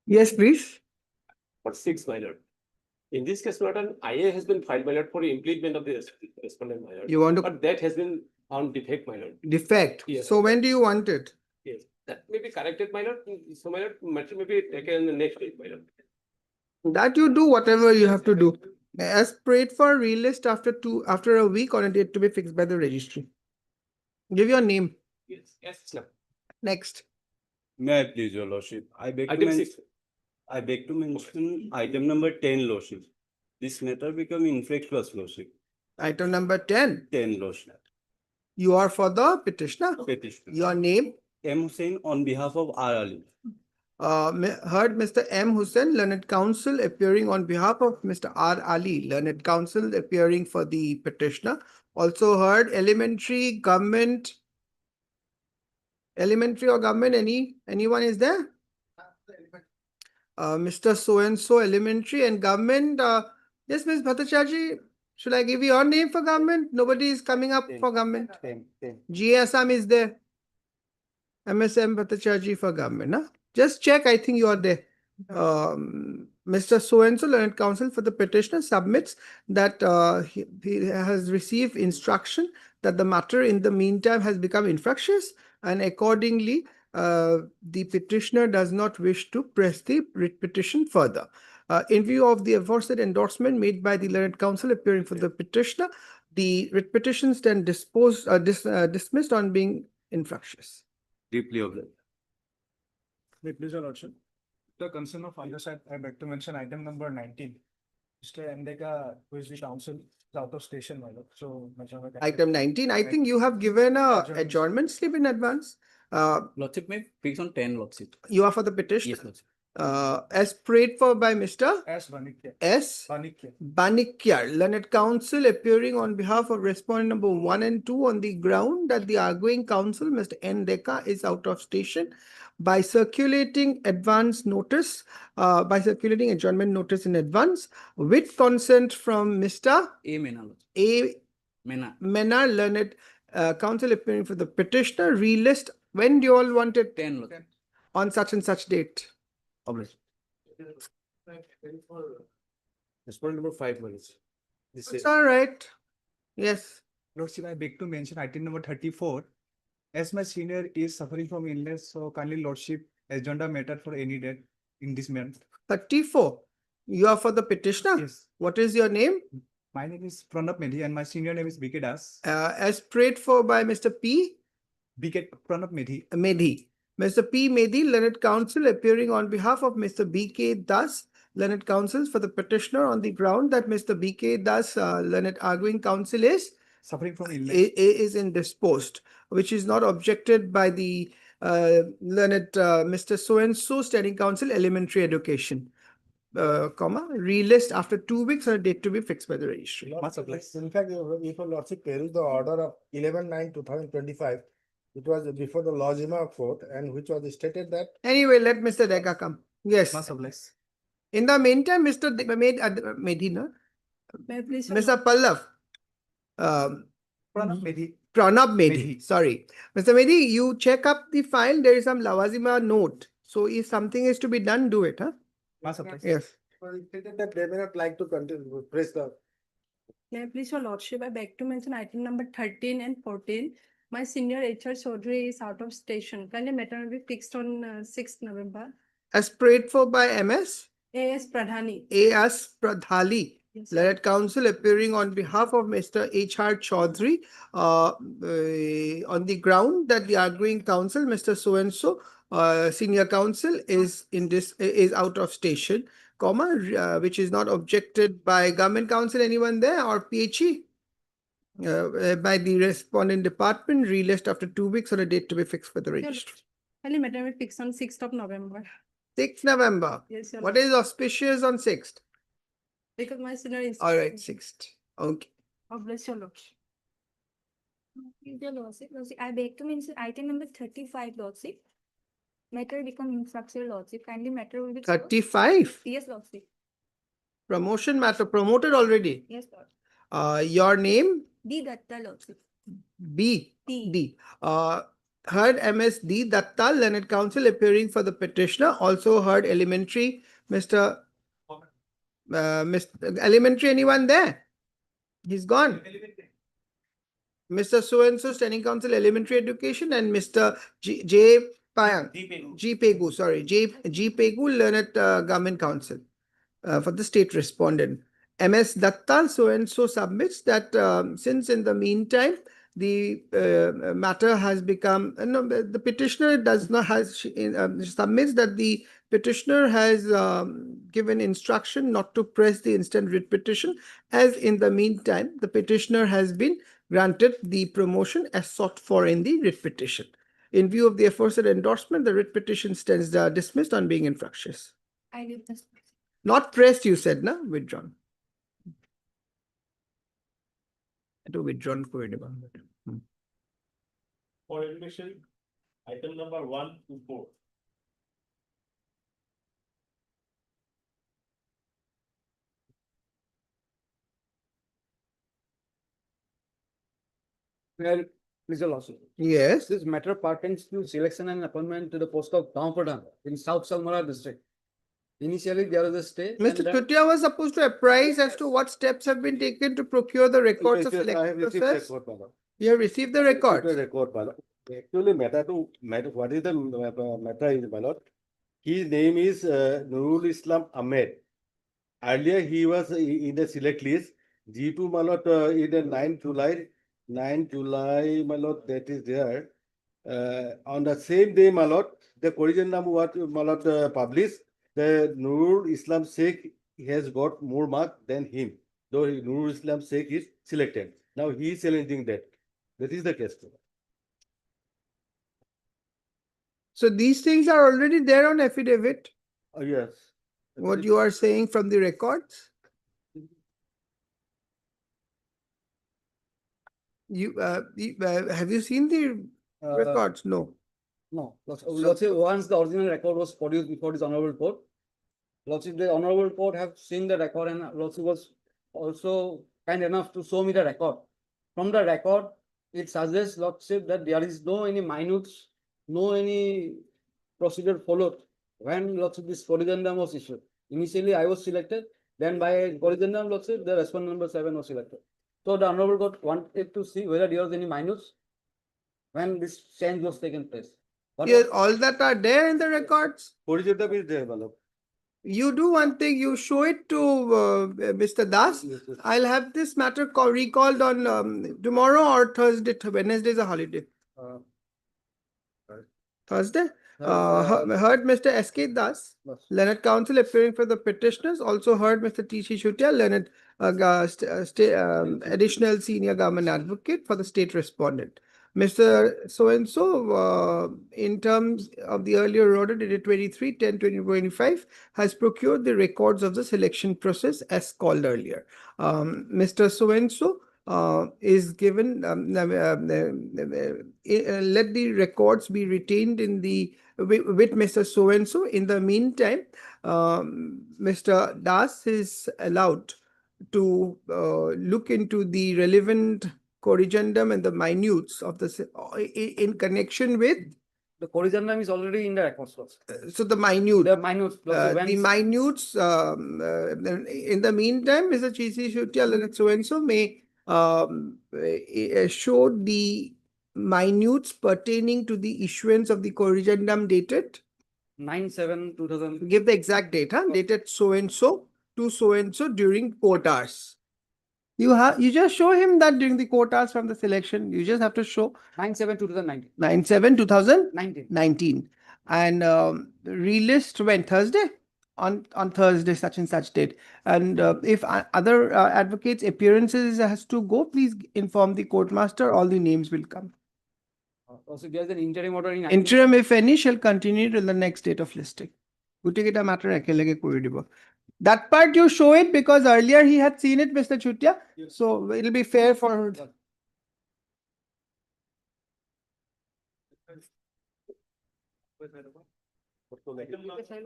Yes, please. For 6, my lord. In this case, not an IA has been filed, my lord, for impleasement of the respondent, my lord. You want to But that has been found defect, my lord. defect. Yes. So when do you want it? Yes, that may be corrected, my lord. So, my lord, matter may be taken next week, my lord. That you do whatever you have to do. As prayed for, relist after a week on a date to be fixed by the registry. Give your name. Yes, yes, sir. Next. May I please, your lordship? Item 6. I beg to mention item number 10, lordship. This matter become infructuous, lordship. Item number 10. 10, lordship. You are for the petitioner. Petition. Your name. M. Hussain on behalf of R. Ali. Heard Mr. M. Hussain, learned counsel, appearing on behalf of Mr. R. Ali, learned counsel, appearing for the petitioner. Also heard elementary, government, elementary or government, anyone is there? Mr. So-and-so, elementary and government. Yes, Ms. Bhattacharya, should I give you your name for government? Nobody is coming up for government. GSM is there. MSM Bhattacharya for government. Huh? Just check, I think you are there. Mr. So-and-so, learned counsel for the petitioner, submits that he has received instruction that the matter in the meantime has become infructuous, and accordingly, the petitioner does not wish to press the writ petition further. In view of the aforesaid endorsement made by the learned counsel appearing for the petitioner, the writ petition is then dismissed on being infructuous. Deeply obliged. May please, your lordship. The concern of either side, I beg to mention item number 19. Mr. Ndeka, who is the counsel, is out of station, my lord. So, Item 19, I think you have given a adjournment slip in advance. Lordship may fix on 10, Lordship. You are for the petition. Yes, Lordship. As prayed for by Mr. S. Banikya. S. Banikya. Banikyar, learned counsel, appearing on behalf of respondent number 1 and 2 on the ground that the arguing counsel, Mr. N. Deka, is out of station by circulating advance notice, by circulating adjournment notice in advance with consent from Mr. A. Mena, Lordship. A. Mena. Mena, learned counsel, appearing for the petitioner. Relist, when do you all want it? 10, Lordship. On such and such date. Obliged. Respondent number 5, my lord. This is It's all right. Yes. Lordship, I beg to mention item number 34. As my senior is suffering from illness, so kindly lordship agenda matter for any date in this month. 34. You are for the petitioner? Yes. What is your name? My name is Pranab Medhi and my senior name is BK Das. As prayed for by Mr. P. BK Pranab Medhi. Medhi. Mr. P. Medhi, learned counsel, appearing on behalf of Mr. B.K. Das, learned counsel for the petitioner on the ground that Mr. B.K. Das, learned arguing counsel is Suffering from illness. is indisposed, which is not objected by the learned Mr. So-and-so, standing counsel, elementary education, relist after 2 weeks on a date to be fixed by the registry. Much obliged. In fact, if your lordship peruse the order of 11/9/2025, it was before the Lojima court, and which was stated that Anyway, let Mr. Deka come. Yes. Much obliged. In the meantime, Mr. Medina, May I please? Mr. Pallav, Pranab Medhi. Pranab Medhi, Medhi. sorry. Mr. Medhi, you check up the file, there is some Lawazima note. So if something is to be done, do it, huh? Much obliged. Yes. it stated that they may not like to continue, press the. May I please, your lordship, I beg to mention item number 13 and 14. My senior HR Chaudhary is out of station. Kindly matter will be fixed on 6th November. As prayed for by MS, A.S. Pradhani. A.S. Pradhali, Yes, learned counsel, appearing on behalf of Mr. H.R. Chaudhary on the ground that the arguing counsel, Mr. So-and-so, senior counsel, is out of station, which is not objected by government counsel, anyone there, or PHE? By the respondent department, relist after 2 weeks on a date to be fixed for the registry. Kindly matter will be fixed on 6th of November. 6th November. Yes, your What lordship. is auspicious on 6th? Because my senior is. All right, 6th. Okay. Oh, bless your lordship. Your lordship, I beg to mention item number 35, lordship. Matter become infructuous, lordship. Kindly matter will be. 35. Yes, lordship. Promotion matter promoted already. Yes, lord. Your name? D. Datta, lordship. B. D. D. heard MSD Datta, learned counsel appearing for the petitioner, also heard elementary, Mr. Elementary, anyone there? He's gone. Mr. So-and-so, standing counsel, elementary education, and Mr. J. Payang. G. Pegu, sorry, G. Pegu, learned government counsel for the state respondent. MS Datta, so-and-so submits that since in the meantime, the matter has become, no, the petitioner does not, submits that the petitioner has given instruction not to press the instant writ petition, as in the meantime, the petitioner has been granted the promotion as sought for in the writ petition. In view of the aforesaid endorsement, the writ petition stands dismissed on being infructuous. I leave this. Not pressed, you said, na? Withdrawn. To withdrawn for anyone. For admission, item number 1 to 4. Well, Mr. Lordship, Yes, this matter pertains to selection and appointment to the post of town pradhan in South Salmora district. Initially, there was a stay. and Mr. then- Chutia was supposed to apprise as to what steps have been taken to procure the records of Yes, I have selection received process. record, madam. You have received the records. Record, madam. Actually, matter, what is the matter is, my lord? His name is Nurul Islam Ahmed. Earlier, he was in the select list. G2, my lord, in the 9 July, my lord, that is there. On the same day, my lord, the corrigendum what, my lord, published, the Nurul Islam Sheikh has got more mark than him, though Nurul Islam Sheikh is selected. Now he is challenging that. That is the case. So these things are already there on affidavit. Oh, yes. What you are saying from the records? Have you seen the records? No. No, Lordship, once the original record was produced before this honorable court, Lordship, the honorable court have seen the record and Lordship was also kind enough to show me the record. From the record, it suggests Lordship that there is no any minutes, no any procedure followed when Lordship this corrigendum was issued. Initially, I was selected, then by corrigendum Lordship, the respondent number 7 was selected. So the honorable court wanted to see whether there was any minutes when this change was taken place. What Yes, all that are there in the records. Corrigendum is there, my lord. You do one thing, you show it to Mr. Das. Yes, yes. I'll have this matter recalled on tomorrow or Thursday. Wednesday is a holiday. Thursday? Heard Mr. S.K. Das, learned counsel appearing for the petitioners. Also heard Mr. T.C. Chutia, learned additional senior government advocate for the state respondent. Mr. So-and-so, in terms of the earlier order dated 23/10/2025, has procured the records of the selection process as called earlier. Mr. So-and-so is given, let the records be retained in the, with Mr. So-and-so. In the meantime, Mr. Das is allowed to look into the relevant corrigendum and the minutes of the, in connection with, the corrigendum is already in the records. Lordship. so the minute. The minutes. Lordship, when- The minutes, in the meantime, Mr. T.C. Chutia, so-and-so may show the minutes pertaining to the issuance of the corrigendum dated, 9/7/2000. give the exact date, huh? Dated so-and-so to so-and-so during court hours. You just show him that during the court hours from the selection, you just have to show 9/7/2019. 9/7/2019. 19. And relist when? Thursday? On Thursday, such and such date. And if other advocates' appearances has to go, please inform the court master, all the names will come. Also, there's an interim order in. Interim, if any, shall continue till the next date of listing. Gutikita matter ekelege kori dibo. That part you show it because earlier he had seen it, Mr. Chutia. So it'll be fair for. Item number 5.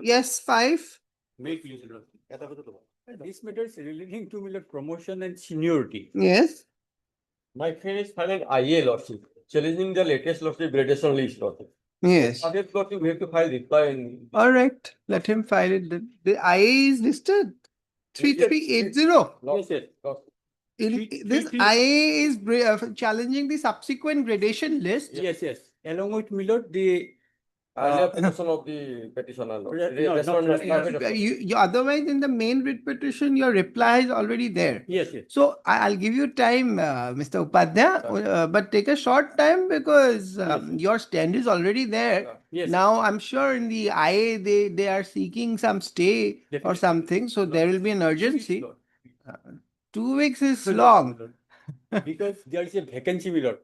Yes, 5. Make use of it. This matter is relating to promotion and seniority. Yes. My friend is filing IA lordship, challenging the latest lordship gradation list lordship. Yes. Against lordship, we have to file reply in. All right, let him file it. The IA is listed. 3380. Yes, yes. This IA is challenging the subsequent gradation list. Yes, yes. Along with Milord, the. Earlier petition of the petitioner. You otherwise in the main writ petition, your reply is already there. Yes, yes. So I'll give you time, Mr. Upadhyaya, but take a short time because your stand is already there. Yes. Now I'm sure in the IA they are seeking some stay or Definitely. something, so there will be an urgency. 2 weeks is long. Because there is a vacancy, Milord.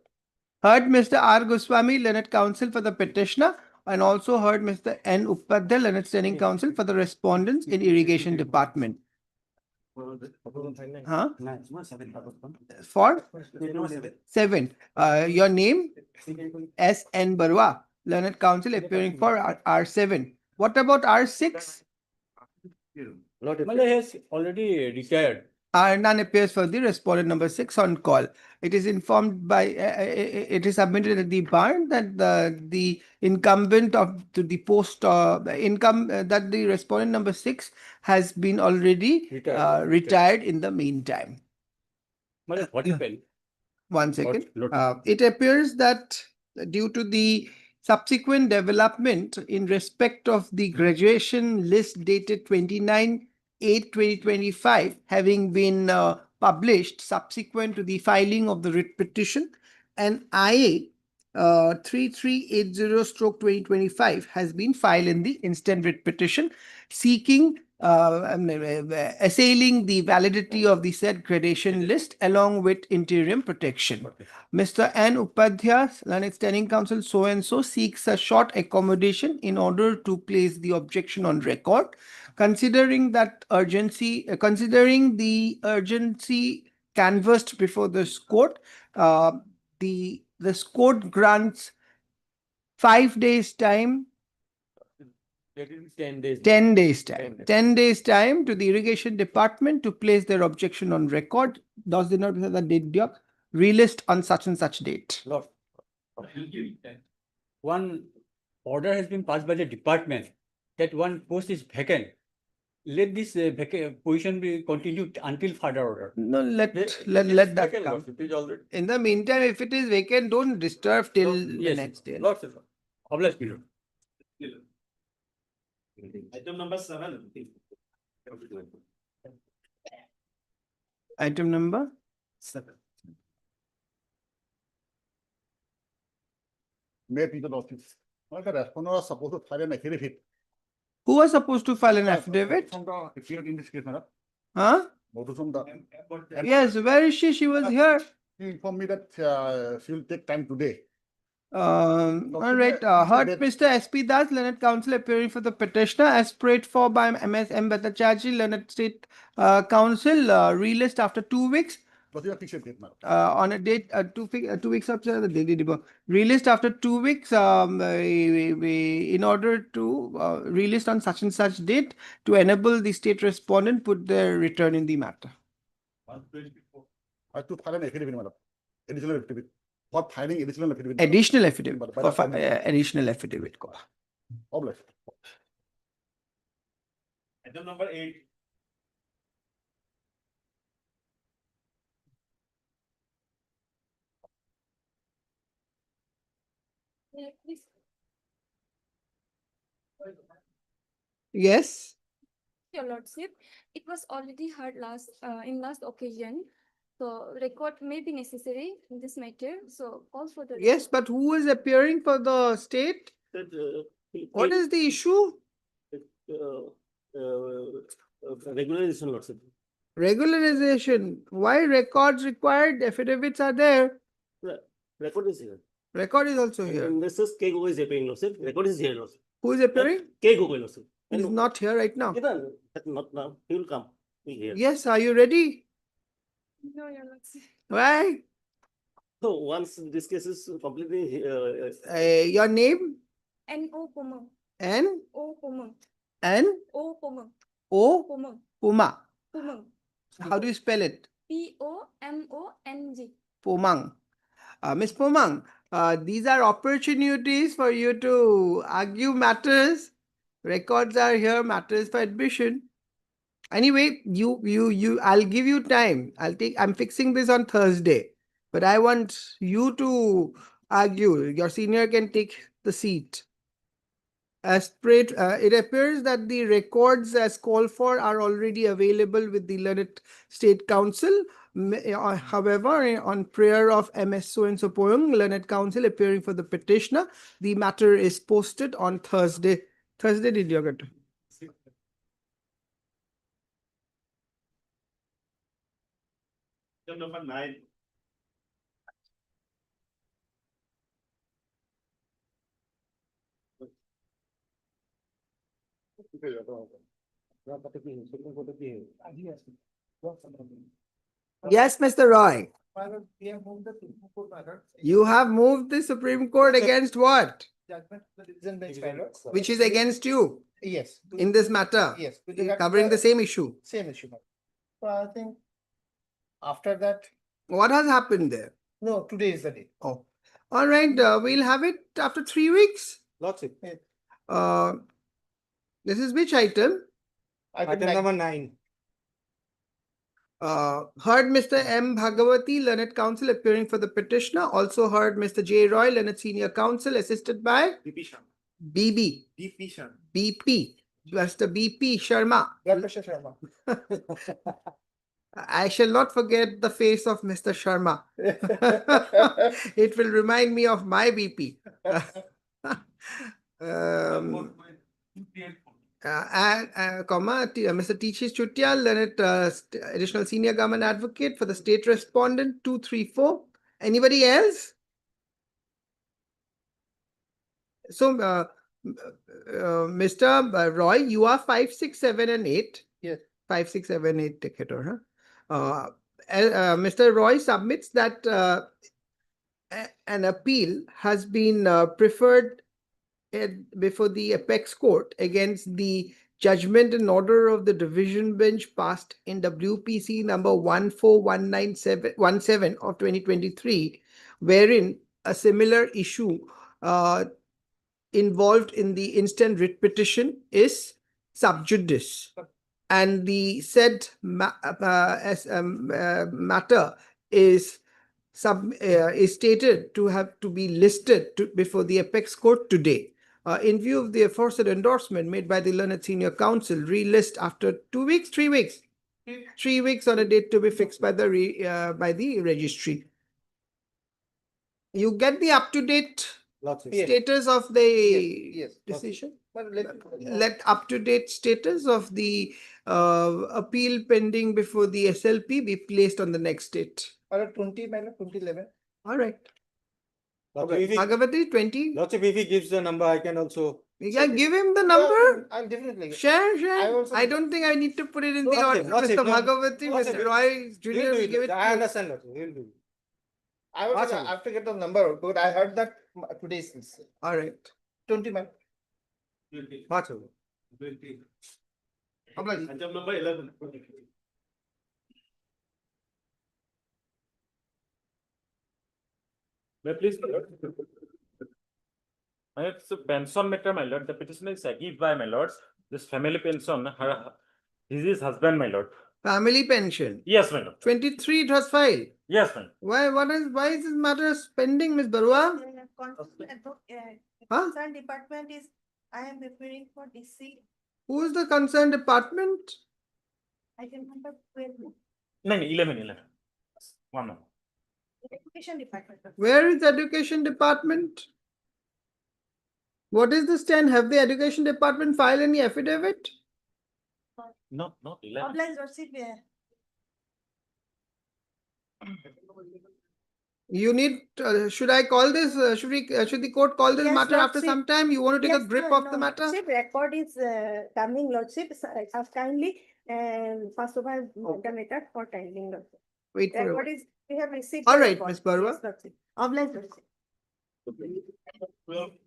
Heard Mr. R. Goswami, learned counsel for the petitioner, and also heard Mr. N. Upadhyaya, learned standing counsel for the respondents in irrigation department. Huh? For 7. Your name? S. N. Barwa, learned counsel appearing for R7. What about R6? Malay has already retired. None appears for the respondent number 6 on call. It is informed by, it is submitted at the bar that the incumbent of to the post that the respondent number 6 has been already retired in the meantime. Malay, what happened? 1 second. Lot- It appears that due to the subsequent development in respect of the graduation list dated 29/8/2025 having been published subsequent to the filing of the writ petition, and IA 3380/2025 has been filed in the instant writ petition seeking assailing the validity of the said gradation list along with interim protection. Mr. N. Upadhyaya, learned standing counsel so and so seeks a short accommodation in order to place the objection on record. Considering the urgency canvassed before this court, this court grants 5 days time. 10 days. 10 days time. 10 days time to the irrigation department to place their objection on record. Does the notice of the date relist on such and such date? Lot. One order has been passed by the department that one post is vacant. Let this vacant position be continued until further order. No, let that Vacant, come. Lord, it is already. In the meantime, if it is vacant, don't disturb till the Yes, next day. Lots of. Obliged, Milord. Item number 7. Item number? 7. May be the notice. Well, the respondent was supposed to file an affidavit. Who was supposed to file an affidavit? From the appeared in this case, madam. Huh? Notice from the. Yes, where is she? She was here. He informed me that she will take time today. All right. Heard Mr. S.P. Das, learned counsel appearing for the petitioner as prayed for by MS M. Bhattacharjee, learned state counsel, relist after 2 weeks. What's your fixed date, madam? On a date, 2 weeks after the date, relist after 2 weeks, in order to relist on such and such date to enable the state respondent put their return in the matter. 1 page before. I have to file an affidavit, madam. Additional affidavit. For filing additional affidavit. Additional affidavit, But- for additional affidavit. Obliged. Item number 8. Yes. Your Lordship, it was already heard in last occasion. So record may be necessary in this matter. So call for the. Yes, but who is appearing for the state? What is the issue? Regularization, Lord, sir. Regularization. Why records required? Affidavits are there. Record is here. Record is also here. And this is K. Gogoi is appearing, Lord, sir. Record is here, Lord, sir. Who is appearing? K. Gogoi, Lord, sir. He is not here right now. Not now. He will come. He'll hear. Yes, are you ready? No, Your Lordship. Why? So once this case is completely, Your name? N.O. Poma. N O. Poma. N O. Poma. O Poma. Puma. Poma. How do you spell it? P.O.M.O.N.G. Pomang. Ms. Pomang, these are opportunities for you to argue matters. Records are here, matters for admission. Anyway, I'll give you time. I'm fixing this on Thursday, but I want you to argue. Your senior can take the seat. It appears that the records as called for are already available with the Learned State Council. However, on prayer of MS so-and-so Poyung, Learned Council appearing for the petitioner, the matter is posted on Thursday. Thursday, did you get? Item number 9. Yes, Mr. Roy. We have moved the Supreme Court matter. You have moved the Supreme Court against what? Judgment of the decision bench matter. Which is against you Yes. in this matter, Yes. with regard to covering the same issue. Same issue. So I think after that, What has happened there? no, today is the day. Oh, all right. We'll have it after 3 weeks. Lordship, This is which item? Item number 9. Heard Mr. M. Bhagawati, Learned Counsel, appearing for the petitioner. Also heard Mr. J. Roy, Learned Senior Counsel, assisted by BP Sharma. BB, BP Sharma. BP, Mr. BP Sharma. Blood pressure Sharma. I shall not forget the face of Mr. Sharma. It will remind me of my BP. Mr. T.Ch. Chutia, Learned Additional Senior Government Advocate for the State Respondent 234. Anybody else? So, Mr. Roy, you are 5, 6, 7, and 8. Yes. 5, 6, 7, 8 ticketer, huh? Mr. Roy submits that an appeal has been preferred before the apex court against the judgment and order of the division bench passed in WPC number 14197 of 2023, wherein a similar issue involved in the instant writ petition is sub judice, and the said matter is stated to have to be listed before the apex court today. In view of the aforesaid endorsement made by the Learned Senior Counsel, relist after 2 weeks, 3 weeks, 3 weeks on a date to be fixed by the registry. You get the up-to-date Lordship. status of the Yes. decision? But Let up-to-date status of the appeal pending before the SLP be placed on the next date. 2011. All right. Lordship, if he- Bhagavati, 20. Lordship, if he gives the number, I can also. Yeah, give him the number. I'll definitely. Share. also- I don't think I need to put it in the Lordship, order. Lordship, Mr. no. Bhagavati, Lordship, Mr. Roy He'll Junior do will give it. I to you. understand, Lordship, he'll do it. I was Awesome. I have to get the number, but I heard that today is All right. 20 man. Lordship. Item number 11. May I please? It's a pension matter, my lord. The petitioner is aggrieved by my lords. This family pension, this is his husband, my lord. Family pension. Yes, my lord. 23 it was filed. Yes, my lord. Why is this matter pending, Ms. Barua? Huh? Concerned department is, I am preparing for DC. Who is the concerned department? I can remember 12. No, 11. 1 number. Education department. Where is the education department? What is the stand? Have the education department filed any affidavit? No, not 11. Obliged receive, You need, should I call this, should the court call this Yes, matter after Lordship. some time? You want to take a Yes, grip no, of the no. matter? Lordship, record is coming, Lordship, have kindly pass over the matter for timing. Lordship. Wait for Record it. is, we have received. All the right, record. Ms. Barua. Yes, Lordship. Obliged, Lordship.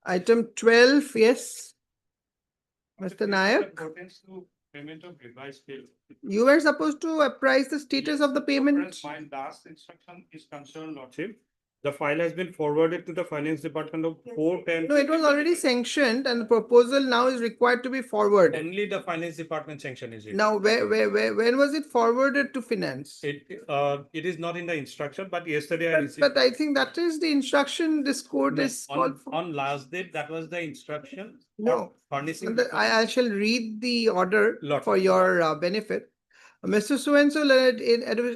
Item 12, yes. Mr. Nayak, Pertains to payment of revised bill. you were supposed to apprise the status of the payment. My last instruction is concerned, Lordship. The file has been forwarded to the finance department of 410. No, it was already sanctioned and the proposal now is required to be forwarded. Only the finance department sanction is it. Now, when was it forwarded to finance? It is not in the instruction, but yesterday I received. But I think that is the instruction this court is called for. On last date, that was the instruction. No. Furnishing. I shall read the order Lot. for your benefit. Mr. So-and-so,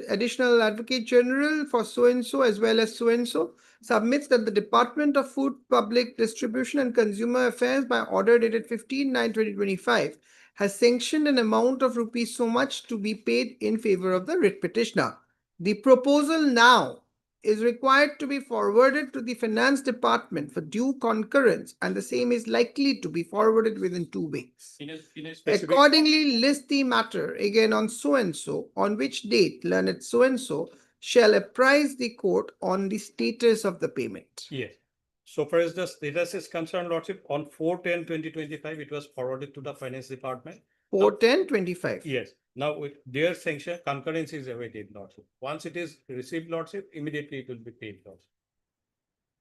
additional advocate general for so-and-so as well as so-and-so submits that the Department of Food, Public Distribution and Consumer Affairs by order dated 15/9/2025 has sanctioned an amount of rupees so much to be paid in favor of the writ petitioner. The proposal now is required to be forwarded to the finance department for due concurrence and the same is likely to be forwarded within 2 weeks. In a specific. Accordingly, list the matter again on so-and-so, on which date learned so-and-so shall apprise the court on the status of the payment. Yes. So far as the status is concerned, Lordship, on 4/10/2025, it was forwarded to the finance department. 4/10/25. Yes. Now with their sanction, concurrence is awaited, Lordship. Once it is received, Lordship, immediately it will be paid, Lordship.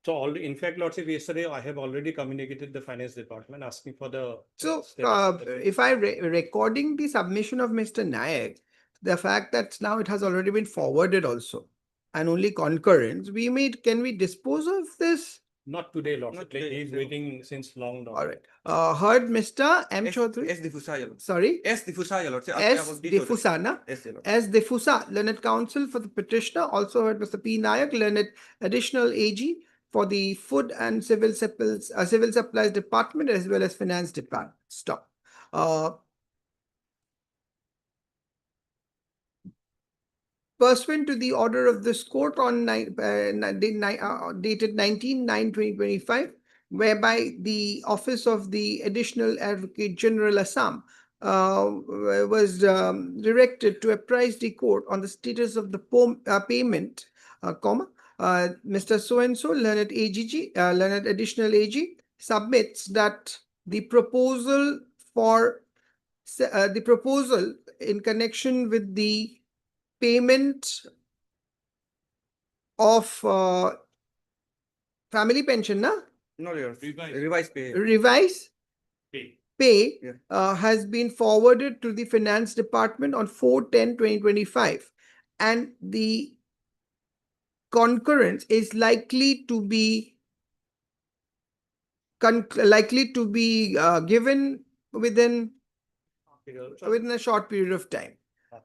So already, in fact, Lordship, yesterday I have already communicated the finance department asking for the. So, status. if I recording the submission of Mr. Nayak, the fact that now it has already been forwarded also and only concurrence, can we dispose of this? Not today, Lordship. Not today, He is no. waiting since long. All right. Heard Mr. M. Chaudhary? S. Diffusa, your lordship. Sorry, S. Diffusa, your lordship. S. Diffusa, na? Yes, your lordship. As Diffusa, learned counsel for the petitioner, also heard Mr. P. Nayak, learned additional AG for the Food and Civil Supplies Department as well as Finance Department. Stop. Pursuant to the order of this court on dated 19/9/2025, whereby the Office of the Additional Advocate General Assam was directed to apprise the court on the status of the payment, Mr. So-and-so, learned AGG, learned additional AG, submits that the proposal in connection with the payment of family pension, na? No, your Revised. revised pay. Revise pay Yeah. has been forwarded to the finance department on 4/10/2025 and the concurrence is likely to be given within a short period of time.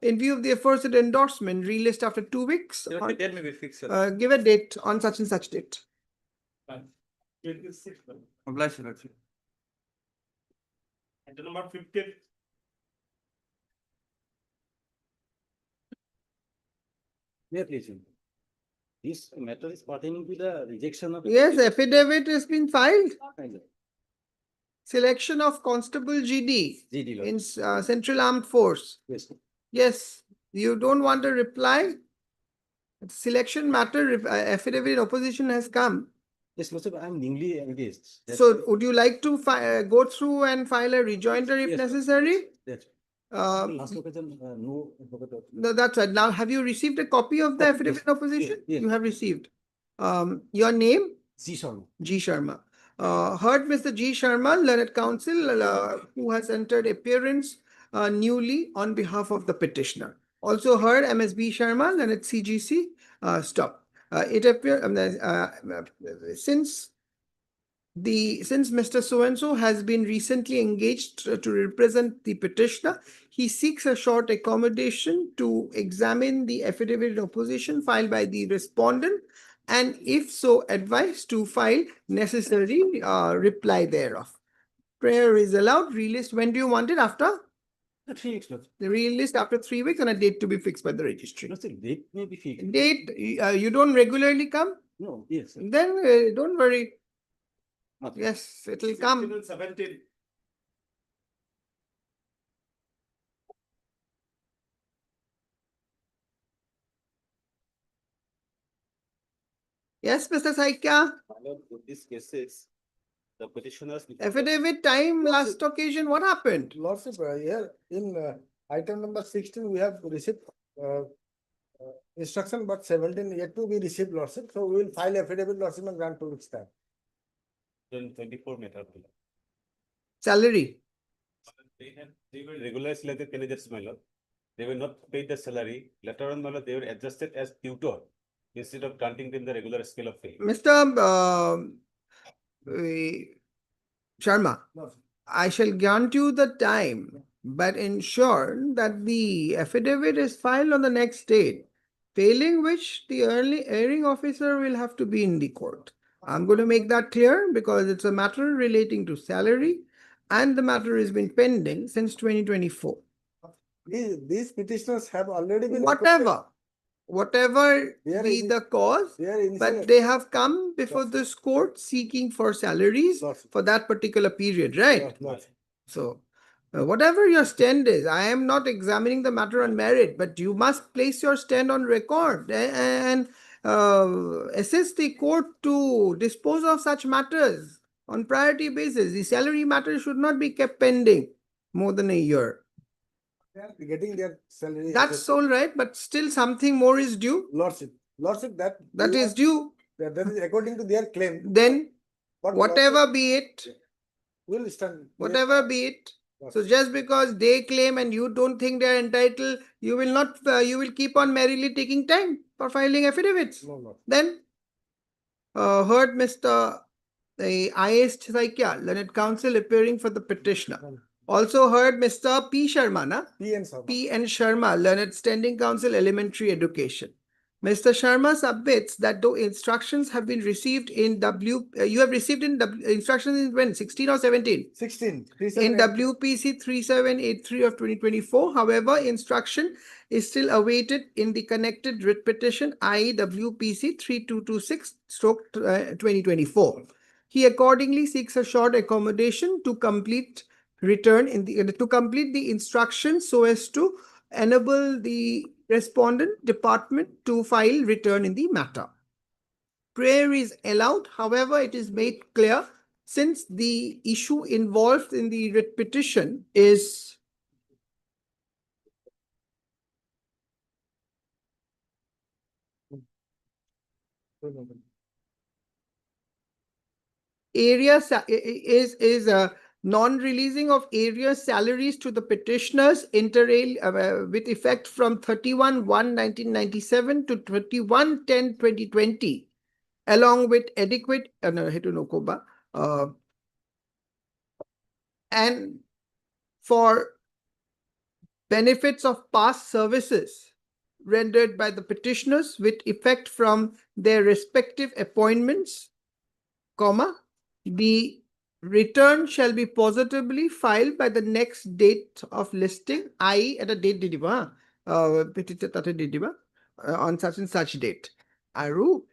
In view of the aforesaid endorsement, relist after 2 weeks. Your lordship, date may be fixed, your lordship. Give a date on such and such date. Obliged, your lordship. Item number 50. Yeah, please. This matter is pertaining to the rejection of. Yes, affidavit has been filed. Kind of. Selection of Constable GD GD, lord. in Central Armed Force. Yes. Yes, you don't want a reply? Selection matter, affidavit in opposition has come. Yes, lordship, I am newly engaged. That's- So would you like to go through and file a rejoinder if Yes. necessary? That's. Um, Last occasion, no. advocate. No, that's right. Now, have you received a copy of the Yes, affidavit yes, in opposition? yes. You have received. Your name? G. Sharma. G. Sharma. Heard Mr. G. Sharma, learned counsel, who has entered appearance newly on behalf of the petitioner. Also heard MSB Sharma, learned CGC. Stop. It appears since Mr. So-and-so has been recently engaged to represent the petitioner, he seeks a short accommodation to examine the affidavit in opposition filed by the respondent and if so advised to file necessary reply thereof. Prayer is allowed. Relist. When do you want it? After? 3 weeks, lordship. The relist after 3 weeks and a date to be fixed by the registry. Lordship, date may be fixed. Date, you don't regularly come? No, yes. Sir. Then don't worry. Okay. Yes, it will come. 17. Yes, Mr. Saikya? These cases, The petitioners. Affidavit time, last occasion, what happened? Lordship, here in item number 16, we have received instruction, but 17 yet to be received, Lordship. So we will file affidavit, Lordship, and grant 2 weeks time. 24 meter. Salary. They were regular selected candidates, my lord. They were not paid the salary. Later on, my lord, they were adjusted as tutor instead of granting them the regular scale of pay. Mr. Sharma, Lordship. I shall grant you the time, but ensure that the affidavit is filed on the next date, failing which the early hearing officer will have to be in the court. I'm going to make that clear because it's a matter relating to salary and the matter has been pending since 2024. These petitioners have already been. Whatever They are be in- the cause, They are initial. but they have come before this court seeking for salaries Lordship. for that particular period, right? Lordship. So, whatever your stand is, I am not examining the matter on merit, but you must place your stand on record and assist the court to dispose of such matters on priority basis. The salary matter should not be kept pending more than a year. They are getting their salary. That's all right, but still something more is due. Lordship, that. That is due. That is according to their claim. Then But whatever be it, will stand. whatever be it. So just because they claim and you don't think they are entitled, you will not, you will keep on merrily taking time for filing affidavits. No. Then heard Mr. The IAS Saikya, learned counsel appearing for the petitioner. Also heard Mr. P. Sharma, na? PN Sharma. P. N. Sharma, learned standing counsel elementary education. Mr. Sharma submits that though instructions have been received in you have received in instructions in when 16 or 17? 16. In WPC 3783 of 2024. However, instruction is still awaited in the connected writ petition, i.e. WPC 3226/2024. He accordingly seeks a short accommodation to complete the instructions so as to enable the respondent department to file return in the matter. Prayer is allowed, however, it is made clear since the issue involved in the writ petition is non-releasing of area salaries to the petitioners inter alia with effect from 31/1/1997 to 31/10/2020, along with adequate and for benefits of past services rendered by the petitioners with effect from their respective appointments, the return shall be positively filed by the next date of listing, i.e. at a date on such and such date.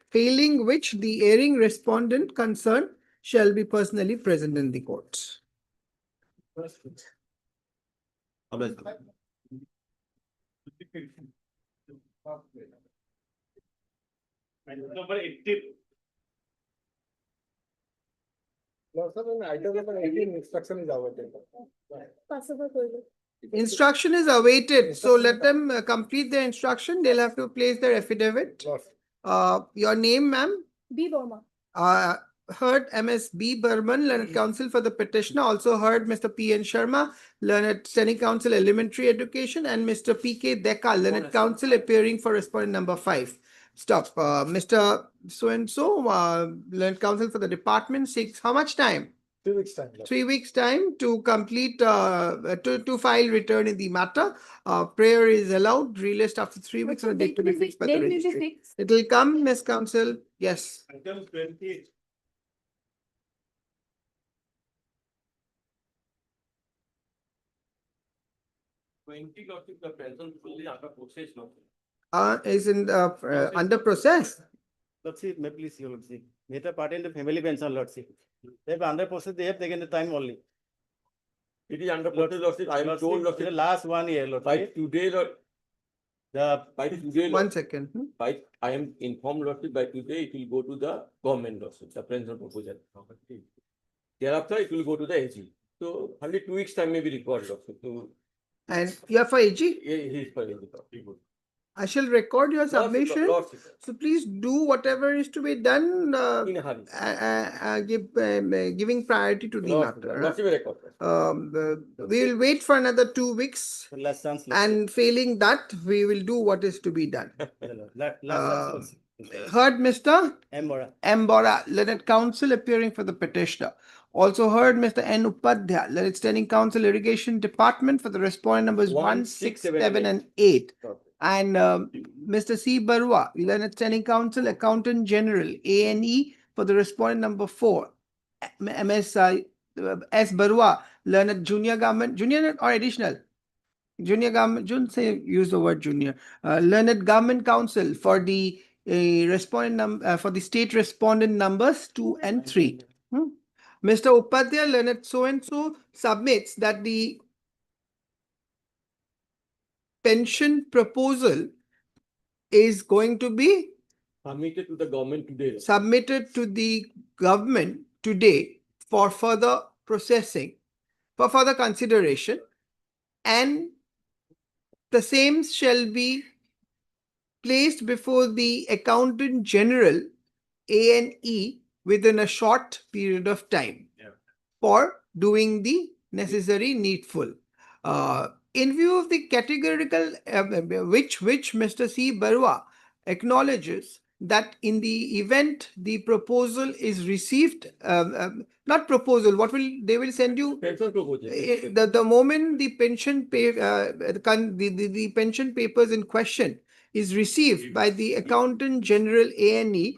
Failing which the erring respondent concerned shall be personally present in the court. Number 18. Item number 18, instruction is awaited. Instruction is awaited, so let them complete their instruction. They'll have to place their affidavit. Your name, ma'am? B. Burma. Heard MS B. Burman, learned counsel for the petitioner. Also heard Mr. P. N. Sharma, learned standing counsel elementary education, and Mr. P. K. Deka, learned counsel appearing for respondent number 5. Stop. Mr. So-and-so, learned counsel for the department, seeks how much time? 3 weeks time. 3 weeks time to complete, to file return in the matter. Prayer is allowed, relist after 3 weeks on a date to be fixed by the registry. It will come, Miss Counsel. Yes. Item 20. The present fully under process, no? Is in under process. Lordship, may please, your Lordship. Later part in the family pension, Lordship. They have under process, they have taken the time only. It is under process, Lordship. I am told, The Lordship, last 1 year, by Lordship. today, by today, One second. I am informed, Lordship, by today it will go to the government, Lordship, the present proposal. Thereafter, it will go to the AG. So hardly 2 weeks time may be required also to, And you are for AG? he is for AG. I shall record your submission. Lordship, So please do whatever is to be done, in a hurry. giving priority to the matter. Lordship record. We will wait for another 2 weeks, Last chance. and failing that, we will do what is to be done. Heard Mr. M. Bora, learned counsel appearing for the petitioner. Also heard Mr. N. Upadhyay, learned standing counsel irrigation department for the respondent numbers 1, 6, 7 and 8. And Mr. C. Barua, learned standing counsel accountant general ANE for the respondent number 4. MS S. Barua, learned junior government, junior or additional? Junior government, use the word junior. Learned government counsel for the respondent for the state respondent numbers 2 and 3. Mr. Upadhyay, learned so and so submits that the pension proposal is going to be Submitted to the government today. submitted to the government today for further processing, for further consideration, and the same shall be placed before the accountant general ANE within a short period of time for doing the necessary needful. In view of the categorical which Mr. C. Barua acknowledges that in the event the proposal is received, not proposal, what will they will send you? Pension proposal. The moment the pension the pension papers in question is received by the accountant general ANE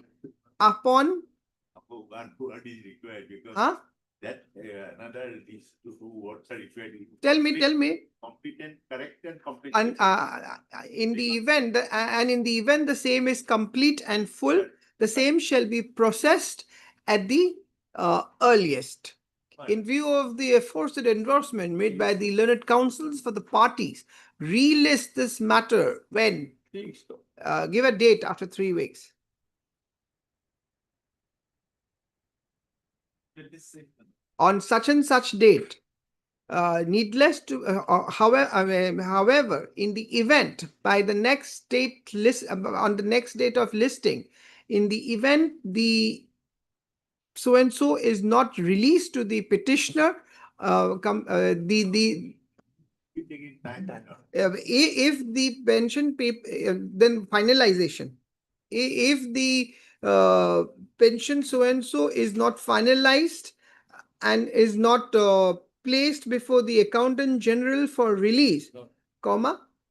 upon What is required because huh? that another is to do what's required. Tell me. Competent, correct and complete. And in the event the same is complete and full, the same shall be processed at the earliest. In view of the aforesaid endorsement made by the learned counsels for the parties, relist this matter when? Give a date after 3 weeks. On such and such date. Needless to, however, in the event by the next date list on the next date of listing, in the event the so and so is not released to the petitioner, if the pension paper, then finalization. If the pension so and so is not finalized and is not placed before the accountant general for release,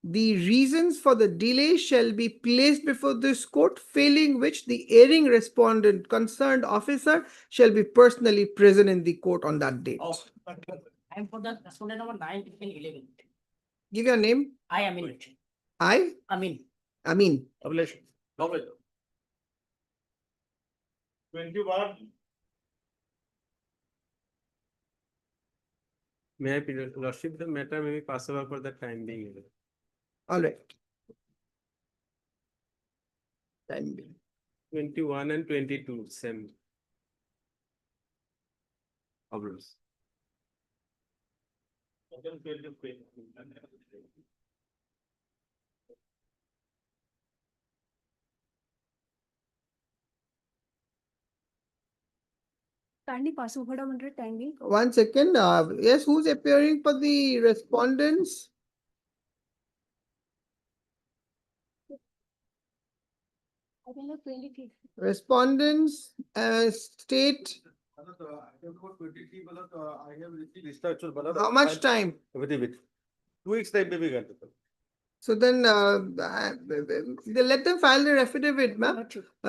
the reasons for the delay shall be placed before this court, failing which the erring respondent concerned officer shall be personally present in the court on that date. I'm for the respondent number 9, 10, 11. Give your name. I am in. Amin. 21. May I, Lordship, the matter may be passed over for the time being. All right. Time being. 21 and 22, same. Problems. Kindly pass over the timing. 1 second. Yes, who's appearing for the respondents? Respondents, state. How much time? 2 weeks time maybe got it. So then, let them file their affidavit, ma'am.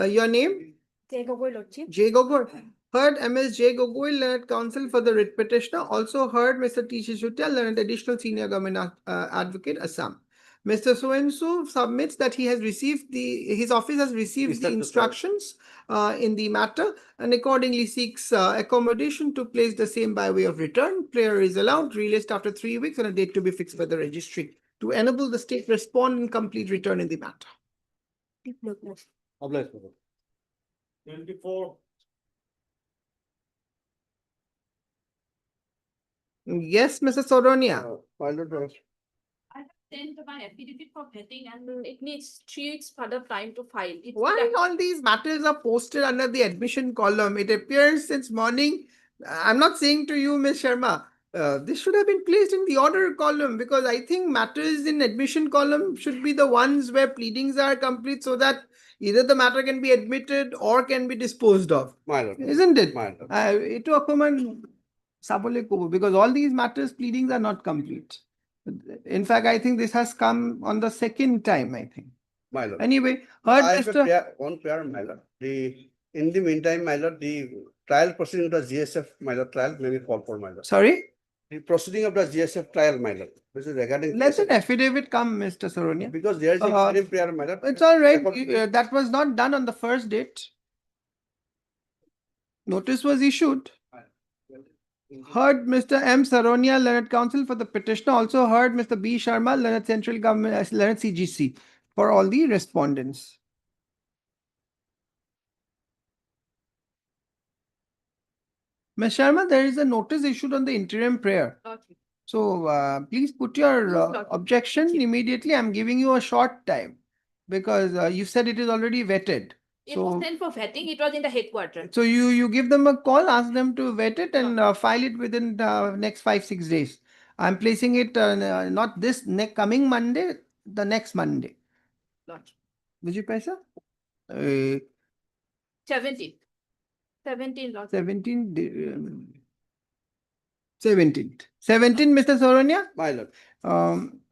Your name? J. Gogoi, Lordship. J. Gogoi. Heard MS J. Gogoi, learned counsel for the writ petitioner. Also heard Mr. T. Shishutia, learned additional senior government advocate, Assam. Mr. So-and-so submits that he has received his office has received the instructions in the matter and accordingly seeks accommodation to place the same by way of return. Player is allowed, relist after 3 weeks and a date to be fixed by the registry to enable the state respond in complete return in the matter. 24. Yes, Mr. Soronia. My lord, I have sent my affidavit for vetting and it needs 3 weeks further time to file. It's Why all these matters are posted under the admission column? It appears since morning. I'm not saying to you, Ms. Sharma, this should have been placed in the order column because I think matters in admission column should be the ones where pleadings are complete so that either the matter can be admitted or can be disposed of. my lord. Isn't it? My lord. Itu akuman sabole ko because all these matters pleadings are not complete. In fact, I think this has come on the second time, I think. My lord. Anyway, heard I have Mr. one prayer, my lord. In the meantime, my lord, the trial proceeding of the GSF, my lord, trial may be called for, my lord. Sorry, The proceeding of the GSF trial, my lord. This is regarding. let an affidavit come, Mr. Soronia. Because there is a interim prayer, my lord. It's all right. Record- That was not done on the first date. Notice was issued. Heard Mr. M. Saronia, Learned Counsel for the petitioner. Also heard Mr. B. Sharma, Learned Central Government, Learned CGC for all the respondents. Ms. Sharma, there is a notice issued on the interim prayer. Okay. So please put your Yes, objection immediately. I'm giving you a short time because you said it is already vetted. It So- was sent for vetting. It was in the headquarters. So you give them a call, ask them to vet it and file it within the next 5-6 days. I'm placing it not this coming Monday, the next Monday. Lodge. Vijay Paisa? 17th. 17 Lodge. 17th, Mr. Soronia? My lord.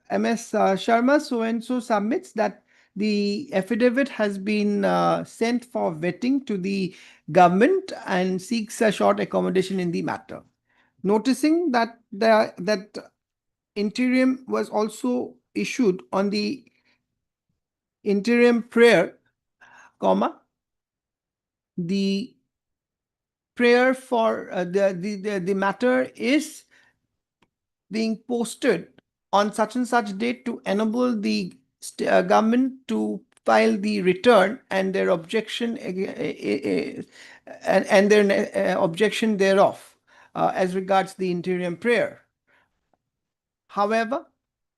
MS Sharma so and so submits that the affidavit has been sent for vetting to the government and seeks a short accommodation in the matter. Noticing that that interim was also issued on the interim prayer, comma, the prayer for the matter is being posted on such and such date to enable the government to file the return and their objection and their objection thereof as regards the interim prayer. However,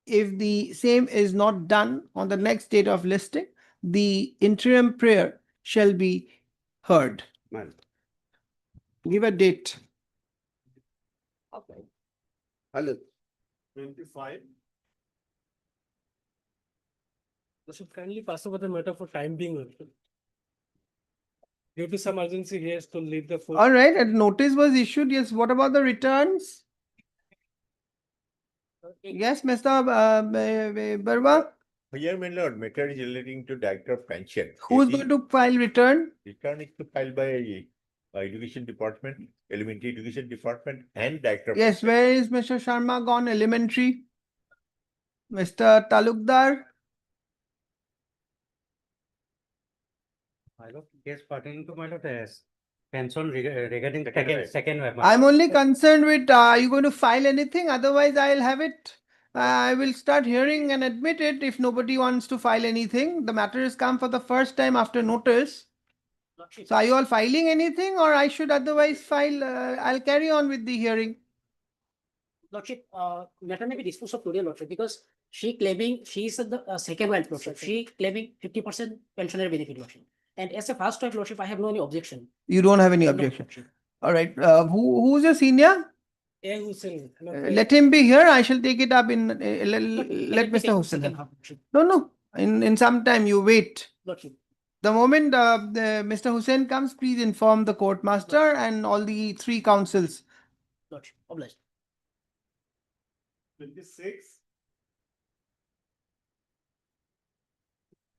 if the same is not done on the next date of listing, the interim prayer shall be heard. My lord. Give a date. Okay. My lord. 25. Should kindly pass over the matter for time being also. Due to some urgency, he has to leave the. All right, a notice was issued. Yes, what about the returns? Yes, Mr. Barwa, Here, my lord, matter is relating to director of pension. who's going to file return? Return is to file by education department, elementary education department and director. of Yes, where is Mr. Sharma gone? Elementary. Mr. Talukdar, My lord, yes, pertaining to my lord, pension regarding Second second. I'm only concerned with, are you going to file anything? Otherwise, I'll have it. I will start hearing and admit it if nobody wants to file anything. The matter has come for the first time after notice. Lordship, So are you all filing anything or I should otherwise file? I'll carry on with the hearing. Lordship, matter may be disposed of today, Lordship, because she claiming, she is the second wife, Lordship. She claiming 50% pensionary benefit, Lordship. And as a first wife, Lordship, I have no any objection. You don't have any No objection. All right. Who's your senior? A. Hussain. Let him be here. I shall take it up in, let Mr. Hussain. No. In some time you wait. Lordship, The moment Mr. Hussain comes, please inform the court master and all the 3 councils. Lordship, obliged. 26.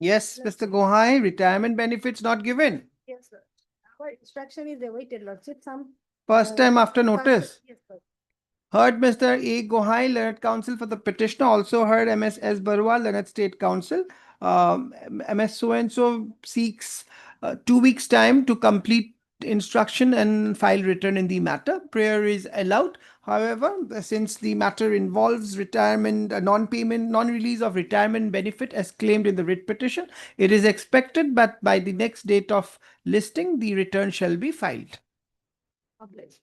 Yes, Mr. Gohai, retirement benefits not given. Yes, sir. Our instruction is awaited, Lordship. Some. First time after notice. Yes, sir. Heard Mr. A. Gohai, Learned Counsel for the petitioner. Also heard MS S. Barwa, Learned State Counsel. MS so-and-so seeks 2 weeks time to complete instruction and file return in the matter. Prayer is allowed. However, since the matter involves retirement, non-payment, non-release of retirement benefit as claimed in the writ petition, it is expected that by the next date of listing, the return shall be filed. Obliged.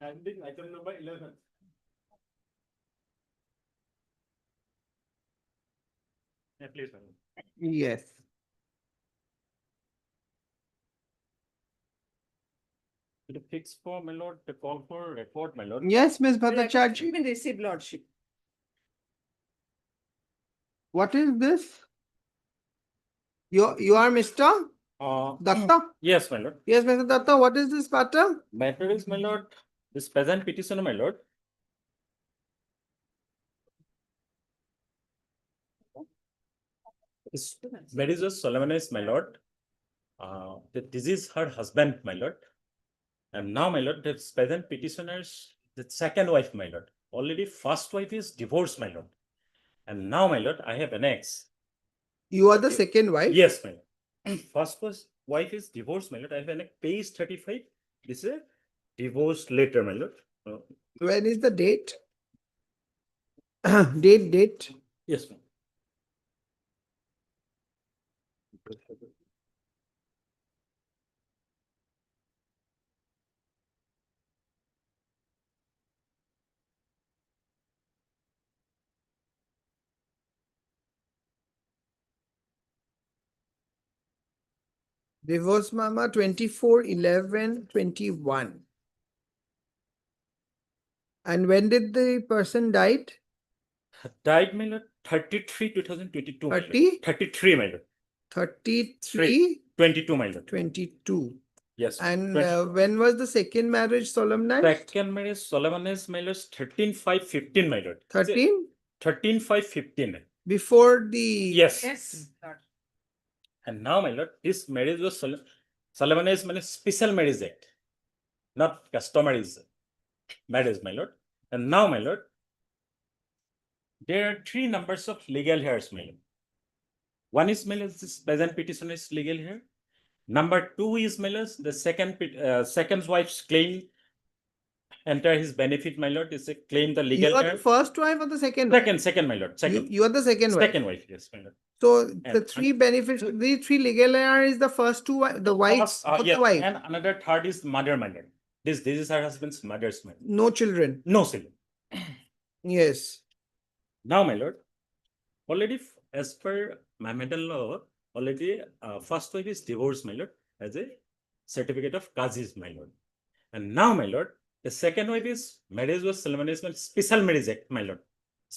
Handing item number 11. Yeah, please. Madam. Yes. The fix for my lord, the call for record, my lord. Yes, Ms. Bhattacharjee. Been received, Lordship. What is this? You are Mr. Datta? Yes, my lord. Yes, Mr. Datta, what is this matter? Matter is, my lord, this present petitioner, my lord. This Medistus Solemnis, my lord. This is her husband, my lord. And now, my lord, the present petitioners, the second wife, my lord. Already first wife is divorced, my lord. And now, my lord, I have an ex. You are the second wife? Yes, my lord. First wife is divorced, my lord. I have an page 35. This is a divorce letter, my lord. When is the date? Date. Yes, ma'am. Divorce Mama 24/11/21. And when did the person died? Died, my lord, 33, 2022. my lord. 30? 33, my lord. 33, 22, my lord. 22. Yes. And 20 when was the second marriage solemnized? Second marriage solemnized, my lord, 13/5/15, my lord. 13? 13/5/15. Before the... Yes. Yes. And now, my lord, this marriage was solemnized, my lord, Special Marriage Act, not customary marriage, my lord. And now, my lord, there are 3 numbers of legal heirs, my lord. One is, my lord, this present petitioner is legal heir. Number 2 is, my lord, the second wife's claim enter his benefit, my lord, is a claim the legal You are heir. the first wife or the second wife? Second, my lord. Second. You are the second wife. Second wife, yes, my lord. So the And- three benefits, the three legal heir is the first two, the wife, First, not yes, the wife. and another third is mother, my lord. This is her husband's mother's, my lord. No children. No children. Yes. Now, my lord, already as per Mohammedan law, already first wife is divorced, my lord, as a certificate of Qazis, my lord. And now, my lord, the second wife is marriage was solemnized by Special Marriage Act, my lord.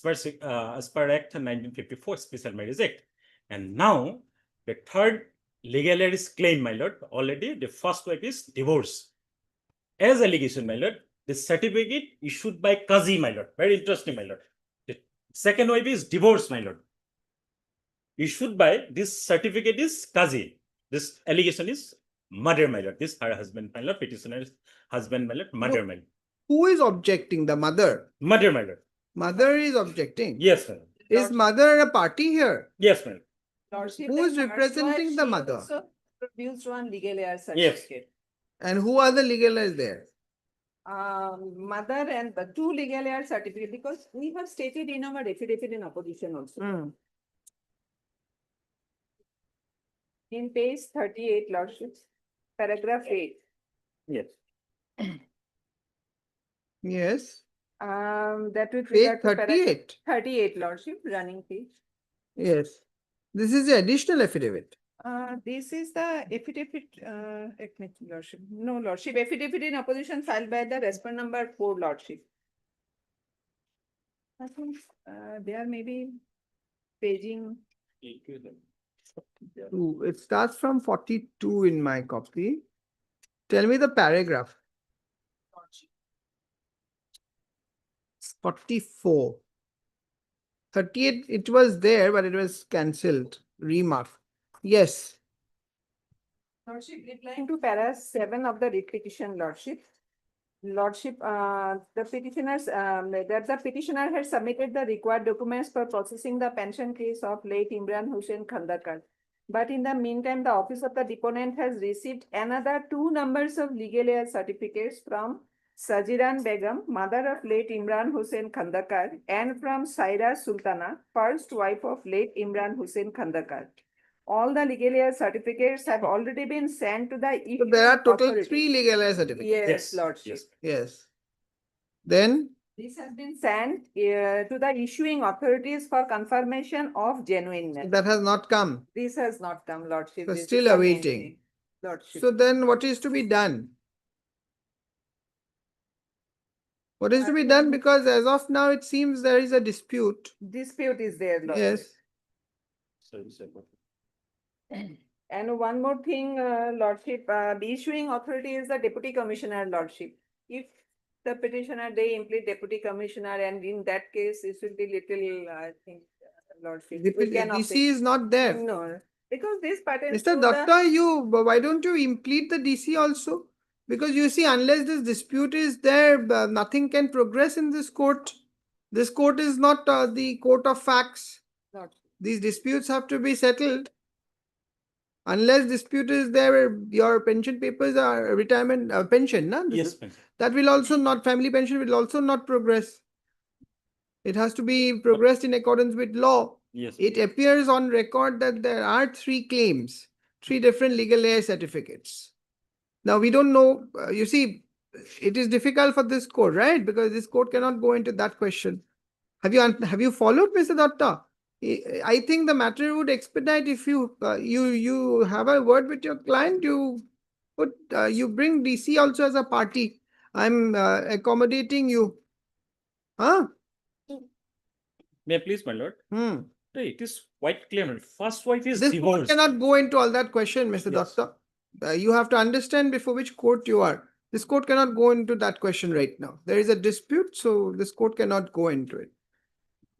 As per Act 1954, Special Marriage Act. And now, the third legal heir is claimed, my lord. Already, the first wife is divorced. As allegation, my lord, the certificate issued by Qazi, my lord. Very interesting, my lord. The second wife is divorced, my lord. Issued by this certificate is Qazi. This allegation is murder, my lord. This her husband, my lord. Petitioner's husband, my lord. Murder, my lord. Who is objecting? The mother. Murder, my lord. Mother is objecting. Yes, my lord. Is mother a party here? Yes, my lord. Lordship, Who is the first representing wife, the she mother? also produced one legal heir Yes. certificate. And who are the legal heirs there? Mother and the two legal heir certificate, because we have stated in our affidavit in opposition also. In page 38, Lordship, paragraph 8. Yes. Yes. That would Page regard to paragraph 38. 38, Lordship, running page. Yes. This is the additional affidavit. This is the affidavit, Lordship. No, Lordship, affidavit in opposition filed by the respondent number 4, Lordship. I think there may be paging. It starts from 42 in my copy. Tell me the paragraph. 44. 38, it was there, but it was cancelled. Remark. Yes. Lordship, replying to para 7 of the writ petition, Lordship. Lordship, the petitioners, that the petitioner has submitted the required documents for processing the pension case of late Imran Hussain Khandakar. But in the meantime, the office of the deponent has received another 2 numbers of legal heir certificates from Sajiran Begum, mother of late Imran Hussain Khandakar, and from Saira Sultana, first wife of late Imran Hussain Khandakar. All the legal heir certificates have already been sent to the So there are total authority. 3 legal heir certificates. Yes, Yes. Lordship. Yes. Yes. Then, This has been sent to the issuing authorities for confirmation of genuineness. that has not come. This has not come, Lordship. So This still is awaiting. pending, Lordship. So then what is to be done? What is to be done? Because as of now, it seems there is a dispute. Dispute is there, Lordship. Yes. And one more thing, Lordship, the issuing authority is the Deputy Commissioner, Lordship. If the petitioner, they implicate Deputy Commissioner, and in that case, it will be little, I think, Lordship. The we cannot DC say- is not there. No, because this pertains Mr. to the- Datta, why don't you implead the DC also? Because you see, unless this dispute is there, nothing can progress in this court. This court is not the court of facts. Lordship. These disputes have to be settled. Unless dispute is there, your pension papers are retirement pension, no? Yes, ma'am. That will also not, family pension will also not progress. It has to be progressed in accordance with law. Yes. It appears on record that there are 3 claims, 3 different legal aid certificates. Now, we don't know, you see, it is difficult for this court, right? Because this court cannot go into that question. Have you followed, Mr. Datta? I think the matter would expedite if you have a word with your client, you bring DC also as a party. I'm accommodating you. Huh? May I please, my lord? Hmm. It is quite clear. First wife is This court divorced. cannot go into all that question, Mr. Yes. Datta. You have to understand before which court you are. This court cannot go into that question right now. There is a dispute, so this court cannot go into it.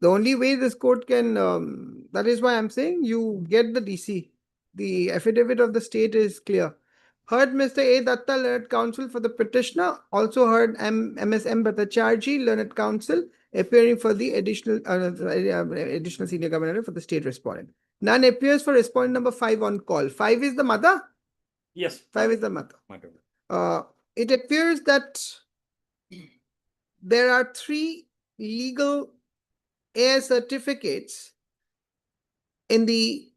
The only way this court can, that is why I'm saying you get the DC. The affidavit of the state is clear. Heard Mr. A. Datta, learned counsel for the petitioner. Also heard MSM Bhattacharjee, learned counsel, appearing for the additional senior governor for the state respondent. None appears for respondent number 5 on call. 5 is the mother? Yes. 5 is the mother. My lord. It appears that there are 3 legal heir certificates in the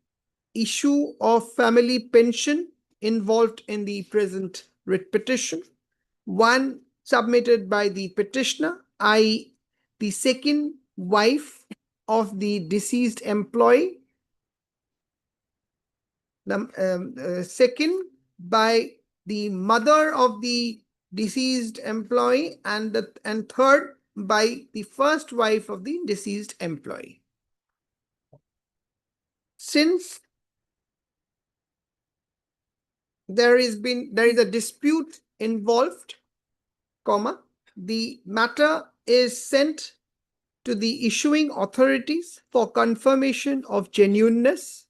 issue of family pension involved in the present writ petition. 1 submitted by the petitioner, i.e. the second wife of the deceased employee. Second by the mother of the deceased employee, and third by the first wife of the deceased employee. Since there is a dispute involved, the matter is sent to the issuing authorities for confirmation of genuineness.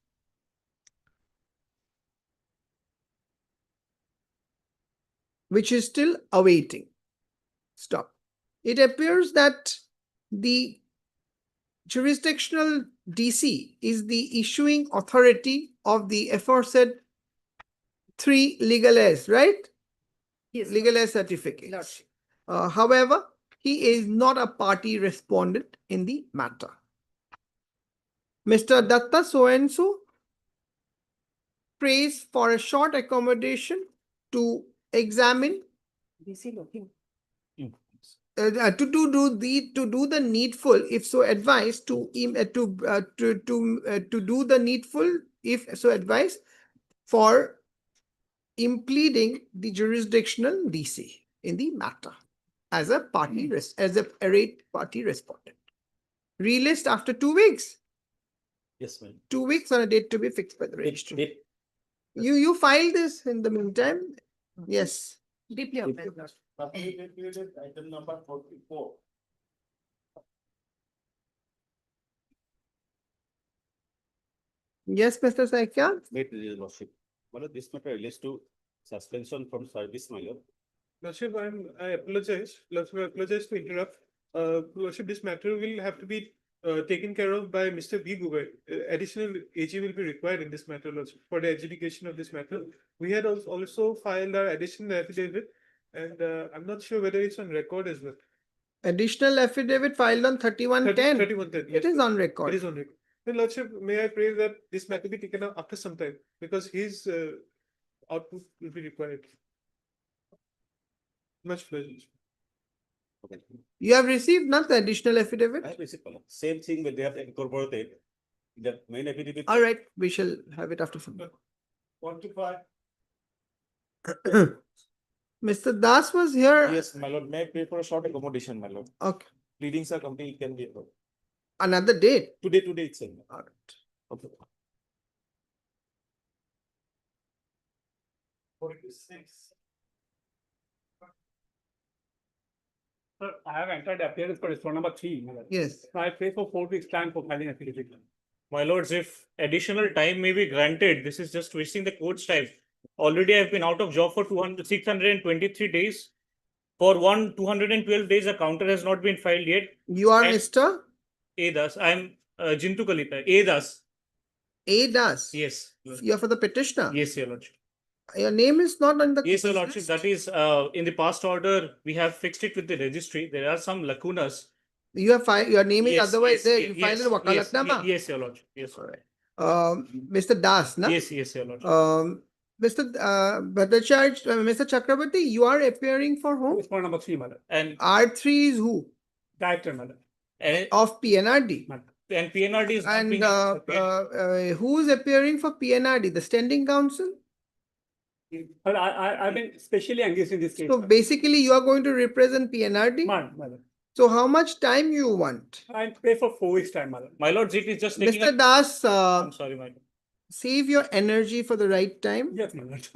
Which is still awaiting. Stop. It appears that the jurisdictional DC is the issuing authority of the aforesaid 3 legal heirs, right? Yes. Legal heir certificates. Lordship. However, he is not a party respondent in the matter. Mr. Datta so-and-so prays for a short accommodation to examine DC looking. to do the needful, if so advised, to do the needful, if so advised, for impleading the jurisdictional DC in the matter as a party as a arrayed party respondent. Relist after 2 weeks. Yes, ma'am. 2 weeks on a date to be fixed by the registrar. Date- You file this in the meantime. Yes. Deeply offended, Lordship. Item number 44. Yes, Mr. Saikia. Wait, Your Lordship. Well, this matter relates to suspension from service, my lord. Lordship, I apologize. Lordship, I apologize to interrupt. Lordship, this matter will have to be taken care of by Mr. V. Gugoi. Additional AG will be required in this matter, Lordship, for the adjudication of this matter. We had also filed our additional affidavit, and I'm not sure whether it's on record as well. Additional affidavit filed on 3110. 3110, It is on record. It is on record. Then, Lordship, may I pray that this matter be taken up after some time, because his output will be required. Much pleasure. Okay. You have received not the additional affidavit? I have received, my lord. Same thing when they have incorporated in the main affidavit. All right, we shall have it after some. 125. Mr. Das was here. Yes, my lord, may I pay for a short accommodation, my lord? Okay, Pleadings are complete, can be another date. today itself. All right. Okay. 46. Sir, I have entered appearance for respondent number 3. my lord. Yes. So I pay for 4 weeks time for filing affidavit. My lords, if additional time may be granted, this is just wasting the court's time. Already I've been out of job for 623 days. For 212 days, a counter has not been filed yet. You are And- Mr. A Das, I'm Jintu Kalita, A Das. A. Das. Yes. You are for the petitioner. Yes, your lordship. Your name is not on the. Yes, your case lordship, list. that is, in the past order, we have fixed it with the registry. There are some lacunas. You have filed, your name is Yes, otherwise yes, there. ye- You filed yes, a wakalatnama. Yes, your lordship, yes. All right. Mr. Das, na? Yes, your lordship. Mr. Bhattacharya, Mr. Chakrabarti, you are appearing for whom? Respondent number 3, my lord. And, R3 is who? Director, my lord. and Of PNRD. My lord. PNRD is not And being. who is appearing for PNRD? The standing council? Sir, I've been specially engaged in this case. So sir. basically you are going to represent PNRD? My lord. So how much time you want? I pay for 4 weeks time, my lord. My lords, it is just taking. Mr. Das, I'm sorry, my lord. save your energy for the right time. Yes, my lord.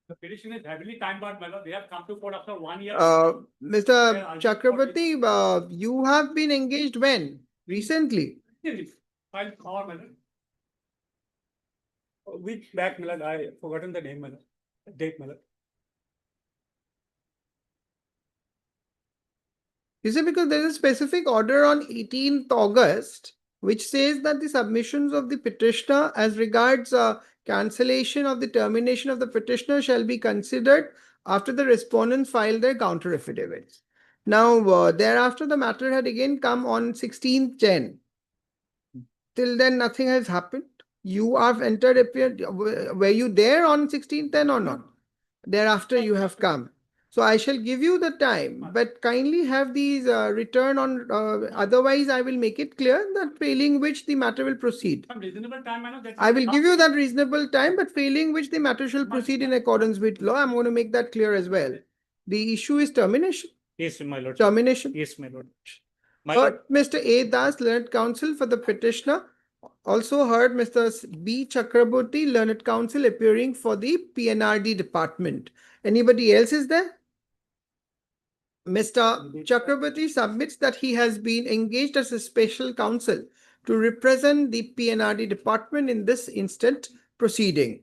The petition is heavily time bound, my lord. They have come to court after 1 year. Mr. Chakrabarti, you have been engaged when? Recently? I'll call, my lord. A week back, my lord, I forgotten the name, my lord. Date, my lord. You see, because there is a specific order on 18th August, which says that the submissions of the petitioner as regards cancellation of the termination of the petitioner shall be considered after the respondents file their counter affidavits. Now, thereafter, the matter had again come on 16th Jan. Till then, nothing has happened. You have entered, were you there on 16th then or not? Thereafter, you have come. So I shall give you the time, but kindly have these return on, otherwise I will make it clear that failing which the matter will proceed. Some reasonable time, my lord. that's- I will give you that reasonable time, but failing which the matter shall proceed in accordance with law. I'm going to make that clear as well. The issue is termination. Yes, my lord. Termination. Yes, my lord. My lord, Heard Mr. A. Das, learned counsel for the petitioner. Also heard Mr. B. Chakraborty, learned counsel appearing for the PNRD department. Anybody else is there? Mr. Chakraborty submits that he has been engaged as a special counsel to represent the PNRD department in this instant proceeding.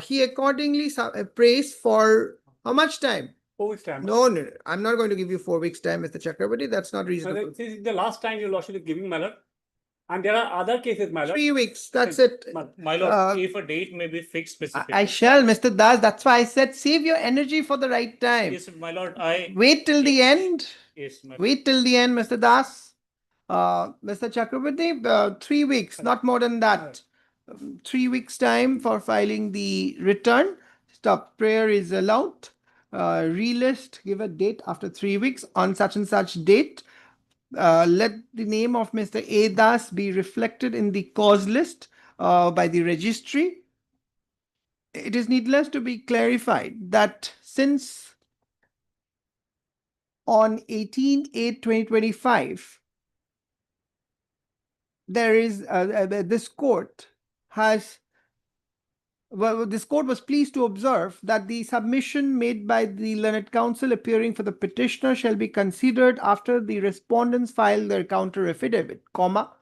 He accordingly prays for how much time? 4 weeks time. No, I'm not going to give you 4 weeks time, Mr. Chakraborty. That's not My reasonable. lord, this is the last time your lordship is giving, my lord. And there are other cases, my lord. 3 weeks, that's it. my lord, if a date may be fixed specifically. I shall, Mr. Das. That's why I said save your energy for the right time. Yes, my lord, I. Wait till the end. Yes, my. Wait till the end, Mr. Das. Mr. Chakraborty, 3 weeks, not more than that. 3 weeks time for filing the return. Stop. Prayer is allowed. Relist, give a date after 3 weeks on such and such date. Let the name of Mr. A. Das be reflected in the cause list by the registry. It is needless to be clarified that since on 18/8/2025, there is this court has this court was pleased to observe that the submission made by the learned counsel appearing for the petitioner shall be considered after the respondents file their counter affidavit, comma,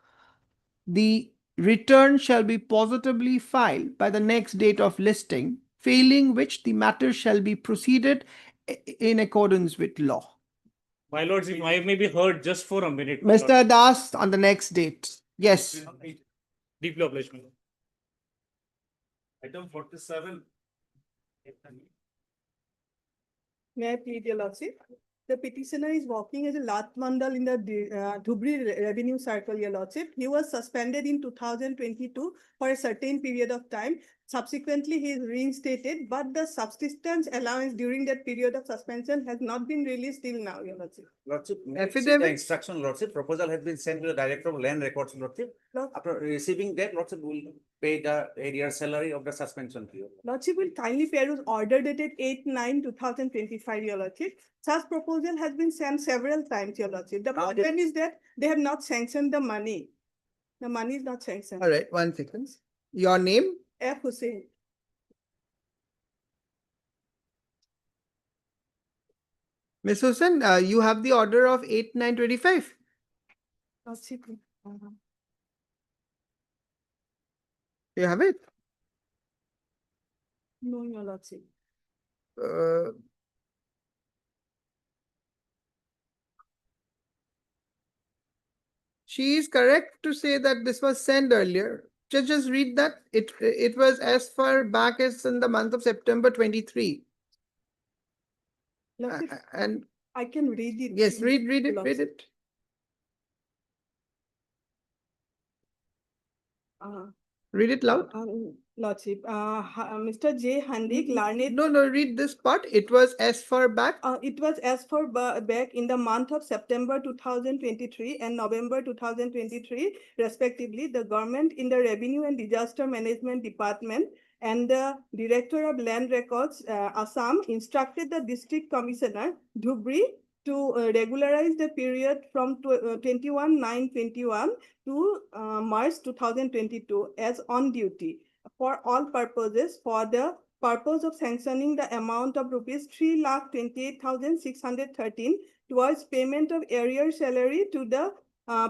the return shall be positively filed by the next date of listing, failing which the matter shall be proceeded in accordance with law. My lords, if I may be heard just for a minute. my lord. Mr. Das, on the next date. Yes. Deeply obliged, my lord. Item 47. May I plead your lordship? The petitioner is working as a Lat Mandal in the Dhubri Revenue Circle, your lordship. He was suspended in 2022 for a certain period of time. Subsequently, he is reinstated, but the subsistence allowance during that period of suspension has not been released till now, Your Lordship. Lordship, may I see Affidavit? the instruction, Lordship, proposal has been sent to the Director of Land Records, Lordship. Lord- After receiving that, Lordship will pay the arrear salary of the suspension period. Lordship will kindly peruse order dated 8/9/2025, Your Lordship. Such proposal has been sent several times, Your Lordship. The Now, problem is that they have not sanctioned the money. The money is not sanctioned. All right, 1 second. Your name? F. Hussain. Ms. Hussain, you have the order of 8/9/25. Lordship. You have it? No, Your Lordship. Uh, She is correct to say that this was sent earlier. Just read that. It was as far back as in the month of September 23. Lordship, And I can read it. yes, read it. Uh, Read it loud. Lordship, Mr. J. Handik, learned. No, read this part. It was as far back. It was as for back in the month of September 2023 and November 2023, respectively, the government in the Revenue and Disaster Management Department and the Director of Land Records, Assam, instructed the District Commissioner, Dhubri, to regularize the period from 21/9/21 to March 2022 as on duty for all purposes for the purpose of sanctioning the amount of rupees 3,28,613 towards payment of arrear salary to the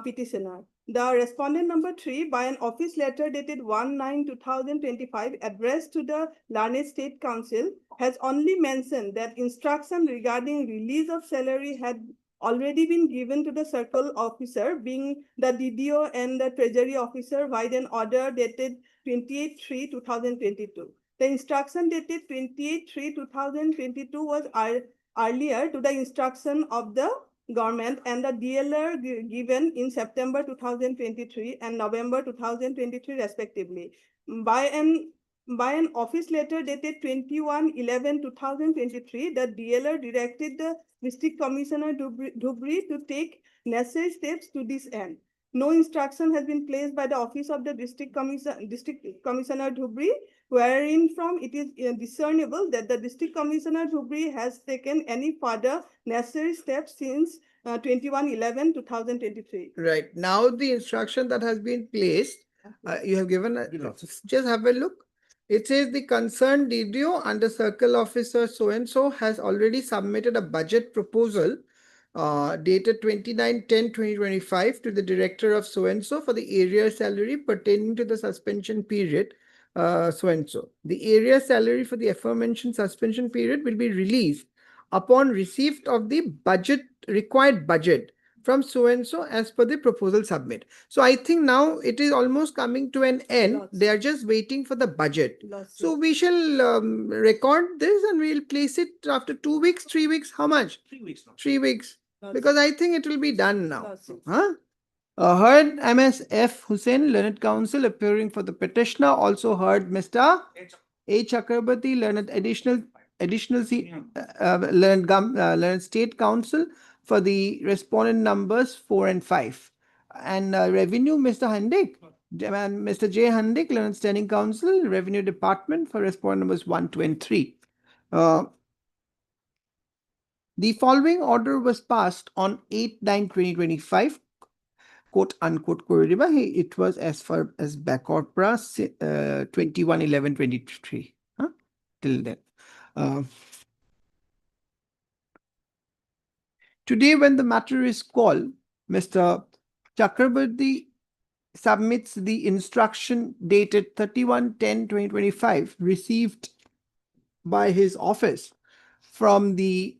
petitioner. The respondent number 3, by an office letter dated 1/9/2025 addressed to the Learned State Council, has only mentioned that instruction regarding release of salary had already been given to the circle officer, being the DDO and the treasury officer, by an order dated 28/3/2022. The instruction dated 28/3/2022 was earlier to the instruction of the government and the DLR given in September 2023 and November 2023 respectively. By an office letter dated 21/11/2023, the DLR directed the District Commissioner Dhubri to take necessary steps to this end. No instruction has been placed by the office of the District Commissioner Dhubri, wherein from it is discernible that the District Commissioner Dhubri has taken any further necessary steps since 21/11/2023. Right. Now the instruction that has been placed, you have given, just have a look. It says the concerned DDO under circle officer so-and-so has already submitted a budget proposal dated 29/10/2025 to the director of so-and-so for the area salary pertaining to the suspension period so-and-so. The area salary for the aforementioned suspension period will be released upon receipt of the required budget from so-and-so as per the proposal submit. So I think now it is almost coming to an end. Lots. They are just waiting for the budget. Lordship. So we shall record this and we'll place it after 2 weeks, 3 weeks. How much? 3 weeks now. 3 weeks. Lordship. Because I think it will be done now. Lordship. Huh? Heard MS.F. Hussain, Learned Counsel, appearing for the petitioner. Also heard Mr. A. Chakrabarti, Learned Learned State Counsel for the respondent numbers 4 and 5. And Revenue, Mr. Handik, and Mr. J. Handik, Learned Standing Counsel, Revenue Department for respondent numbers 1, 2, and 3. The following order was passed on 8/9/2025. Quote unquote, it was as far as backward brass 21/11/23. Till then. Today, when the matter is called, Mr. Chakrabarti submits the instruction dated 31/10/2025 received by his office from the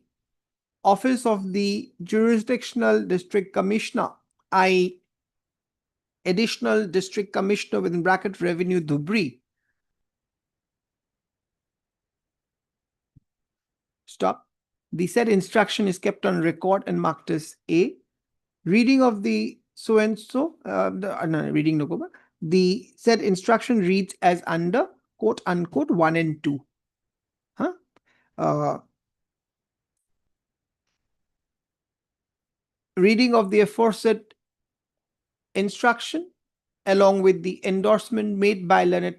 Office of the Jurisdictional District Commissioner, i.e. Additional District Commissioner within bracket Revenue Dhubri. Stop. The said instruction is kept on record and marked as A. Reading of the so-and-so, the said instruction reads as under. quote unquote 1 and 2. Huh? Reading of the aforesaid instruction along with the endorsement made by learned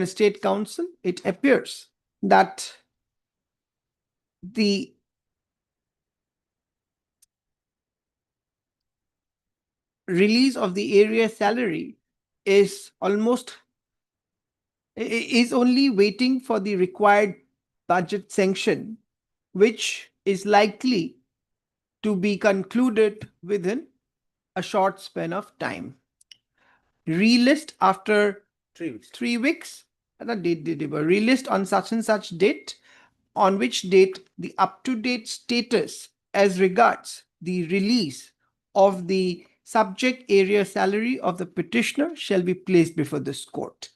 State Council, it appears that the release of the area salary is is only waiting for the required budget sanction, which is likely to be concluded within a short span of time. Relist after 3 weeks. The date relist on such and such date, on which date the up-to-date status as regards the release of the subject area salary of the petitioner shall be placed before this court.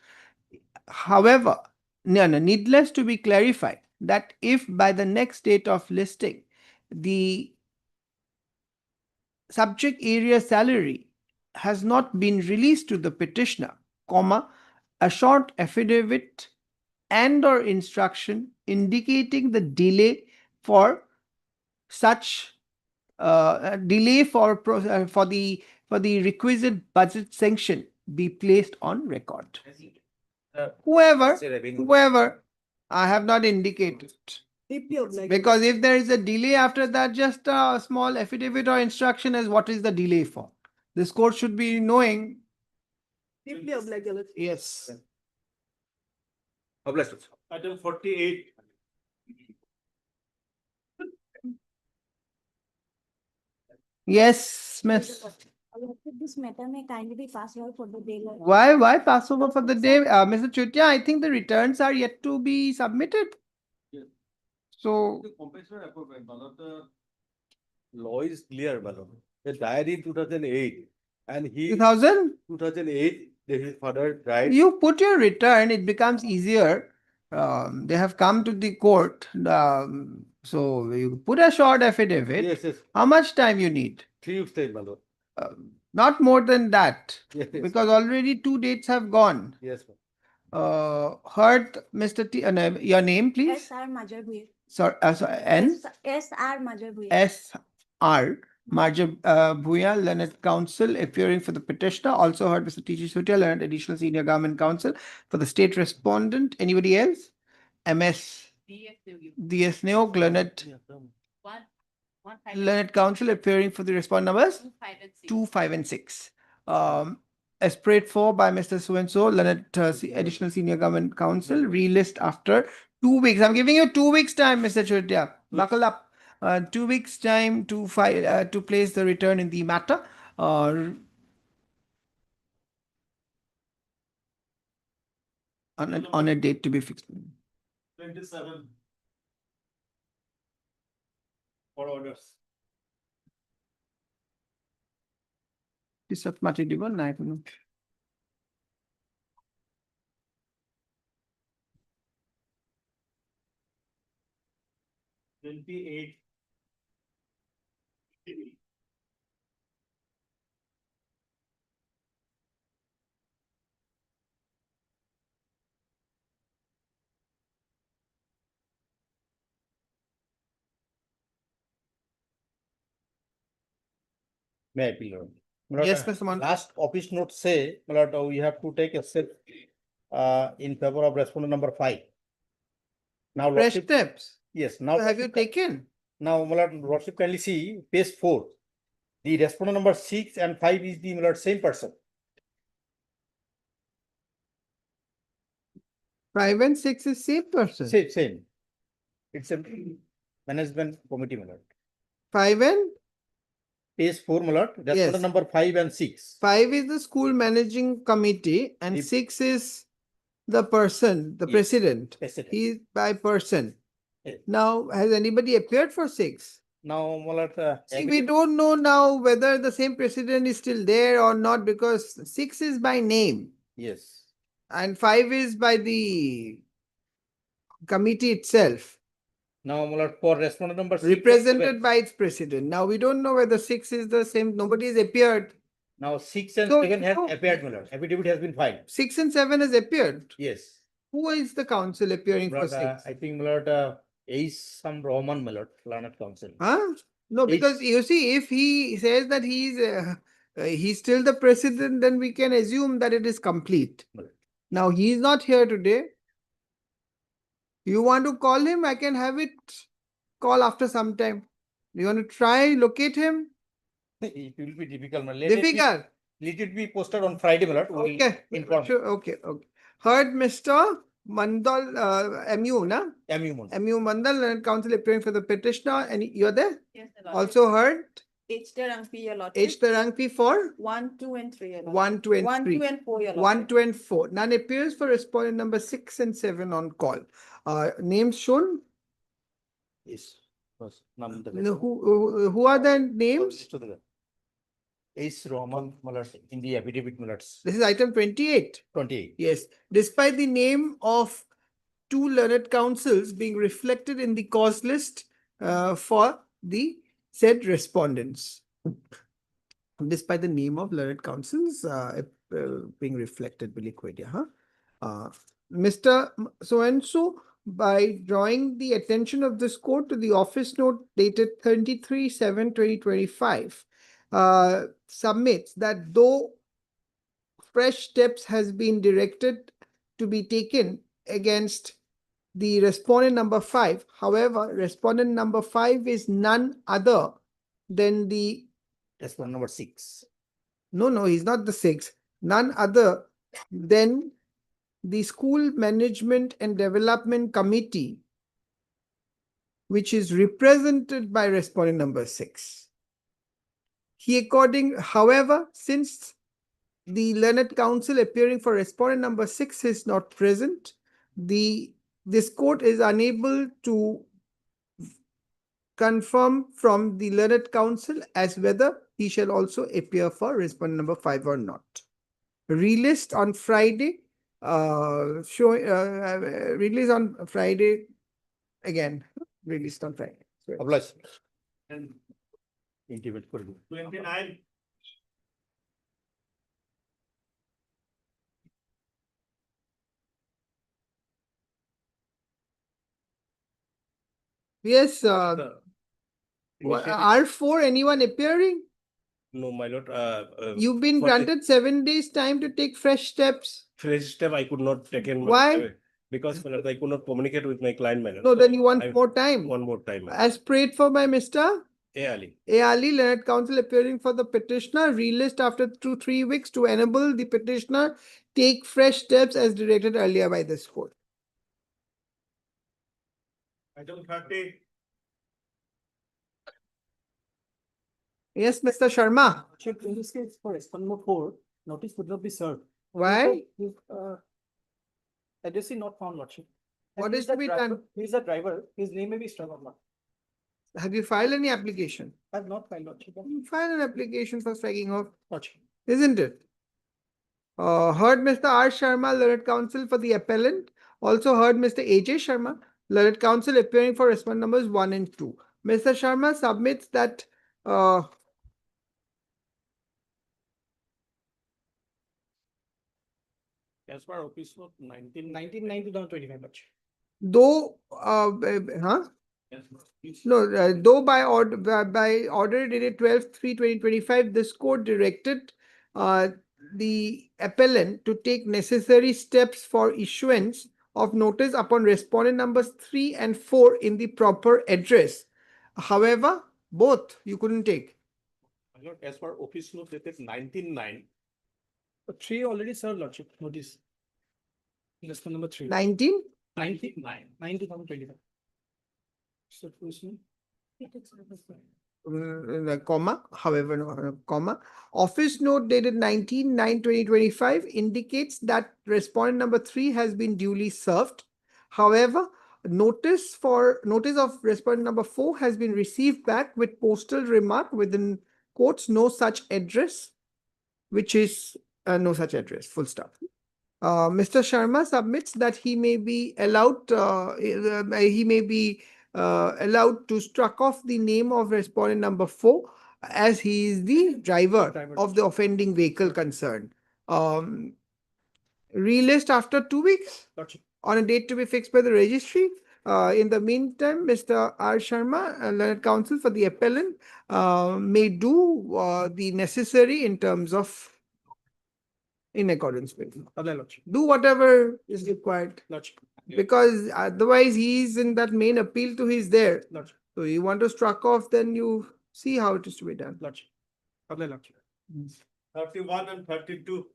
However, needless to be clarified that if by the next date of listing the subject area salary has not been released to the petitioner, a short affidavit and or instruction indicating the delay for such delay for the requisite budget sanction be placed on record. Whoever I have not indicated. Deeply obliged. Because if there is a delay after that, just a small affidavit or instruction as what is the delay for. This court should be knowing. Deeply obliged, Your Lordship. Yes. Item 48. Yes, Miss. This matter may kindly be passed over for the day. Why pass over for the day? Mr. Chutia, I think the returns are yet to be submitted. Yes. So, Law is clear, madam. He died in 2008 and he 2000, his father died. you put your return, it becomes easier. They have come to the court. So you put a short affidavit. Yes. How much time you need? 3 weeks time, madam. Not more than that, Yes. because already 2 dates have gone. Yes, ma'am. Heard Mr. T, your name, please. SR Major Bhuye. Sorry, N SR Major Bhuye. SR Major Bhuya, Learned Counsel, appearing for the petitioner. Also heard Mr. T.G. Sutia, Learned Additional Senior Government Counsel for the state respondent. Anybody else? MS DS Neok, Learned Counsel, appearing for the respondent numbers 2, 5, and 6. As prayed for by Mr. So-and-so, Learned Additional Senior Government Counsel, relist after 2 weeks. I'm giving you 2 weeks time, Mr. Chutia. Buckle up. 2 weeks time to file to place the return in the matter. On a date to be fixed. 27. For orders. This of Mati Divan, I don't know. $28. May I appeal, Your Honor? Yes, Mr. Mon. Last office note say, my lord, we have to take a step in favor of respondent number 5. Now, Fresh lordship, steps. yes, now. Have you taken? Now, my lord, lordship kindly see page 4. The respondent number 6 and 5 is the, my lord, same person. 5 and 6 is same person. Same. It's a management committee, my lord. 5 and Page 4, my lord, Yes. respondent number 5 and 6. 5 is the school managing committee and If- 6 is the person, the Yes. president. President. He is by person. Yes. Now, has anybody appeared for 6? Now, my lord, See, we don't know now whether the same president is still there or not because 6 is by name yes. and 5 is by the committee itself, Now, my lord, for respondent number 6. represented by its president. Now, we don't know whether 6 is the same. Nobody has appeared. Now 6 and So- 7 has so- appeared, my lord. Affidavit has been filed. 6 and 7 has appeared. Yes. Who is the counsel appearing My for lord, 6? I think, my lord, is some Roman, my lord, learned counsel. Huh? No, It's- because you see, if he says that he's still the president, then we can assume that it is complete. Right. Now, he's not here today. You want to call him? I can have it call after some time. You want to try, locate him? It will be difficult, my lord. Let it be- Difficult. Let it be posted on Friday, my lord. We'll Okay, inform. sure, okay. Heard Mr. Mandal, MU, na? MU, my lord. MU Mandal and counsel appearing for the petitioner, and you're there? Yes, Your Lordship. Also heard H. Terangpi, Your Lordship. H. Tarangpi for 1, 2, and 3. Your Lordship. 1, 2, and 1, 3. 2, and 4. Your 1, Lordship. 2, and 4. None appears for respondent number 6 and 7 on call. Names shown? Yes. First, name the No, who are the names? Is Roman, my lord, in the affidavit, my lord. This is item 28. 28. Yes, despite the name of 2 learned counsels being reflected in the cause list for the said respondents. Despite the name of learned counsels being reflected, Mr. So-and-so, by drawing the attention of this court to the office note dated 23/7/2025, submits that though fresh steps has been directed to be taken against the respondent number 5. However, respondent number 5 is none other than the, That's one number 6. no, he's not the 6, none other than the School Management and Development Committee, which is represented by respondent number 6. However, since the learned counsel appearing for respondent number 6 is not present, this court is unable to confirm from the learned counsel as whether he shall also appear for respondent number 5 or not. Released on Friday, released on Friday again, released on Friday. Obliged. Intimate for you. 29. Yes, The initiative- R4, anyone appearing? No, my lord, You've been for the- granted 7 days time to take fresh steps. fresh step I could not take in. Why? Because my lord, I could not communicate with my client, my lord. No, So then you want I- more time. One more time. As prayed for by Mr. Ali. A. Ali, learned counsel appearing for the petitioner, relist after 2-3 weeks to enable the petitioner take fresh steps as directed earlier by this court. Item 30. Yes, Mr. Sharma. Lordship, in this case, for respondent number 4, notice would not be served. Why? Addressee not found, Lordship. What is to be done? He is the driver, his name may be struck or not. Have you filed any application? I have not filed, Lordship. File an application for striking off, Lordship. isn't it? Heard Mr. R. Sharma, learned counsel for the appellant. Also heard Mr. A.J. Sharma, learned counsel appearing for respondent numbers 1 and 2. Mr. Sharma submits that As per office note 1990-25, Lordship. though, Yes. No, though by order dated 12/3/2025, this court directed the appellant to take necessary steps for issuance of notice upon respondent numbers 3 and 4 in the proper address. However, both you couldn't take. My lord, as per office note dated 19/9. 3 already served, Lordship, notice. Respondent number 3. 19? 2025. So, Comma, however, no, comma. Office note dated 19/9/2025 indicates that respondent number 3 has been duly served. However, notice of respondent number 4 has been received back with postal remark within quotes, no such address, which is no such address, full stop. Mr. Sharma submits that he may be allowed to struck off the name of respondent number 4 as he is the driver Driver. of the offending vehicle concerned. Relist after 2 weeks Lordship. on a date to be fixed by the registry. In the meantime, Mr. R. Sharma, learned counsel for the appellant, may do the necessary in terms of in accordance with law. Adlai Lordship. Do whatever is required, Lordship. because otherwise he's in that main appeal to he's there. Lordship. So you want to struck off, then you see how it is to be done. Lordship. Adlai Lordship. 31 and 32.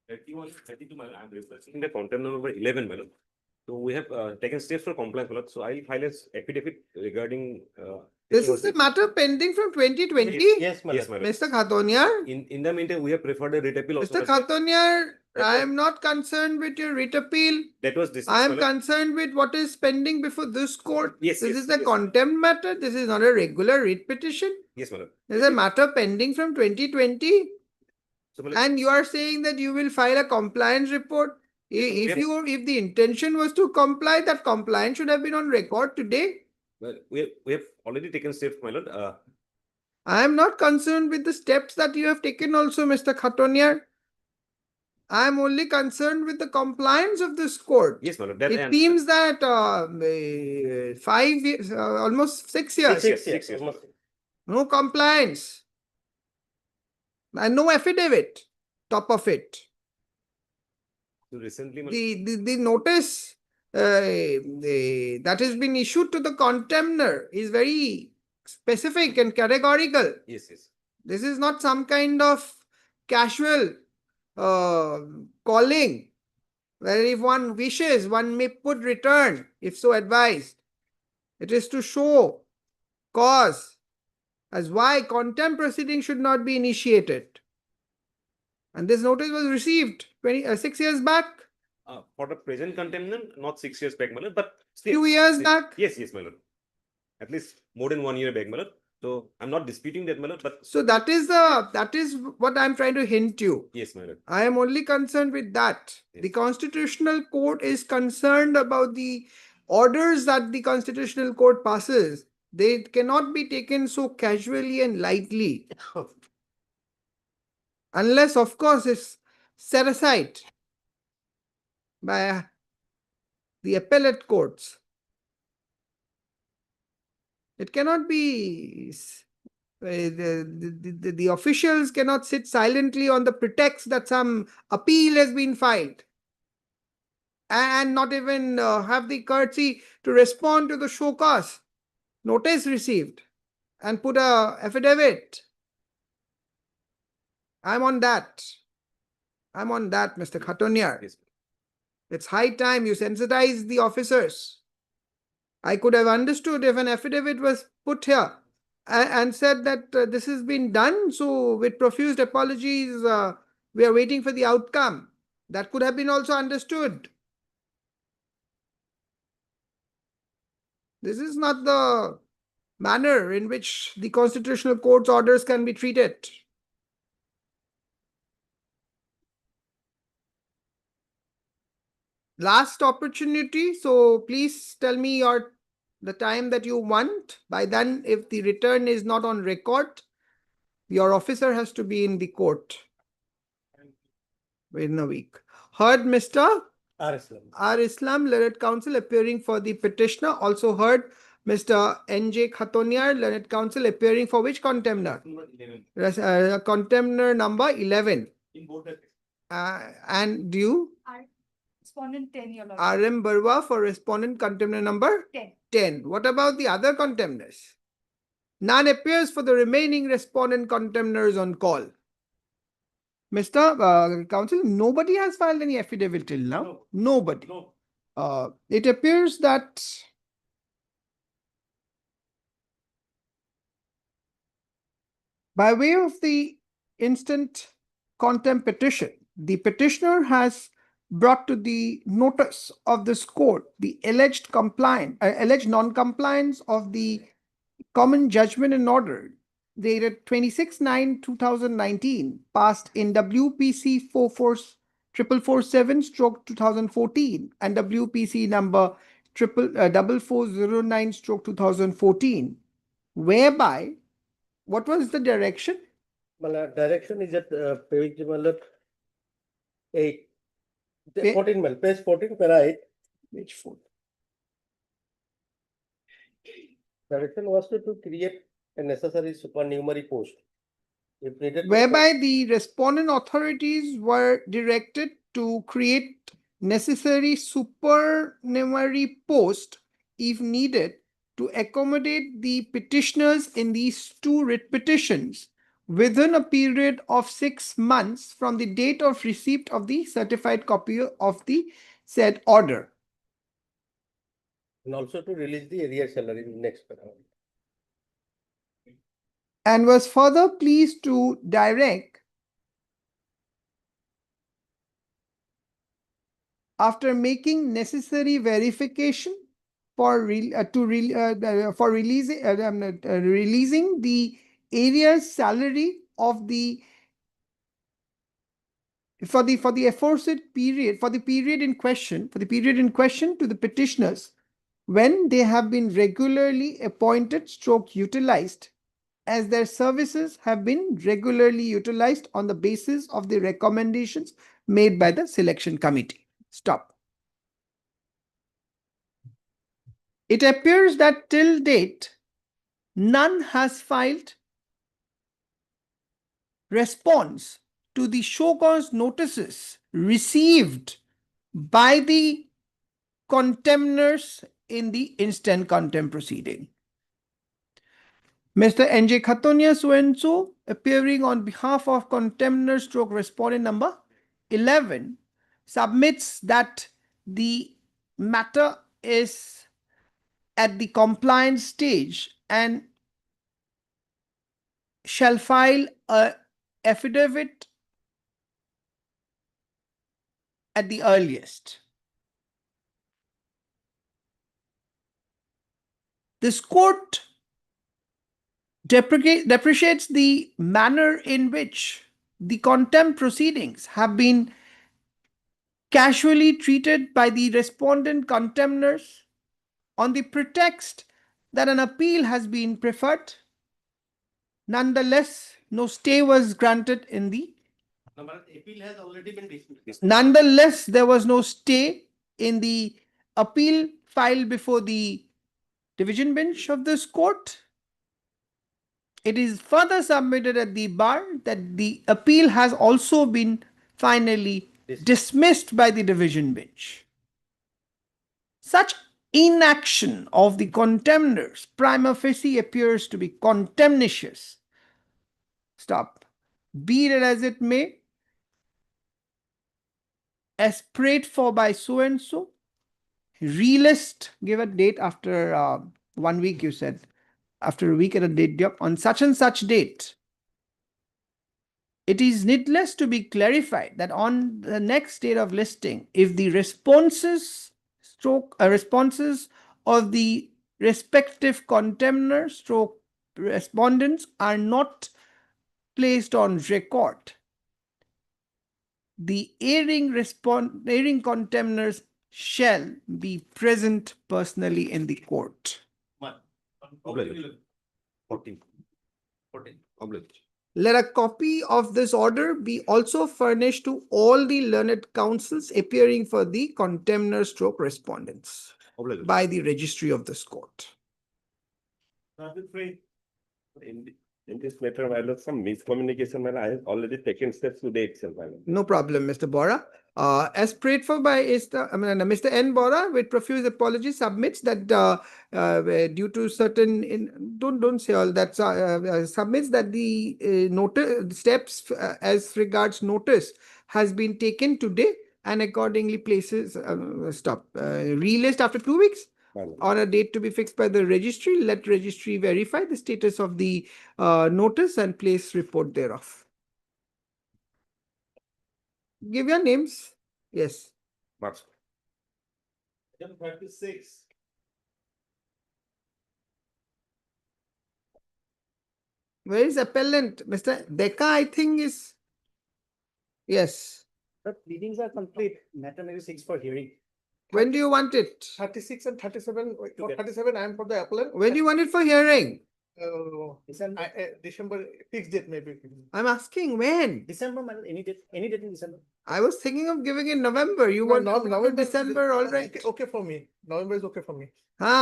31, 32, my lord, I'm requesting the contempt number 11, my lord. So we have taken steps for compliance, my lord. So I'll file an affidavit regarding. This is the matter pending from 2020. Yes, my lord. Mr. Khatoniar, In the meantime, we have preferred a writ appeal also. Mr. Khatoniar, I am not concerned with your writ appeal. That was dismissed. I am my lord. concerned with what is pending before this court. Yes, This yes, is a yes. contempt matter. This is not a regular writ petition. Yes, my lord. There is a matter pending from 2020. So, my lord, And you are saying that you will file a compliance report. If the intention was to comply, that compliance should have been on record today. well, we have already taken steps, my lord. I am not concerned with the steps that you have taken also, Mr. Khatoniar. I am only concerned with the compliance of this court. Yes, my lord. That I It understand. seems that 5 years, almost 6 years, 6 years. no compliance. And no affidavit, top of it. So recently, my lord, The notice that has been issued to the contemner is very specific and categorical. yes, yes. This is not some kind of casual calling, where if one wishes, one may put return, if so advised. It is to show cause as why contempt proceeding should not be initiated. And this notice was received 6 years back, For the present contempt, not 6 years back, my lord, but few years still- back. Yes, yes, my lord. At least more than 1 year back, my lord. So I'm not disputing that, my lord, but So that is what I'm trying to hint you. yes, my lord. I am only concerned with that. The Yes. Constitutional Court is concerned about the orders that the Constitutional Court passes. They cannot be taken so casually and lightly. Unless, of course, it's set aside by the appellate courts. It cannot be, the officials cannot sit silently on the pretext that some appeal has been filed and not even have the courtesy to respond to the show cause notice received and put a affidavit. I'm on that. Mr. Khatoniar. Yes. It's high time you sensitize the officers. I could have understood if an affidavit was put here and said that this has been done. So with profuse apologies, we are waiting for the outcome. That could have been also understood. This is not the manner in which the Constitutional Court's orders can be treated. Last opportunity, so please tell me the time that you want. By then, if the return is not on record, your officer has to be in the court within a week. Heard Mr. R. Islam, learned counsel appearing for the petitioner. Also heard Mr. N.J. Khatoniar, learned counsel appearing for which contemner? Contemner number 11. In both the And you? Respondent 10, your lordship. R.M. Barwa for respondent contemner number 10. 10. What about the other contemners? None appears for the remaining respondent contemners on call. Mr. Counsel, nobody has filed any affidavit till now. No. Nobody. No. It appears that by way of the instant contempt petition, the petitioner has brought to the notice of this court the alleged non-compliance of the common judgment and order dated 26/9/2019 passed in WPC 44447/2014 and WPC number 4409/2014, whereby What was the direction? Direction is at page मतलब 8. Pa- 14 mal, page 14 para 8. Page 4. Direction was to create a necessary supernumerary post. If needed. Whereby the respondent authorities were directed to create necessary supernumerary post if needed to accommodate the petitioners in these two writ petitions within a period of 6 months from the date of receipt of the certified copy of the said order. And also to release the area salary in next para. And was further pleased to direct, after making necessary verification for releasing the area's salary of the for the aforesaid period, for the period in question to the petitioners when they have been regularly appointed / utilized, as their services have been regularly utilized on the basis of the recommendations made by the selection committee. Stop. It appears that till date, none has filed response to the show cause notices received by the contemners in the instant contempt proceeding. Mr. N.J. Khatonia so appearing on behalf of contemner / respondent number 11, submits that the matter is at the compliance stage and shall file a affidavit at the earliest. This court depreciates the manner in which the contempt proceedings have been casually treated by the respondent contemners on the pretext that an appeal has been preferred. Nonetheless, no stay was granted in the. Appeal has already been dismissed. Nonetheless, there was no stay in the appeal filed before the division bench of this court. It is further submitted at the bar that the appeal has also been finally dismissed by the division bench. Such inaction of the contemners prima facie appears to be contemnitious. Stop. Be it as it may, as prayed for by so and so, relist, give a date after 1 week, you said. After a week at a date, on such and such date, it is needless to be clarified that on the next date of listing, if the responses of the respective contemner / respondents are not placed on record, the erring contemners shall be present personally in the court. 14. Let a copy of this order be also furnished to all the learned counsels appearing for the contemner / respondents by the registry of this court. In this matter, I have some miscommunication, I have already taken steps today itself. No problem, Mr. Bora. As prayed for by Mr. N. Bora, with profuse apology, submits that due to certain don't say all that. Submits that the notice steps as regards notice has been taken today and accordingly places relist after 2 weeks. On a date to be fixed by the registry. Let registry verify the status of the notice and place report thereof. Give your names. Yes. Marks. 36. Where is appellant? Mr. Deka, I think is. Yes. The pleadings are complete. Matter may be 6 for hearing. When do you want it? 36 and 37. For 37, I am for the appellant. When do you want it for hearing? December, fixed date maybe. I'm asking when? December, madam, any date in December. I was thinking of giving in November. You No, want November, December, all right. Okay for me. November is okay for me.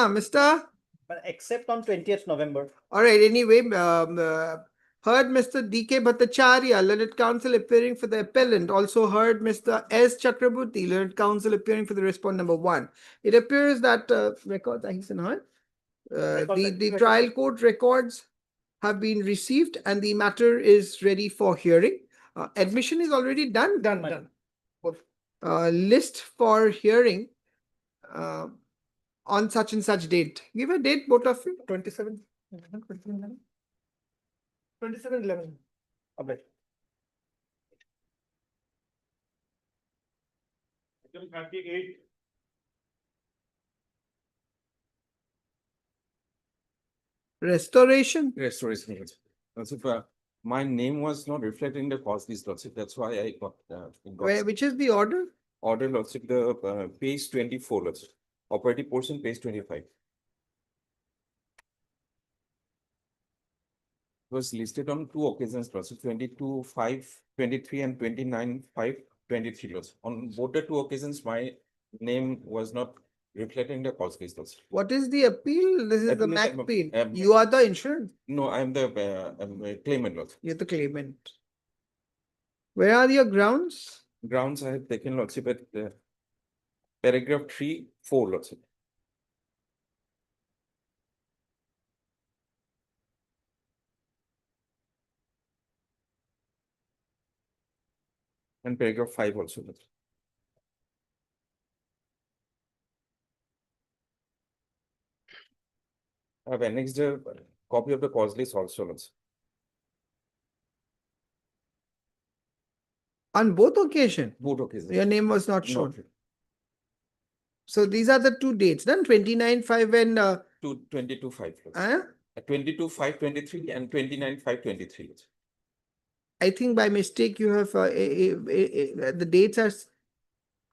Mister? But except on 20th November. All right, anyway, heard Mr. D.K. Bhattacharya, learned counsel appearing for the appellant. Also heard Mr. S. Chakraborty, learned counsel appearing for the respondent number 1. It appears that records, the trial court records have been received and the matter is ready for hearing. Admission is already done. Done. List for hearing on such and such date. Give a date, both of you. 27, 27/11. Okay. Item 38. Restoration. Restoration. Lordship. Lordship, my name was not reflected in the cause list, Lordship. That's why I got. Which is the order? Order, Lordship, the page 24, Lordship. Operative portion, page 25. Was listed on 2 occasions, Lordship, 22/5/23 and 29/5/23, Lordship. On both the 2 occasions, my name was not reflected in the cause list, Lordship. What is the appeal? This is the Appeal is MACPIL. You are the insurance. No, I am the claimant, Lordship. You're the claimant. Where are your grounds? Grounds I have taken, Lordship, at paragraph 3(4), Lordship. And paragraph 5 also, Lordship. I have annexed a copy of the cause list also, Lordship. On both occasions, Both occasions. your name was not No, shown. So these are the 2 dates, then 29/5 and 22/5, Lordship. 22/5/23 and 29/5/23, Lordship. I think by mistake you have the dates are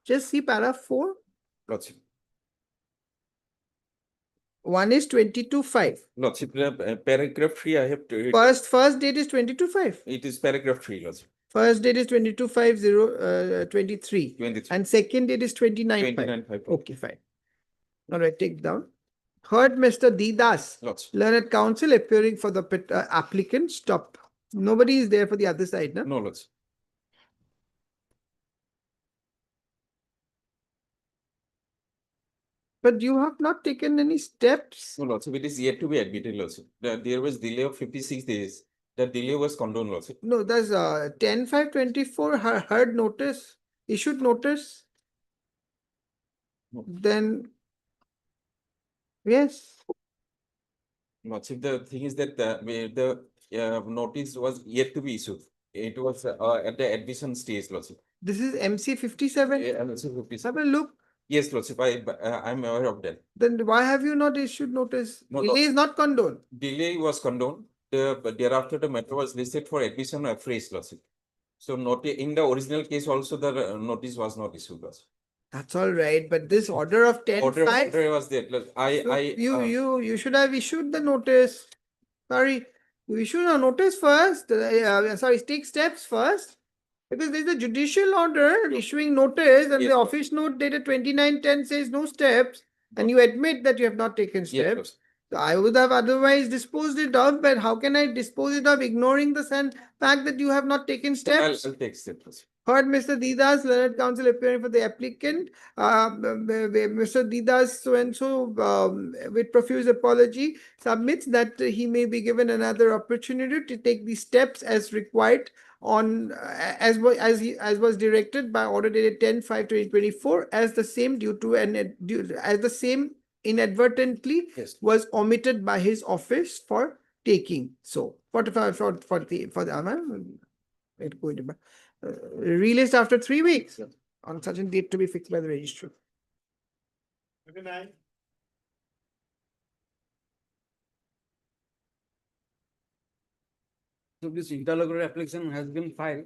just see para 4. Lordship. One is 22/5. Lordship, paragraph 3 I have to. First date is 22/5. It is paragraph 3, Lordship. First date is 22/5/23. 23. And second date is 29/5. 29/5. Okay, fine. All right, take down. Heard Mr. D. Das, Lordship. learned counsel appearing for the applicant. Stop. Nobody is there for the other side, no? No, Lordship. But you have not taken any steps. No, Lordship, it is yet to be admitted, Lordship. There was delay of 56 days. The delay was condoned, Lordship. No, there's 10/5/24 heard notice, issued notice. No. Then, yes. Lordship, the thing is that the notice was yet to be issued. It was at the admission stage, Lordship. This is MC 57. And also 56. Have a look. Yes, Lordship, I'm aware of that. Then why have you not issued notice? No, Delay is not condoned. Delay was condoned. But thereafter, the matter was listed for admission afresh, Lordship. So in the original case also, the notice was not issued, Lordship. That's all right, but this order of 10/5. Order was there. Look, You should have issued the notice. Sorry, you issued a notice first. Sorry, take steps first. Because there's a judicial order issuing notice and Yes, the sir. office note dated 29/10 says no steps. And you admit that you have not taken Yes, steps. Lordship. So I would have otherwise disposed it of, but how can I dispose it of ignoring the fact that you have not taken steps? I'll take steps, Lordship. Heard Mr. Didas, learned counsel appearing for the applicant. Mr. Didas, so-and-so, with profuse apology, submits that he may be given another opportunity to take the steps as required on as was directed by order dated 10/5/2024, as the same inadvertently Yes. was omitted by his office for taking. So 45 for the released after 3 weeks on such a date to be fixed by the registrar. Good night. So this interlocutory application has been filed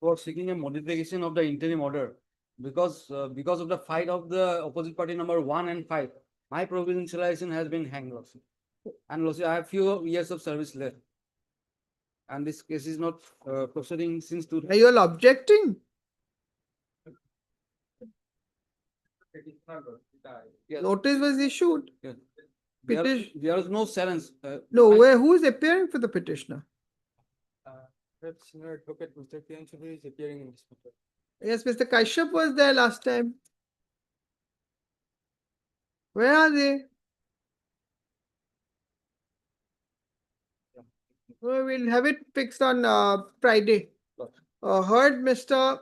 for seeking a modification of the interim order because of the fight of the opposite party number 1 and 5. My provincialization has been hanged, Lordship. And Lordship, I have few years of service left. And this case is not proceeding since two. Are you all objecting? Yes. Notice was issued. Yes. Petition. There is no silence. No, where, who is appearing for the petitioner? Petitioner Advocate Mr. Kianchuri is appearing in this matter. Yes, Mr. Kashyap was there last time. Where are they? We'll have it fixed on Friday. Heard Mr.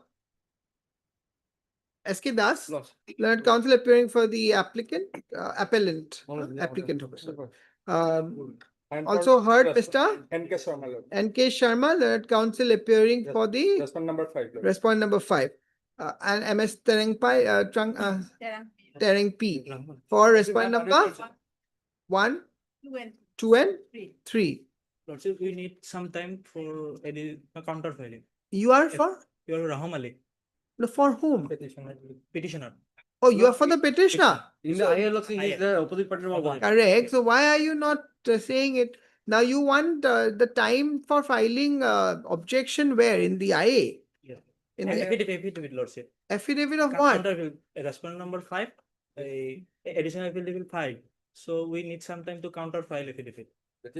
S.K. Das, Lost. learned counsel appearing for the applicant, appellant, Only- applicant. Only- And Also heard Resp- Mr. NK Sharma, Lord. N.K. Sharma, learned counsel appearing Yes. for the Respond number 5. Lord. respondent number 5. And M.S. Terengpai, Tereng P. For respondent number 1, 2 and 3. Lordship, we need some time for any counter filing. You are for? You are Raham Ali, No, for whom? petitioner. Oh, you are for the petitioner. In the IR Lordship, he is the opposite party number 1. Correct. So why are you not saying it? Now you want the time for filing objection where? In the IA? Yeah. In the Affidavit, Lordship. affidavit of what? Respondent number 5, additional affidavit 5. So we need some time to counter file affidavit.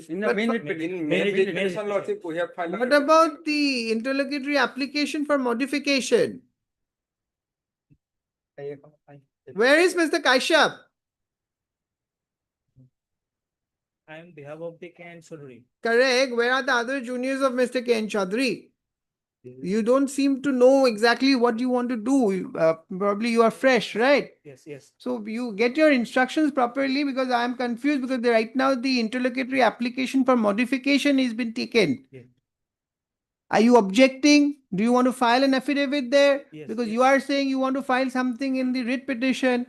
In the But main for- writ petition. Main writ- petition, Lordship, we have filed. What about the interlocutory application for modification? Where is Mr. Kashyap? I am behalf of the K and Chaudhary. Correct. Where are the other juniors of Mr. Ken Chaudhary? You don't seem to know exactly what you want to do. Probably you are fresh, right? Yes, yes. So you get your instructions properly because I am confused because right now the interlocutory application for modification has been taken. Yeah. Are you objecting? Do you want to file an affidavit there? Yes, Because yes. you are saying you want to file something in the writ petition.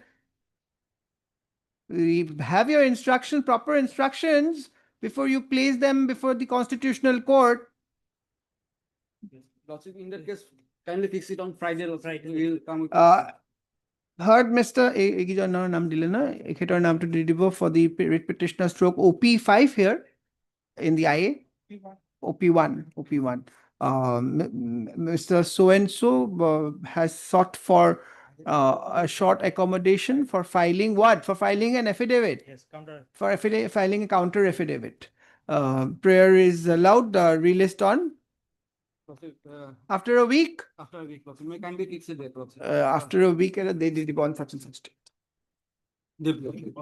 We have your instructions, proper instructions before you place them before the constitutional court. Lordship, in that case, kindly fix it on Friday. Lordship. Friday. We will come with. Heard Mr. Egijar Nam Dilana, Eketor Nam to Didibo for the writ petitioner stroke OP5 here in the IA. OP1. Mr. So-and-so has sought for a short accommodation for filing what? For filing an affidavit. Yes, counter. For filing a counter affidavit. Prayer is allowed, relist on Lordship, after a week. after a week, Lordship, may kindly fix it there, Lordship. After a week, they did it on such and such date. Definitely.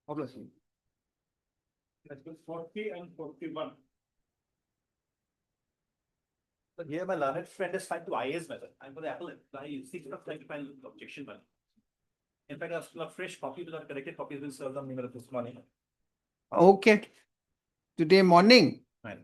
Obviously. That's 40 and 41. But here my learned friend has filed to IA's method. I'm for the appellate. I seek not trying to file objection one. In fact, a fresh copy with a corrected copy has been served on me this morning. Okay. Today morning. Right.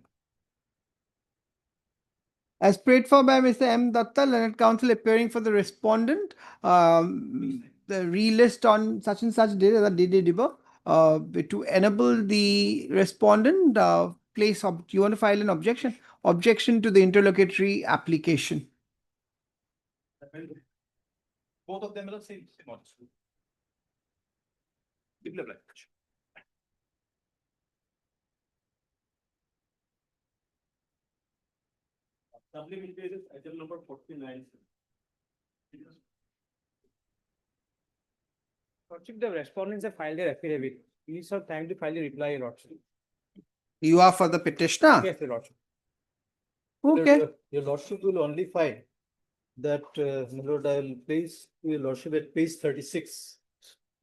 As prayed for by Mr. M. Datta, learned counsel appearing for the respondent, the relist on such and such date, to enable the respondent, you want to file an objection? Objection to the interlocutory application. Both of them are the same model. People have like. Supplementary is item number 49. Lordship, the respondents have filed their affidavit. Please have time to file the reply, Lordship. You are for the petitioner? Yes, Your Lordship. Okay. Your Lordship will only find that, my lord, I will place your Lordship at page 36.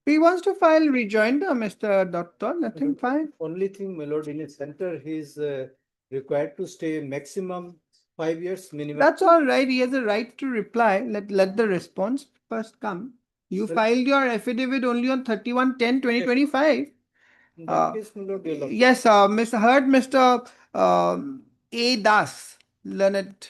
He wants to file rejoinder, Mr. Datta, let him file. Only thing, my lord, in his center, he is required to stay maximum 5 years minimum. That's all right. He has a right to reply. Let the response first come. You Sir. filed your affidavit only on 31/10/2025. In that case, my lord, your Lordship. Yes, Mr. A. Das, learned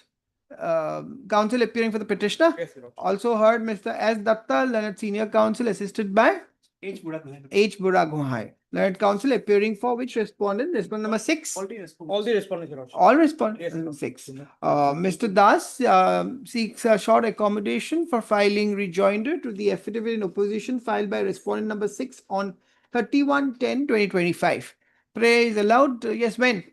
counsel appearing for the petitioner. Yes, Your Lordship. Also heard Mr. S. Datta, learned senior counsel assisted by H. Budak. H. Buragohai. Learned counsel appearing for which respondent? Respondent number 6. All the respondents, Your Lordship. All Yes. respondents, 6. Mr. Das seeks a short accommodation for filing rejoinder to the affidavit in opposition filed by respondent number 6 on 31/10/2025. Prayer is allowed. Yes, when?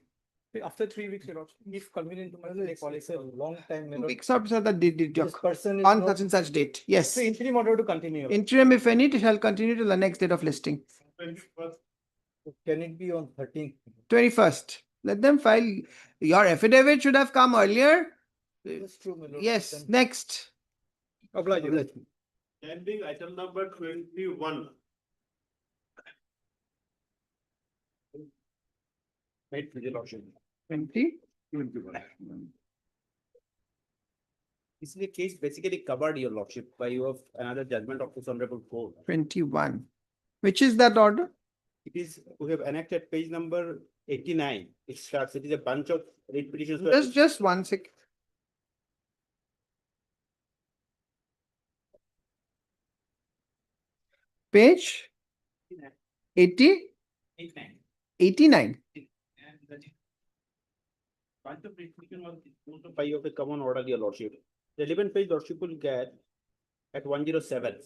After 3 weeks, your lordship, if convenient to my it's a long time. my lord. Weeks after that did This person is on not- such and such date. Yes. So interim order to continue. Interim, if any, it shall continue till the next date of listing. Can it be on 13th? 21st. Let them file. Your affidavit should have come earlier. That's true, my lord. Yes, Then- next. Oblige. Pending item number 21. Made with your lordship. 20. This is a case basically covered, your lordship, by your another judgment of this honorable court. 21. Which is that order? It is, we have enacted page number 89. It starts, it is a bunch of writ petitions. Just one sec. Page 80, 89. Bunch of writ petition was disposed of by of a common order, your lordship. The 11th page lordship will get at 107.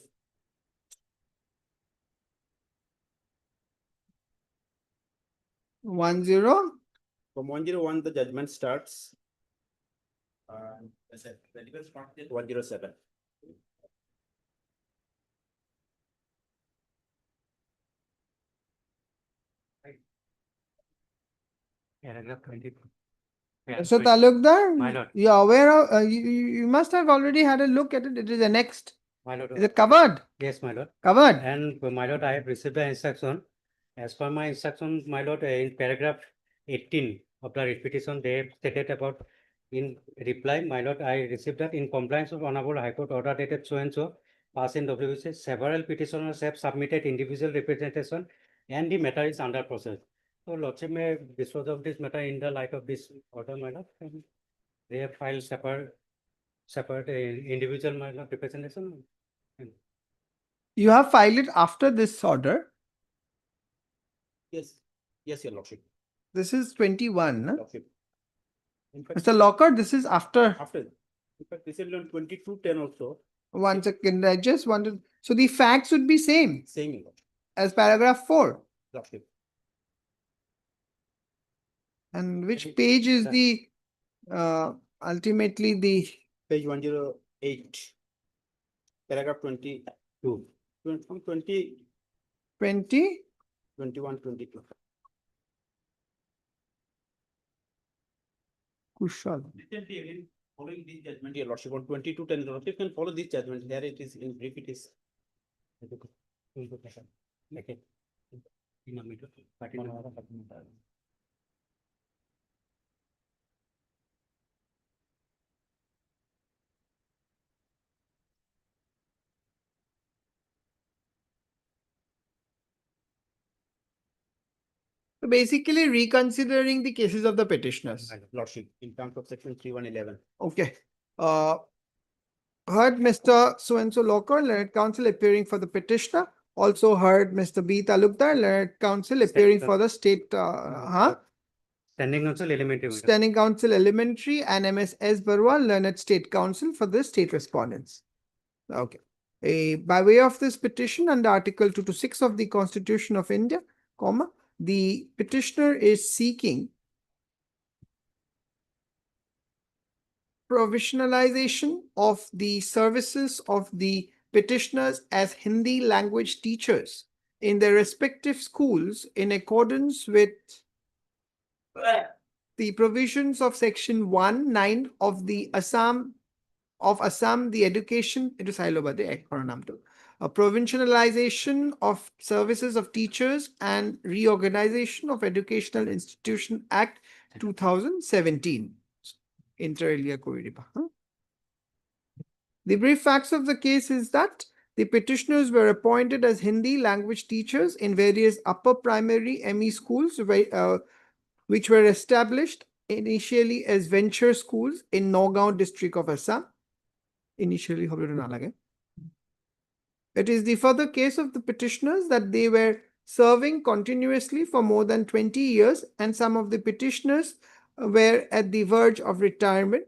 One zero. From 101, the judgment starts. The 107. Paragraph 22. So Talukdar, My lord. you are aware of, you must have already had a look at it. It is annexed. My lord. Is it covered? Yes, my lord. Covered. And my lord, I have received the instruction. As per my instruction, my lord, in paragraph 18 of the writ petition, they have stated about in reply, my lord, I received that in compliance with Honorable High Court order dated so and so, passed in WC, several petitioners have submitted individual representation and the matter is under process. So lordship may dispose of this matter in the light of this order, my lord. And they have filed separate individual, my lord, representation. You have filed it after this order. Yes, yes, your lordship. This is 21. No? Lordship. In fact, Mr. Locker, this is after. after, in fact, this is on 2210 also, One second. I just wanted. So the facts would be same same, your lordship. as paragraph 4. Lordship. And which page is the ultimately the Page 108. Paragraph 22. From 20, 20? 21, 22. Kushal. Recently, again, following this judgment, your lordship, on 2210, lordship can follow this judgment. Here it is in brief, it is. Okay. So basically reconsidering the cases of the petitioners. Lordship, in terms of section 3111. Okay. Heard Mr. So-and-so Locker, learned counsel appearing for the petitioner. Also heard Mr. B. Talukdar, learned counsel appearing for the state, Standing counsel elementary. madam. Standing Counsel Elementary and MS.S. Barwa, learned state counsel for the state respondents. Okay. By way of this petition under Article 226 of the Constitution of India, comma, the petitioner is seeking provisionalization of the services of the petitioners as Hindi language teachers in their respective schools in accordance with the provisions of section 1(9) of the Assam, the education, it is Hailobade, a provincialization of services of teachers and reorganization of Educational Institution Act 2017. Inter alia koi riba, huh? The brief facts of the case is that the petitioners were appointed as Hindi language teachers in various upper primary ME schools, which were established initially as venture schools in Nagaon district of Assam. Initially, it is the further case of the petitioners that they were serving continuously for more than 20 years, and some of the petitioners were at the verge of retirement,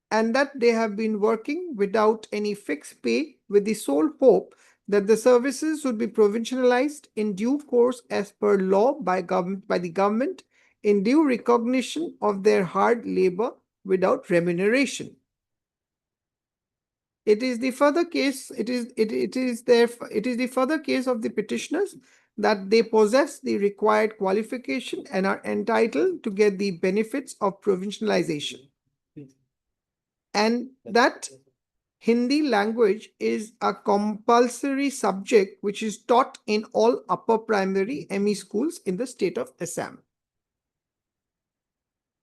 and that they have been working without any fixed pay with the sole hope that the services would be provincialized in due course as per law by the government in due recognition of their hard labor without remuneration. It is the further case, it is the further case of the petitioners that they possess the required qualification and are entitled to get the benefits of provincialization. And that Hindi language is a compulsory subject which is taught in all upper primary ME schools in the state of Assam.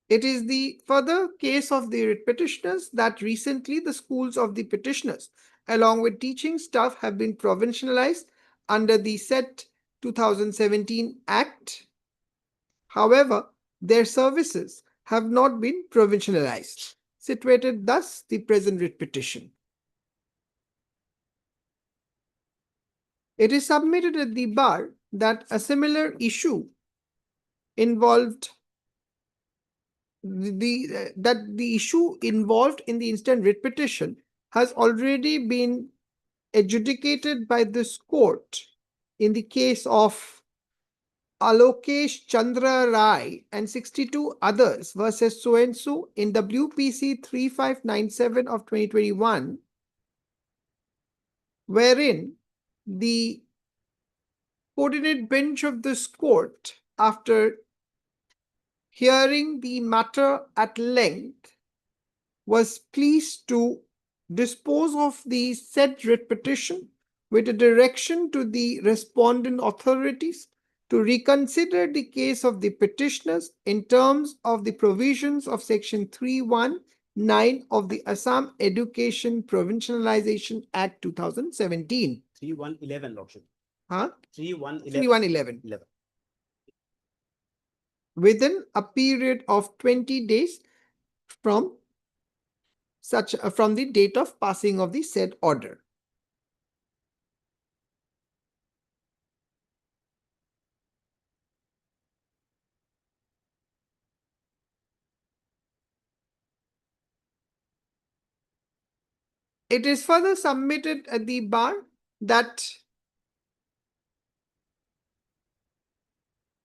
It is the further case of the writ petitioners that recently the schools of the petitioners, along with teaching staff, have been provincialized under the said 2017 Act. However, their services have not been provincialized, situated thus the present writ petition. It is submitted at the bar that a similar issue involved the issue involved in the instant writ petition has already been adjudicated by this court in the case of Alokesh Chandra Rai and 62 others versus so and so in WPC 3597 of 2021, wherein the coordinate bench of this court, after hearing the matter at length, was pleased to dispose of the said writ petition with a direction to the respondent authorities to reconsider the case of the petitioners in terms of the provisions of section 319 of the Assam Education Provincialization Act 2017. 3111, Lordship. Huh? 3111. 3111. Within a period of 20 days from the date of passing of the said order. It is further submitted at the bar that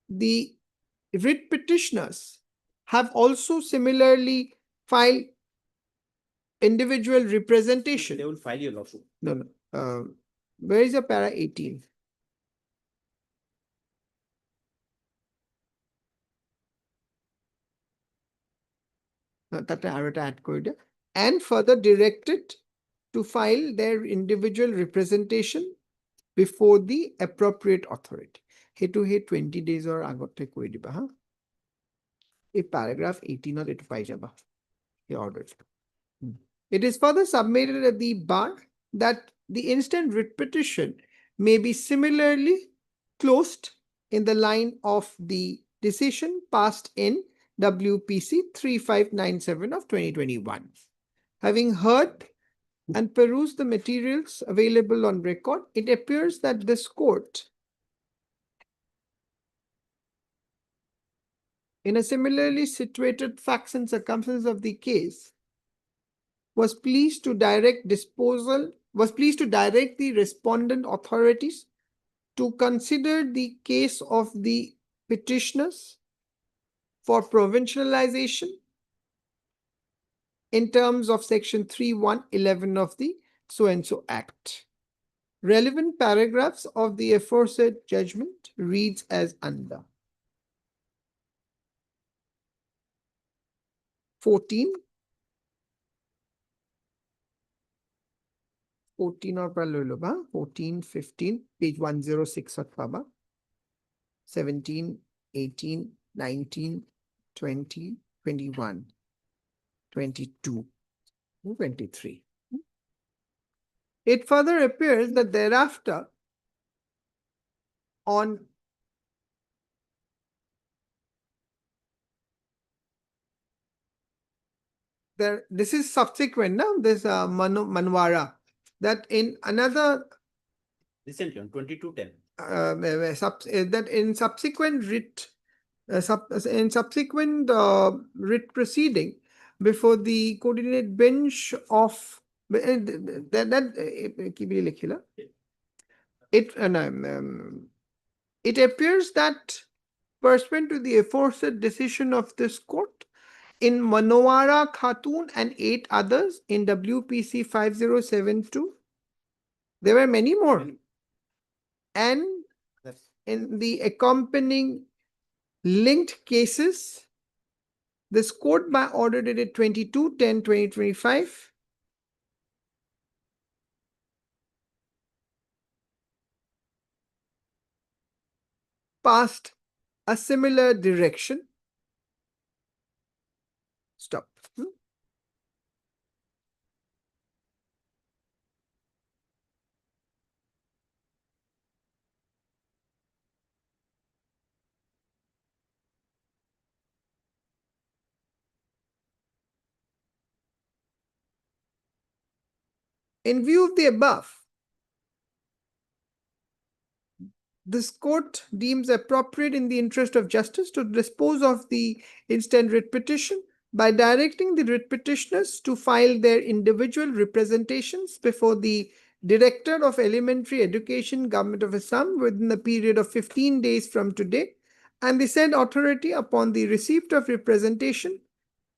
the writ petitioners have also similarly filed individual representation. They will file your lawsuit. No. Where is your para 18? And further directed to file their individual representation before the appropriate authority. Hetu he 20 days or agote koi diba, huh? A paragraph 18 or it pai jaba. He ordered. It is further submitted at the bar that the instant writ petition may be similarly closed in the line of the decision passed in WPC 3597 of 2021. Having heard and perused the materials available on record, it appears that this court, in a similarly situated facts and circumstances of the case, was pleased to direct the respondent authorities to consider the case of the petitioners for provincialization in terms of section 3111 of the so-and-so Act. Relevant paragraphs of the aforesaid judgment reads as under. 14 or 14, 15, page 106 at Baba. 17, 18, 19, 20, 21, 22, 23. It further appears that thereafter, on this is subsequent now, this Manwara, that in another Recently on 2210. that in subsequent writ proceeding before the coordinate bench of it appears that pursuant to the aforesaid decision of this court, in Manowara Khatun and 8 others in WPC 5072, there were many more. And in the accompanying linked cases, this court by order dated 22/10/2025 passed a similar direction. Stop. In view of the above, this court deems appropriate in the interest of justice to dispose of the instant writ petition by directing the writ petitioners to file their individual representations before the Director of Elementary Education, Government of Assam, within a period of 15 days from today, and the said authority, upon the receipt of representation,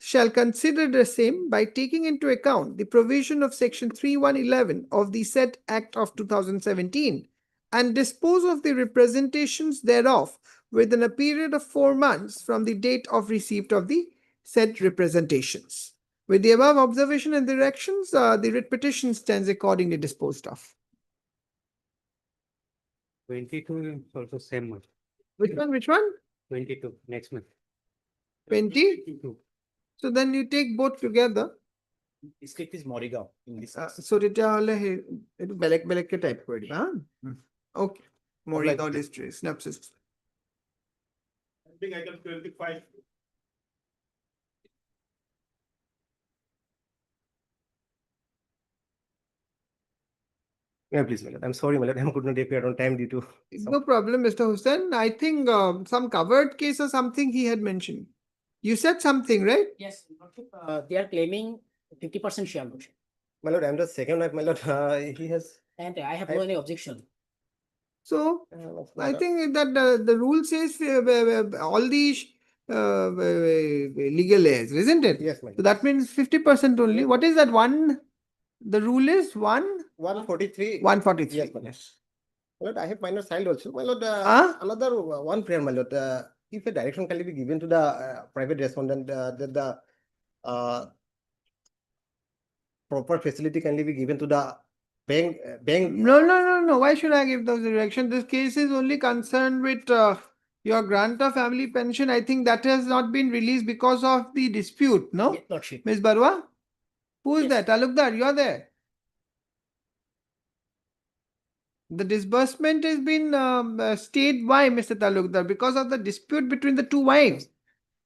shall consider the same by taking into account the provision of Section 3111 of the said Act of 2017 and dispose of the representations thereof within a period of 4 months from the date of receipt of the said representations. With the above observation and directions, the writ petition stands accordingly disposed of. 22 is also same month. Which one? Which one? 22 next month. 20? 22. So then you take both together. District is Morigaon in this. So it belek belek ke type kori, huh? Okay. Morigaon district synopsis. I think I can 25. Yeah, please, my lord. I'm sorry, my lord. I could not appear on time due to. No problem, Mr. Hussain. I think some covered case or something he had mentioned. You said something, right? Yes, they are claiming 50% share lordship, My lord, I'm the second wife, my lord. He has. and I have no any objection. So I think that the rule says all these legal heirs, isn't it? Yes, my So lord. that means 50% only. What is that one? The rule is 143. 143. Yes, my lord. My lord, I have minor child also. My lord, another one prayer, my lord. If a direction can be given to the private respondent, that the proper facility can be given to the bank. No. Why should I give those directions? This case is only concerned with your grant of family pension. I think that has not been released because of the dispute, no? Yes, lordship. Ms. Barwa? Who is Yes. that? Talukdar, you are there. The disbursement has been stayed. Why, Mr. Talukdar? Because of the dispute between the two wives.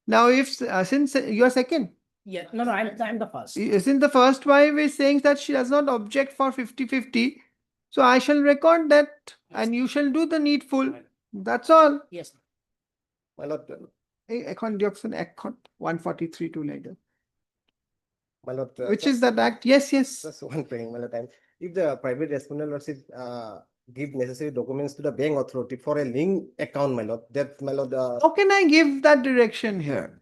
Now, if since you are second, Yeah, no, I'm the first. since the first wife is saying that she does not object for 50-50, so I shall record that and you shall do the needful. That's all. Yes, My lord, Account deduction account 143 to later. my lord. Which is that act? Yes. Just one thing, my lord. If the private respondent lordship give necessary documents to the bank authority for a link account, my lord, that my lord. How can I give that direction here?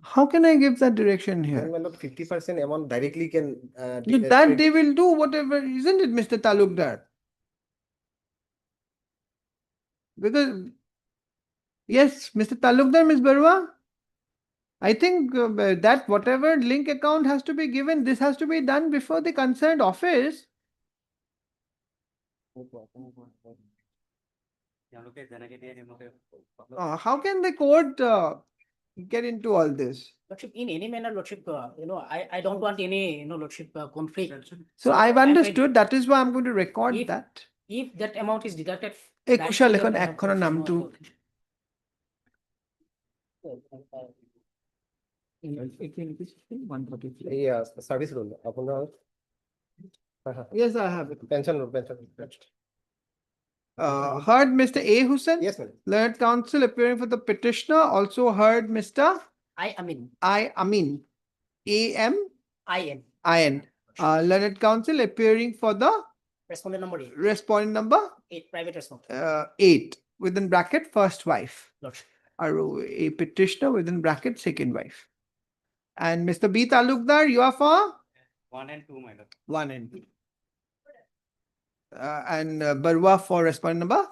How can I give that direction Then, here? my lord, 50% amount directly can. That they will do whatever, isn't it, Mr. Talukdar? Because, yes, Mr. Talukdar, Ms. Barwa, I think that whatever link account has to be given, this has to be done before the concerned office. How can the court get into all this? lordship, in any manner, lordship, I don't want any, lordship, conflict. So I've I'm understood. That is why I'm going to record If- that. If that amount is deducted. এই back Kushal to the এখন parent, এক করার lordship, নামটো। Yes, service rule. Yes, I have it. Pension rule. Heard Mr. A. Hussain? Yes, madam. Learned counsel appearing for the petitioner. Also heard Mr. I mean, Amin. A.M. I am. I.N. Learned counsel appearing for the Respondent number 8. Respondent number 8, private respondent. 8 within bracket first wife. Lordship. Or a petitioner within bracket second wife. And Mr. B. Talukdar, you are for 1 and 2, my lord. 1 and 2. And Barua for respondent number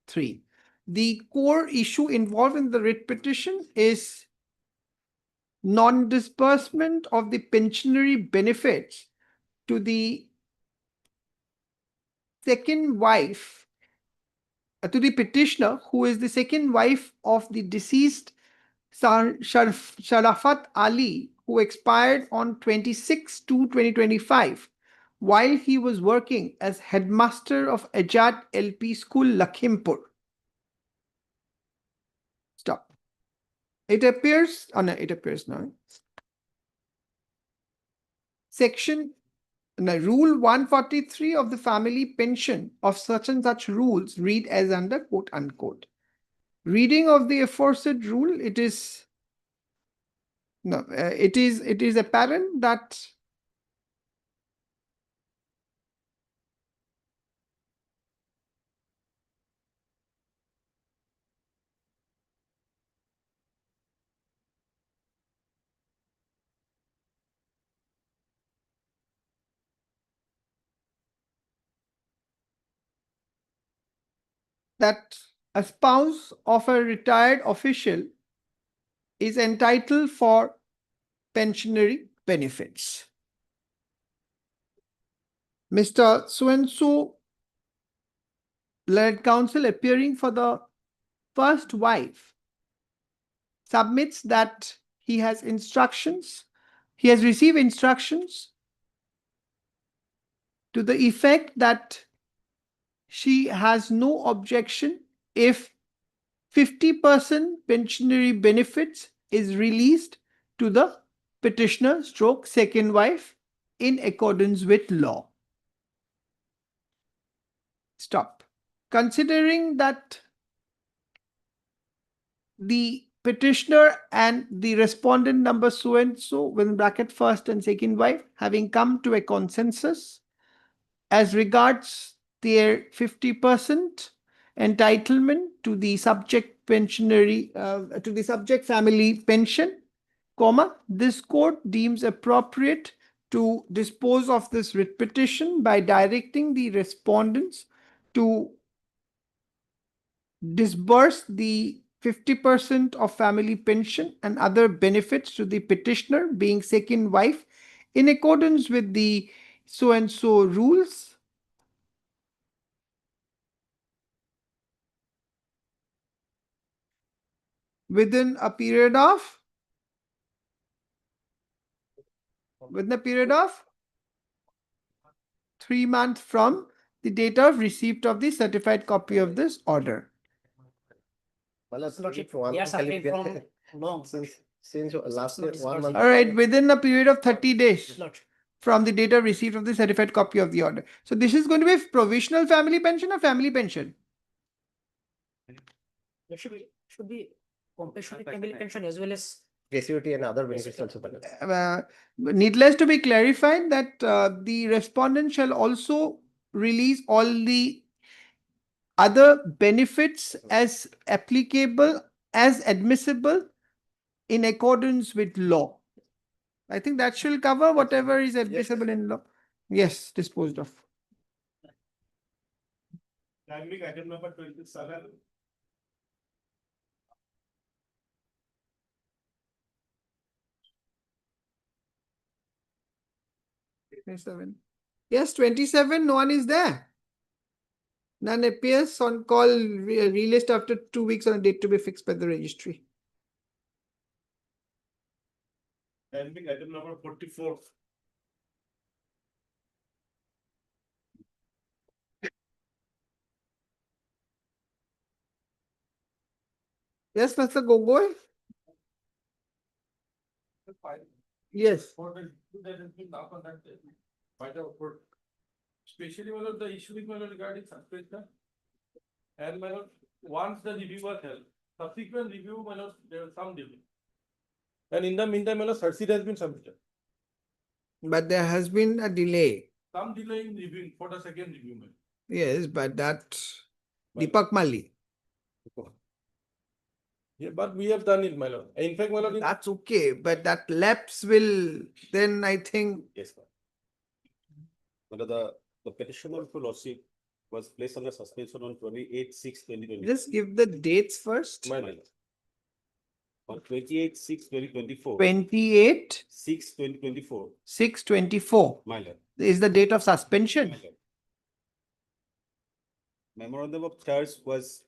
3. The core issue involved in the writ petition is non-disbursement of the pensionary benefits to the second wife, to the petitioner who is the second wife of the deceased Sharafat Ali, who expired on 26/2/2025 while he was working as headmaster of Ajat LP School, Lakhimpur. Stop. It appears, oh no, it appears now. Rule 143 of the family pension of such and such rules read as under quote unquote. Reading of the aforesaid rule, it is apparent that a spouse of a retired official is entitled for pensionary benefits. Mr. So-and-so learned counsel appearing for the first wife submits that he has received instructions to the effect that she has no objection if 50% pensionary benefits is released to the petitioner / second wife in accordance with law. Stop. Considering that the petitioner and the respondent number so and so within bracket first and second wife having come to a consensus as regards their 50% entitlement to the subject pensionary to the subject family pension, this court deems appropriate to dispose of this writ petition by directing the respondents to disburse the 50% of family pension and other benefits to the petitioner being second wife in accordance with the so and so rules within a period of 3 months from the date of receipt of the certified copy of this order. Lordship, they are suffering from long. Since last year, 1 month. All right, within a period of 30 days Lordship. from the date of receipt of the certified copy of the order. So this is going to be provisional family pension or family pension? There should be compulsory family pension as well as Gratuity and other benefits also. Needless to be clarified that the respondent shall also release all the other benefits as applicable, as admissible in accordance with law. I think that should cover whatever is admissible in law. Yes, disposed of. Item number 27. Yes, 27, no one is there. None appears on call, relist after 2 weeks on a date to be fixed by the registry. Item number 44. Yes, Mr. Gogoi? Yes. Especially the issue regarding suspension. And once the review was held, subsequent review, there was some delay. And in the meantime, search sheet has been submitted. But there has been a delay. Some delay in reviewing for the second review, my lord. Yes, but that Well- Deepak Mali. Yeah, but we have done it, my lord. In fact, my lord, That's okay, but that lapse will then I think Yes, ma'am. But the petition of lordship was placed under suspension on 28/6/2024. just give the dates first. my My lord. lord. On 28/6/2024. 28, 6/2024. 6/24 My lord. is the date of suspension. My lord. Memorandum of charge was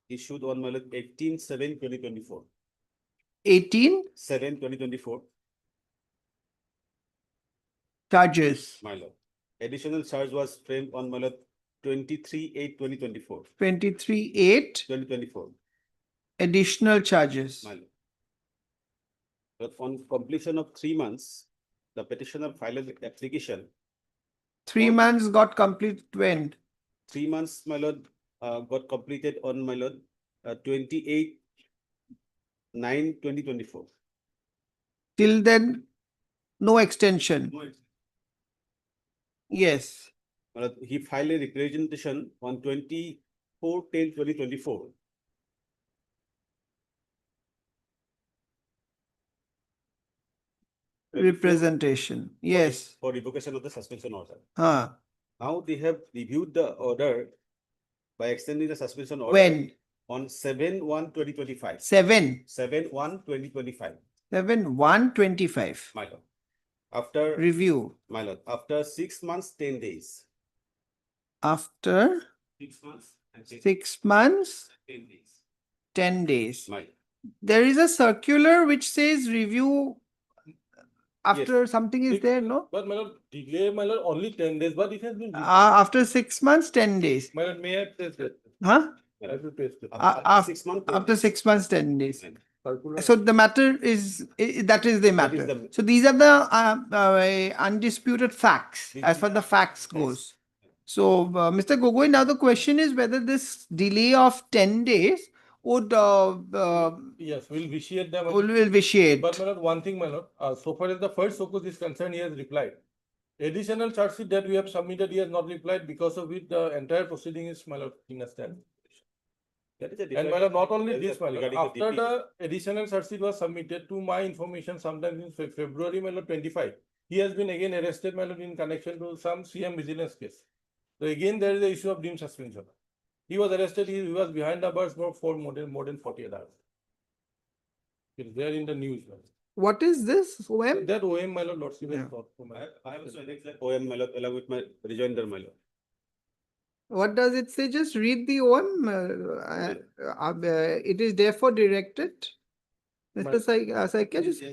issued on my lord 18/7/2024. 18 7/2024. charges, My lord. Additional charge was framed on my lord 23/8/2024. 23/8 2024. additional charges. My lord. But on completion of 3 months, the petitioner filed an application. 3 months got complete when? 3 months, my lord, got completed on my lord, 28/9/2024. Till then, no extension. Yes. My lord, he filed a representation on 24/10/2024. Representation. Yes. For revocation of the suspension order. Huh. Now they have reviewed the order by extending the suspension order. When? On 7/1/2025. 7. 7/1/2025. 7/1/25. My lord. After, Review. my lord, after 6 months, 10 days. After 6 months and 6 months, 10 days. 10 days. My, There is a circular which says review after something is there, no? But my lord, delay, my lord, only 10 days, but it has been. After 6 months, 10 days. My lord, may I place that? Huh? I have to place it. after 6 months. 10 After days. 6 months, 10 days. Circular. So the matter is, that is the That is matter. the- So these are the undisputed facts, as far the facts goes. So, Mr. Gogoi, now the question is whether this delay of 10 days would Yes, we'll vitiate them. will vitiate. But my lord, one thing, my lord, so far as the first Sokus is concerned, he has replied. Additional charge sheet that we have submitted, he has not replied, because of which the entire proceeding is, my lord, in a stand. That is a And my lord, not only that is this, my lord, regarding after DP. the additional charge sheet was submitted, to my information, sometime in February, my lord, 25, he has been again arrested, my lord, in connection to some CM vigilance case. So again, there is the issue of deemed suspension. He was arrested, he was behind the bars for more than 48 hours. It is there in the news. my lord. What is this? OM? That OM, my lord, lordship has Yeah. brought for my. I have also annexed that OM, my lord, along with my rejoinder, my lord. What does it say? Just read the OM. It is therefore directed. Mr. Saikia, just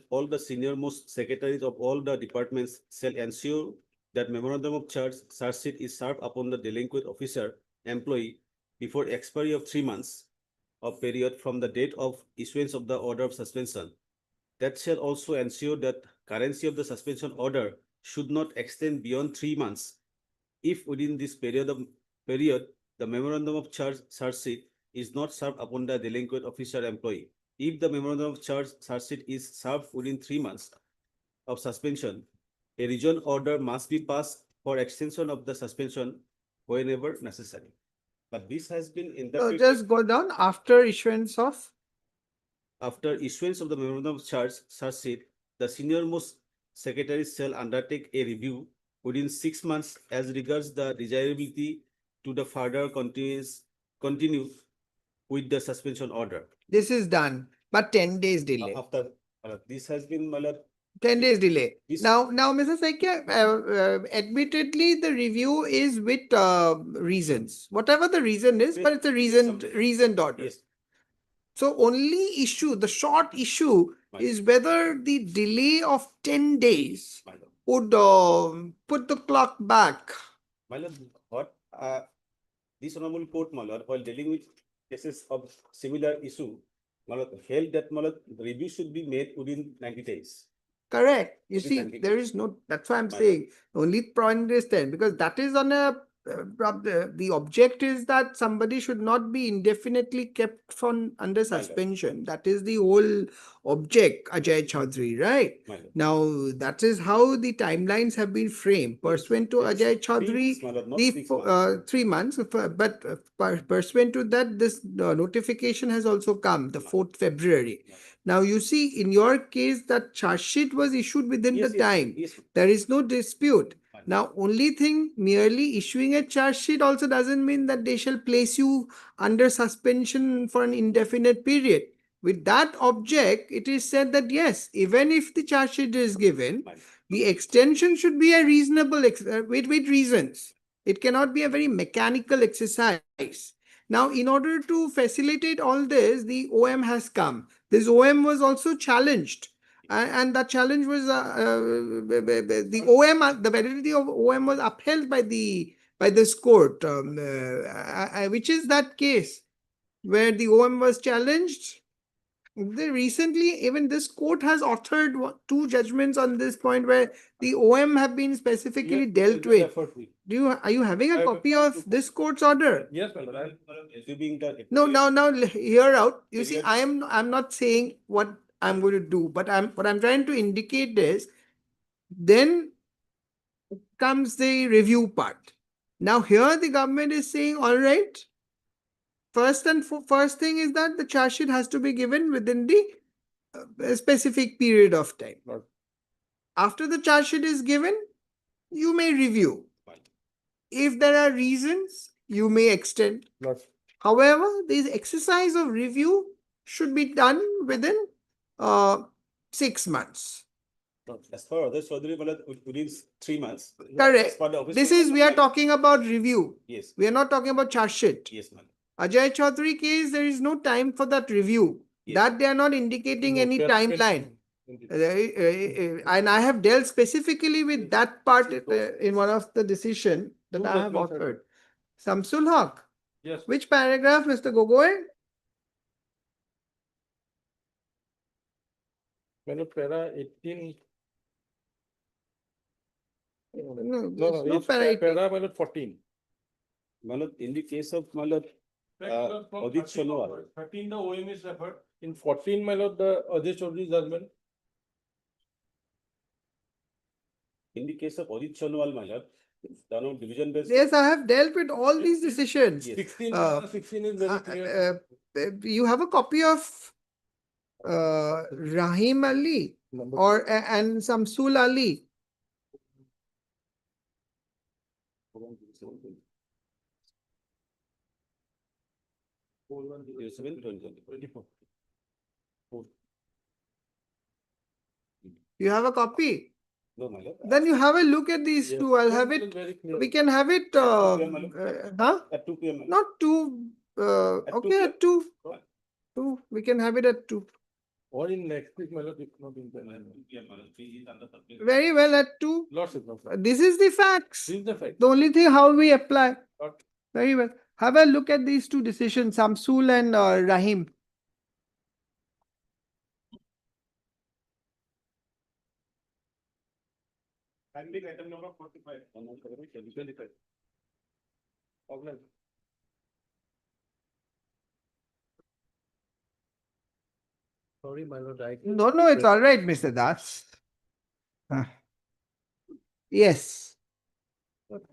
All the senior most secretaries of all the departments shall ensure that memorandum of charge sheet is served upon the delinquent officer employee before expiry of 3 months of period from the date of issuance of the order of suspension. That shall also ensure that currency of the suspension order should not extend beyond 3 months. If within this period, the memorandum of charge sheet is not served upon the delinquent officer employee. If the memorandum of charge sheet is served within 3 months of suspension, a region order must be passed for extension of the suspension whenever necessary. But this has been interpreted just go down after issuance of. after issuance of the memorandum of charge sheet, the senior most secretaries shall undertake a review within 6 months as regards the desirability to the further continue with the suspension order. This is done, but 10 days delay. After this has been, my lord, 10 days delay. This- Now, Mr. Saikia, admittedly, the review is with reasons. Whatever the reason is, but it's a reasoned order. yes, So only issue, the short issue my is whether the delay of 10 days my lord. would put the clock back. My lord, what this honorable court, my lord, while dealing with cases of similar issue, my lord, held that, my lord, the review should be made within 90 days. Correct. You Within see, 90 there days. is no, that's why I'm My saying only point is 10 because that is on a the object is that somebody should not be indefinitely kept from under My lord. suspension. That is the whole object, Ajay Chaudhary, right? My lord. Now, that is how the timelines have been framed. Pursuant to It's Ajay 3 Chaudhary, months, my lord, not the 6 months. 3 months, but pursuant to that, this notification has also come, the 4th February. Now, you see, in your case, that charge sheet was issued within the time. Yes. There is no dispute. Now, only thing, merely issuing a charge sheet also doesn't mean that they shall place you under suspension for an indefinite period. With that object, it is said that yes, even if the charge sheet is given, the extension should be a reasonable, with reasons. It cannot be a very mechanical exercise. Now, in order to facilitate all this, the OM has come. This OM was also challenged. And that challenge was the OM, the validity of OM was upheld by this court, which is that case where the OM was challenged. Recently, even this court has authored 2 judgments on this point where the OM have been specifically dealt with. Are you having a copy of this court's order? Yes, my lord. Assuming the. No, now hear out. You see, I'm not saying what I'm going to do, but what I'm trying to indicate is then comes the review part. Now here the government is saying, all right, first thing is that the charge sheet has to be given within the specific period of time. After the charge sheet is given, you may review. If there are reasons, you may extend. However, this exercise of review should be done within 6 months. As far as Chaudhary, within 3 months. Correct. As per the office This is, we are order, talking about review. Yes, We are not talking about charge sheet. yes, ma'am. Ajay Chaudhary case, there is no time for that review. Yes. That they are not indicating any timeline. And I have dealt specifically with that part in one of the decision that I have authored. Samsul Haq. Yes. Which paragraph, Mr. Gogoi? My lord, para 18. No, it's para 18. Para, my lord, 14. My lord, in the case of my lord, Adit Sonowal. 13, the OM is referred. In 14, my lord, the Ajay Chaudhary judgment. In the case of Adit Sonowal, my lord, done on division based. Yes, I have dealt with all these decisions. Yes. 16 is very clear. You have a copy of Rahim Ali and Samsul Ali. You have a copy? No, my lord. Then you have a look at these Yes. two. I'll have It's it. very clear. We can have it. At 2 p.m. my lord. Not 2. At 2 Okay, p.m. at 2. Right. 2. We can have it at 2. Or in next week, my lord, if not in the. 2 p.m. my lord. Three is under subject. Very well, at 2. Lots of them. This is the facts. This is the fact. The only thing how we apply. Got- Very well. Have a look at these 2 decisions, Samsul and Rahim. Handling item number 45. 25. Organize. Sorry, my lord, I. No, it's all right, Mr. Das. Yes. But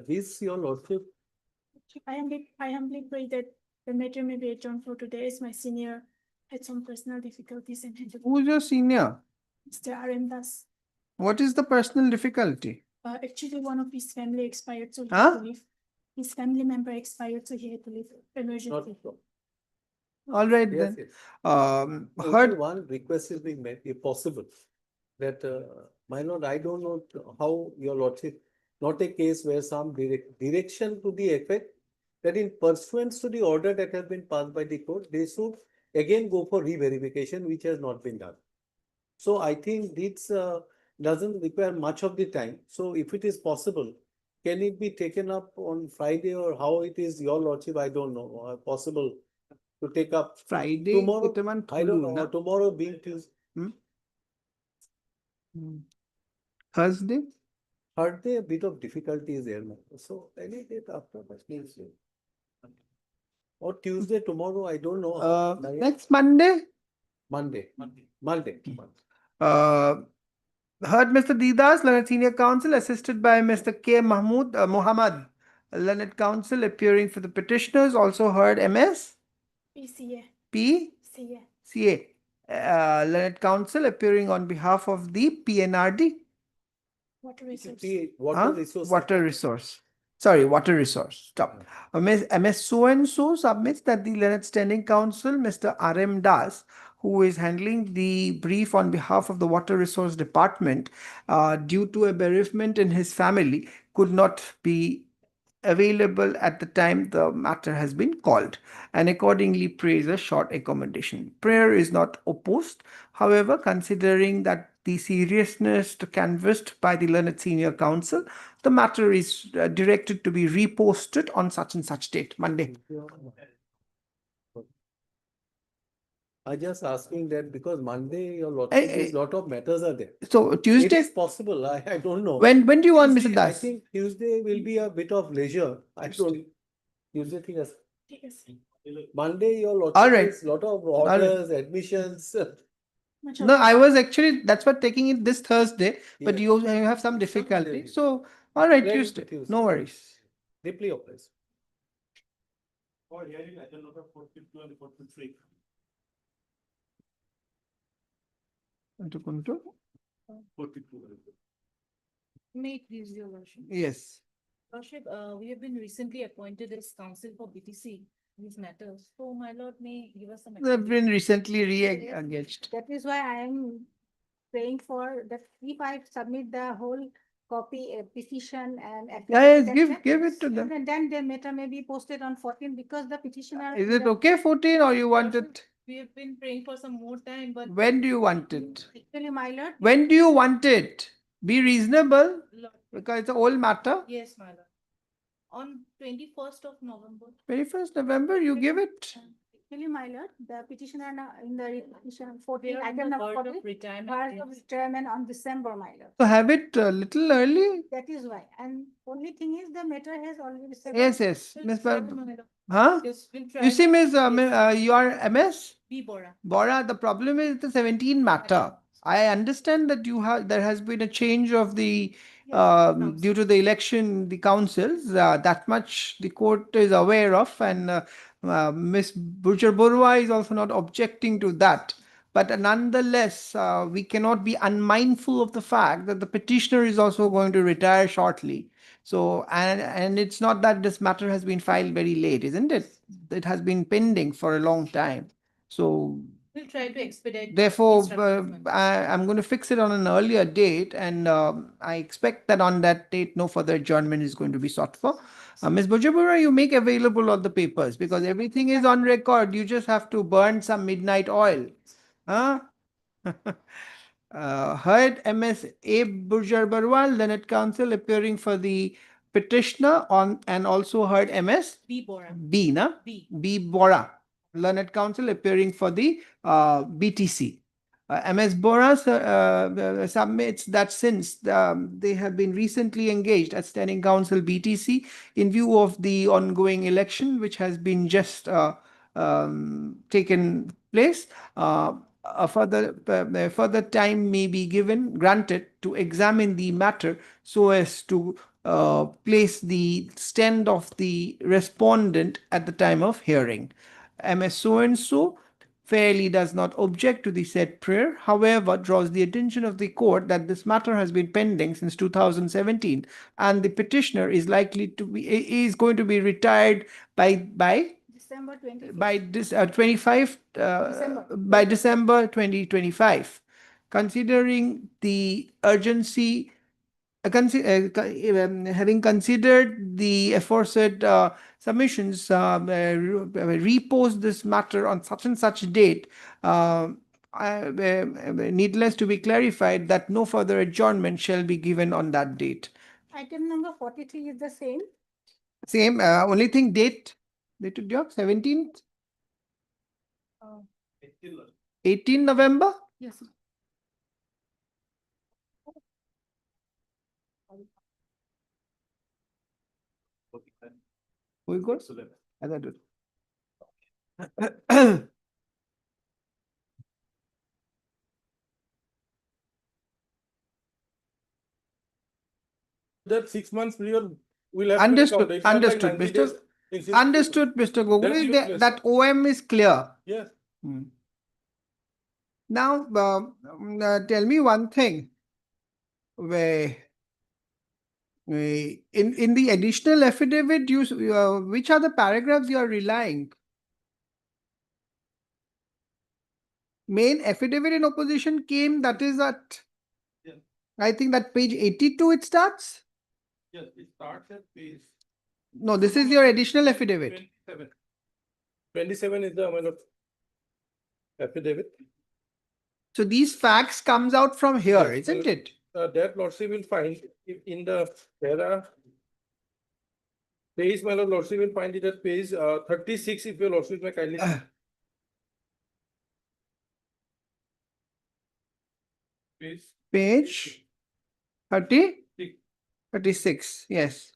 this your lordship. I humbly pray that the matter may be adjourned for today as my senior had some personal difficulties and had to. Who's your senior? Mr. R.M. Das. What is the personal difficulty? Actually, one of his family expired, so he Huh? had to leave. His family member expired, so he had to leave emergency. All right Yes, then. yes. Heard. Only one request is being made, if possible, that, my lord, I don't know how your lordship, not a case where some direction to the effect that in pursuance to the order that has been passed by the court, they should again go for re-verification, which has not been done. So I think this doesn't require much of the time. So if it is possible, can it be taken up on Friday or how it is your lordship? I don't know, possible to take up Friday. tomorrow. Itaman I don't Thulu, know, na? tomorrow being Tuesday. Thursday? hardly a bit of difficulty is there. So any date after that means. Or Tuesday, tomorrow, I don't know. Next Monday, Monday. heard Mr. Didas, Learned Senior Counsel, assisted by Mr. K. Muhammad, Learned Counsel, appearing for the petitioners, also heard MS, PCA. P, CA. CA, Learned Counsel, appearing on behalf of the PNRD. Water resource. Water resource. Water resource. Sorry, water resource. Stop. MS so-and-so submits that the Learned Standing Counsel, Mr. RM Das, who is handling the brief on behalf of the Water Resource Department, due to a bereavement in his family, could not be available at the time the matter has been called, and accordingly prays a short accommodation. Prayer is not opposed. However, considering that the seriousness canvassed by the Learned Senior Counsel, the matter is directed to be reposted on such and such date, Monday. I just asking that because Monday your Eh, lot of matters are there. So It Tuesday, is possible. I don't know. when do you want, Mr. Tuesday, I Das? think Tuesday will be a bit of leisure. I don't. Tuesday thing is. Monday your lot All right. is lot of right. orders, admissions. No, I was actually, that's what taking it this Thursday, but Yeah. you have some difficulty. So, all right, Ready Tuesday. Tuesday. No worries. Deeply oppressed. Or hearing item number 42 and 43. Kuntu? 42. May it please your worship. Yes. Worship, we have been recently appointed as counsel for BTC these matters. So my lord may give us some. They've been recently re-engaged. That is why I am praying for that if I submit the whole copy, petition and. Yes, affidavit, give it to them. And then the matter may be posted on 14 because the petitioner. Is it okay, 14, or you want it? We have been praying for some more time, but. When do you want it? Actually, my lord. When do you want it? Be reasonable, Lord, because it's an old matter. yes, my lord. On 21st of November. 21st November, you give it. Actually, my lord, the petitioner in the petition 14, We are on item the number verge of 14, retirement. verge yes. of retirement on December, my lord. So have it a little early. That is why. And only thing is the matter has already. Yes, yes. We'll Miss try, Bar- my lord. Huh? Yes, we'll try. You see, Miss, Yes. you are MS? B. Bora. Bora, the problem is the 17 matter. I understand that there has been a change of the due to the election, the councils, that much the court is aware of, and Miss Burjar Borua is also not objecting to that. But nonetheless, we cannot be unmindful of the fact that the petitioner is also going to retire shortly. So, and it's not that this matter has been filed very late, isn't it? It has been pending for a long time. So We'll try to expedite. therefore, instructions, my lord. I'm going to fix it on an earlier date, and I expect that on that date, no further adjournment is going to be sought for. Ms. Bujabura, you make available all the papers because everything is on record. You just have to burn some midnight oil. Huh? Heard MS A. Burjar Barwal, Learned Counsel, appearing for the petitioner on, and also heard MS B. Bora. B, na? B. B. Bora, Learned Counsel, appearing for the BTC. MS Bora submits that since they have been recently engaged as Standing Counsel BTC in view of the ongoing election, which has been just taken place, a further time may be granted to examine the matter so as to place the stand of the respondent at the time of hearing. MS so-and-so fairly does not object to the said prayer, however, draws the attention of the court that this matter has been pending since 2017 and the petitioner is going to be retired by December 25th. by this 25 December. by December 2025. Considering the urgency, having considered the aforesaid submissions, repost this matter on such and such date. Needless to be clarified that no further adjournment shall be given on that date. Item number 43 is the same. Same, only thing date, 17th, 18 November. Yes. We good? As I do. That 6 months period will have. to Understood, count. It's not like understood, 90 Mr. days in 60 Understood, Mr. Gogoi, That's that, useless. that OM is clear. Yes. Hmm. Now, tell me one thing. Where in the additional affidavit, which are the paragraphs you are relying? Main affidavit in opposition came, that is at, Yes. I think that page 82 it starts? Yes, it starts at page. No, this is your additional affidavit. 27. 27 is the amount of affidavit. So these facts comes out from here, Yes, isn't it? That lordship will find in the para. Page, my lordship will find it at page 36, if your lordship may kindly. see. Page Page 30, six. 36, yes.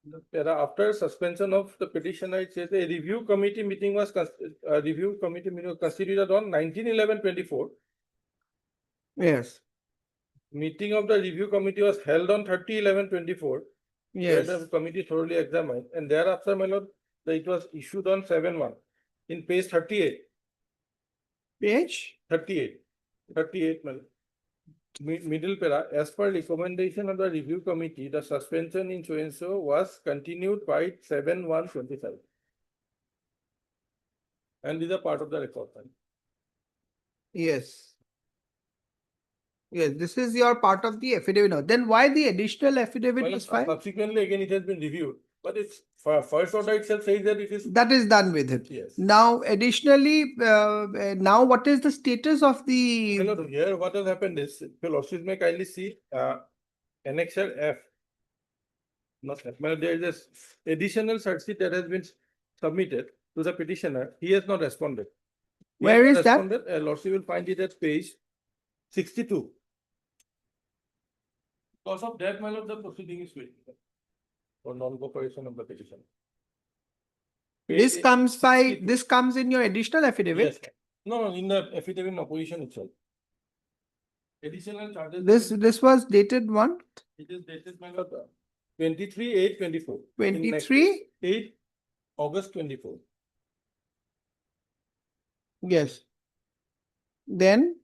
The para after suspension of the petitioner, it says a review committee meeting was constituted on 19/11/24. Yes, Meeting of the review committee was held on 30/11/24. Where yes. the committee thoroughly examined, and thereafter, my lord, it was issued on 7/1 in page 38. Page? 38, my lord. Middle para, as per recommendation of the review committee, the suspension in so and so was continued by 7/1/25. And these are part of the record. Yes. Yes, this is your part of the affidavit now. Then why the additional affidavit Well, was filed? subsequently, again, it has been reviewed, but it's first order itself says that it is. That is done with it. Yes. Now, additionally, now what is the status of My the, lord, here what has happened is, your lordship may kindly see, annexure F. Not F, my lord, there is this additional search sheet that has been submitted to the petitioner, he has not responded. He has Where not is that? responded, lordship will find it at page 62. Because of that, my lord, the proceeding is waiting for non-cooperation of the petition. this comes by, this comes in your additional Yes, affidavit? no, in the affidavit in opposition itself. Additional charges. This was dated one, It is dated, my lord, 23/8/24. 23? 8 August 24. Yes. Then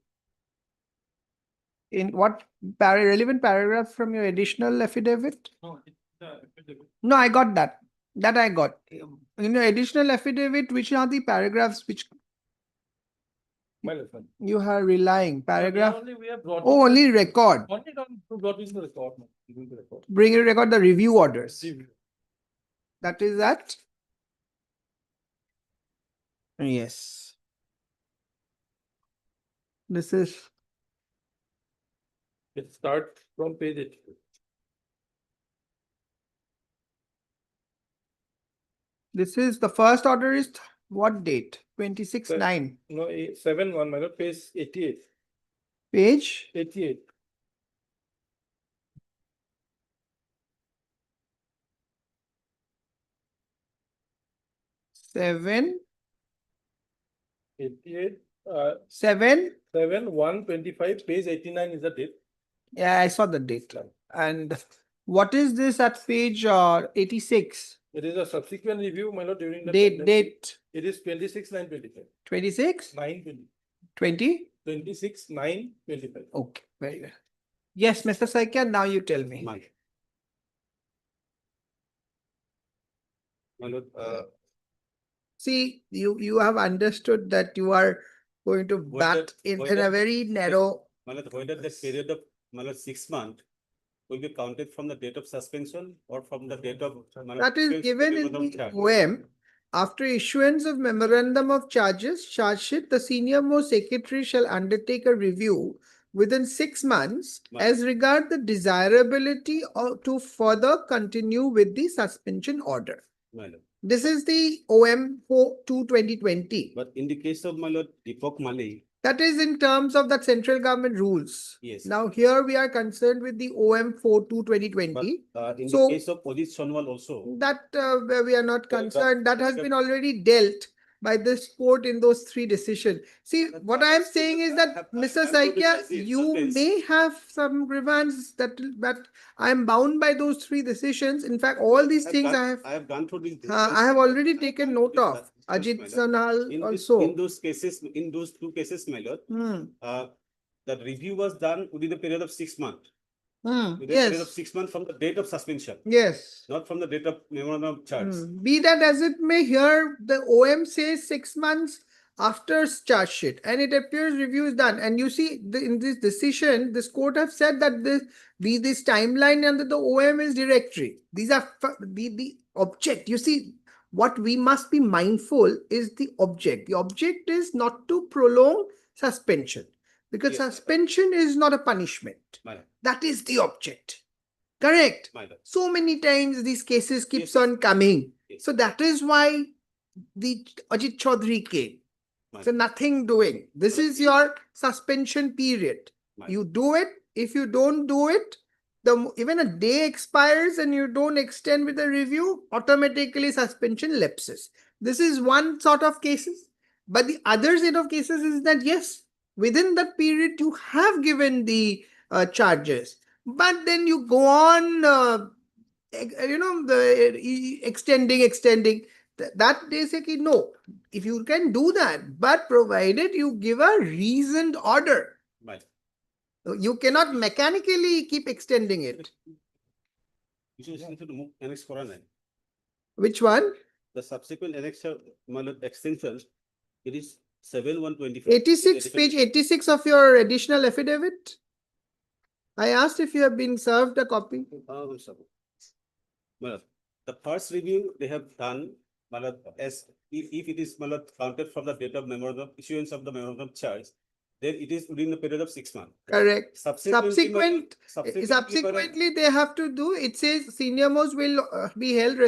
in what relevant paragraph from your additional affidavit? No, it's the affidavit. No, I got that. That I got. In your additional affidavit, which are the paragraphs which My lord, sir. you are relying? Paragraph, Only we have brought. oh, only record. Only to brought in the record. No, in the record. Bring a record the review orders. Review. That is that? Yes. This is, It starts from page 82. this is the first order is what date? 26/9. No, 7/1, my lord, page 88. Page 88. seven, 88, 7/1/25, page 89 is the date. yeah, I saw the date. And what is this at page 86? It is a subsequent review, my lord, during the. Date, pendency. date 26/9/25. 26, 9/20. 20? 26/9/25. Okay, very good. Yes, Mr. Saikia, now you tell me. My lord, See, you have understood that you are going to bat in a very narrow. my lord, whether the period of, my lord, 6 months will be counted from the date of suspension or from the date of. my lord, That is fifth given in memorandum of the charge. OM. After issuance of memorandum of charges, charge sheet, the senior most secretary shall undertake a review within 6 months My as regard the desirability or to further continue with the suspension order. My lord. This is the OM 4/2/2020. But in the case of my lord Deepak Mali, That is in terms of that central government rules. Yes. Now here we are concerned with the OM 42 But 2020. in the So case of Ajit Sonwal also, that where we are not Well, concerned, that has but- been already dealt by this court in those three decisions. See, what I am saying is that Mr. Saikia, you may have some grievance that I am bound by those three decisions. In fact, all these things I have gone through these. I have already taken note of. Ajit Sanal In also. those cases, in those two cases, my lord, Hmm. the review was done within a period of 6 months. Hmm. Within a period of Yes. 6 months from the date of suspension, Yes. not from the date of memorandum of charge. Be that as it may, here the OM says 6 months after charge sheet, and it appears review is done. And you see, in this decision, this court have said that this timeline under the OM is directory. These are the object. You see, what we must be mindful is the object. The object is not to prolong suspension, because Yes. suspension is not a punishment. My lord, That is the object. Correct. my lord. So many times these cases keeps Yes. on coming. Yes. So that is why the Ajit Chaudhary came. My So nothing doing. This is your suspension period. My You do it. If you don't do it, even a day expires and you don't extend with the review, automatically suspension lapses. This is one sort of cases. But the other set of cases is that yes, within that period you have given the charges, but then you go on extending. That they say ki, no, if you can do that, but provided you give a reasoned order. My lord. You cannot mechanically keep extending it. You should listen to the annex করা নাই। Which one? The subsequent annex, my lord, extension, it is 7/1/25. 86, page 86 of your additional affidavit. I asked if you have been served a copy. One second. My lord, the first review they have done, my lord, as if it is, my lord, counted from the date of memorandum, issuance of the memorandum of charge, then it is within the period of 6 months. Correct. Subsequently, my lord, Subsequently, they have to do, it says senior most will be held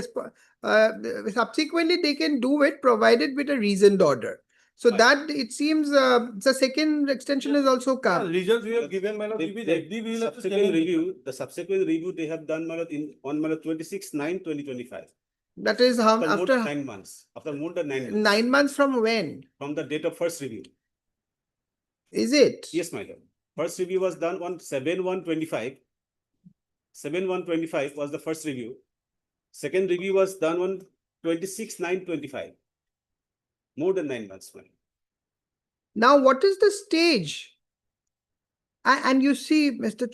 subsequently they can do it provided with a reasoned order. So Right. that it seems the second extension has also come. Reasons we have given, my lord, They- if it they- agree, we will have to subsequent tell him. review, the subsequent review they have done, my lord, on my lord, 26/9/2025. That is how After more after than 9 months, after more than 9 months, 9 months from when? from the date of first review. Is it? Yes, my lord. First review was done on 7/1/25. 7/1/25 was the first review. Second review was done on 26/9/25. More than 9 months, my lord. Now, what is the stage? And you see, Mr.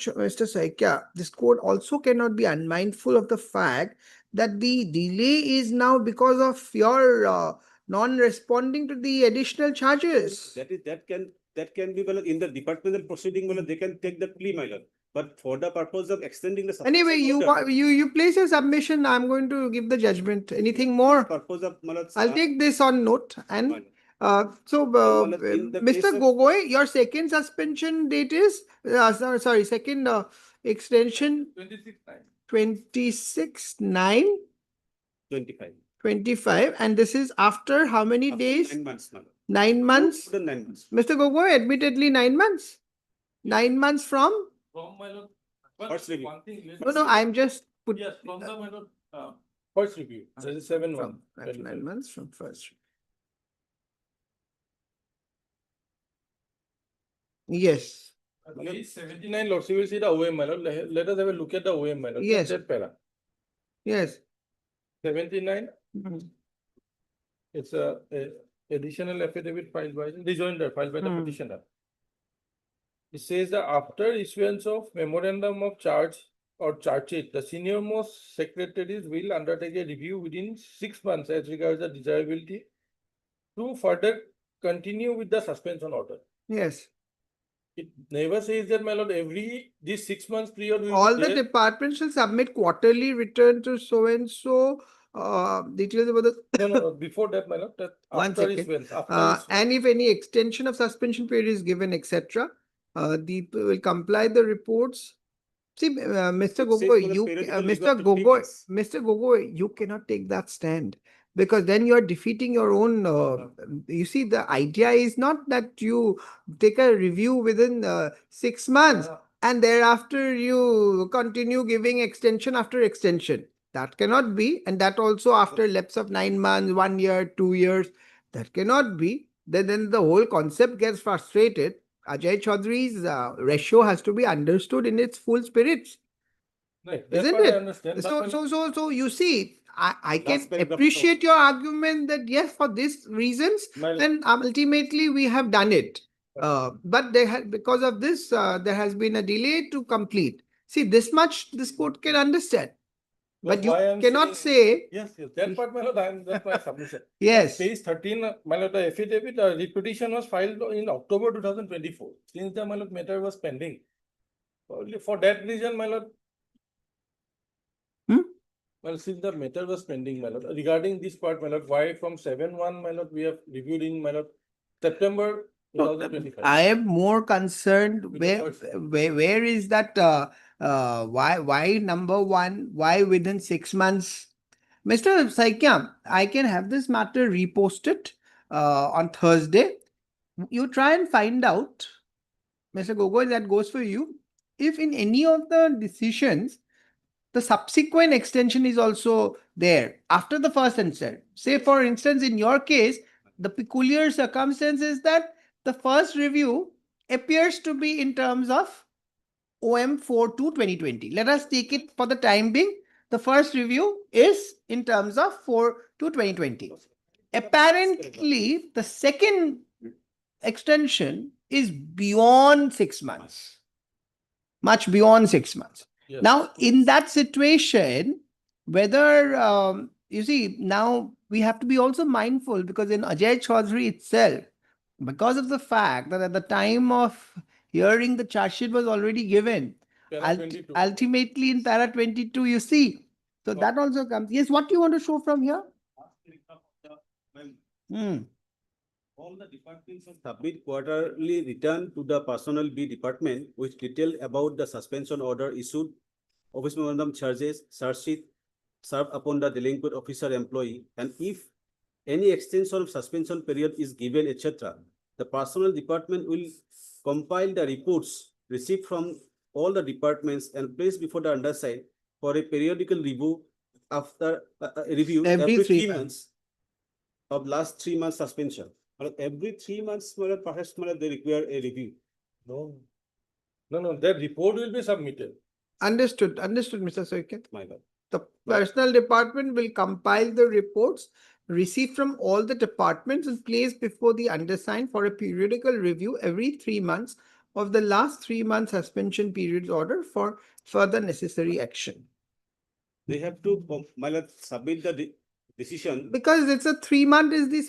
Saikia, this court also cannot be unmindful of the fact that the delay is now because of your non-responding to the additional charges. That can be, my lord, in the departmental proceeding, my lord, they can take the plea, my lord. But for the purpose of extending the. Anyway, suspension you place your submission. I'm going to give the judgment. Anything more? Purpose of, my lord, I'll take this on note. And my lord. in the case Mr. of- Gogoi, your second suspension date is sorry, second extension 26/9/25, 25. and this is after how many After days? 9 months, my lord. 9 months. More than 9 months. Mr. Gogoi, admittedly 9 months. 9 months from? From my lord. First review. One thing. No, I'm just put. Yes, from the, my lord, first review, this is 7/1. From 9 months from first. Yes. Page 79, lords, you will see the OM, my lord. Let us have a look at the OM, my lord. Just Yes. that para. Yes. 79, Mhm. it's a additional affidavit filed by, rejoinder filed by the Hmm. petitioner. It says that after issuance of memorandum of charge or charge sheet, the senior most secretaries will undertake a review within 6 months as regards the desirability to further continue with the suspension order. Yes. It never says that, my lord, this 6 months period. will be All the there. departments shall submit quarterly return to so and so details about the. No, before that, my lord, that One after second. issuance, after And if any extension of suspension period is given, etc., the will comply the reports. See, Mr. It says Gogoi, for the you, periodical review Mr. up to 3 Gogoi, months. Mr. Gogoi, you cannot take that stand. because then you are defeating your own, you see, the idea is not that you take a review within 6 months and thereafter you continue giving extension after extension. That cannot be, and that also after lapse of 9 months, 1 year, 2 years, that cannot be. Then the whole concept gets frustrated. Ajay Chaudhary's ratio has to be understood in its full spirits, isn't it? So you see, I can Last paragraph. appreciate your argument that yes, for these reasons, and ultimately we have done it. But because of this, there has been a delay to complete. See, this much this court can understand. But you cannot say, Yes, that part, my lord, that's my submission. yes, Page 13, my lord, the affidavit, the petition was filed in October 2024. Since the, my lord, matter was pending. Only for that reason, my lord. Well, since the matter was pending, my lord, regarding this part, my lord, why from 7/1, my lord, we have reviewed in, my lord, September no, 2025. I am more concerned With the first where is that why number one, why within 6 months? Mr. Saikyam, I can have this matter reposted on Thursday. You try and find out, Mr. Gogoi, that goes for you. If in any of the decisions, the subsequent extension is also there after the first instance. Say, for instance, in your case, the peculiar circumstance is that the first review appears to be in terms of OM 4/2/2020. Let us take it for the time being. The first review is in terms of 4/2/2020. Apparently, the second extension is beyond 6 months, much beyond 6 months. Yes. Now, in that situation, whether, you see, now we have to be also mindful because in Ajay Chaudhary itself, because of the fact that at the time of hearing the charge sheet was already given, Para 22. ultimately in para 22, you see. So that also comes. Yes, what do you want to show from here? All the departments submit quarterly return to the Personnel B department which detail about the suspension order issued, office memorandum charges, charge sheet served upon the delinquent officer employee, and if any extension of suspension period is given, etc. The personnel department will compile the reports received from all the departments and place before the undersigned for a periodical review after review Every 3 3 months of last 3 months suspension. Every 3 months, perhaps they require a review. No, that report will be submitted. Understood, Mr. Soikat. My God. The personnel department will compile the reports received from all the departments and place before the undersigned for a periodical review every 3 months of the last 3 month suspension periods order for further necessary action. They have to, submit the decision. Because it's a 3 month is the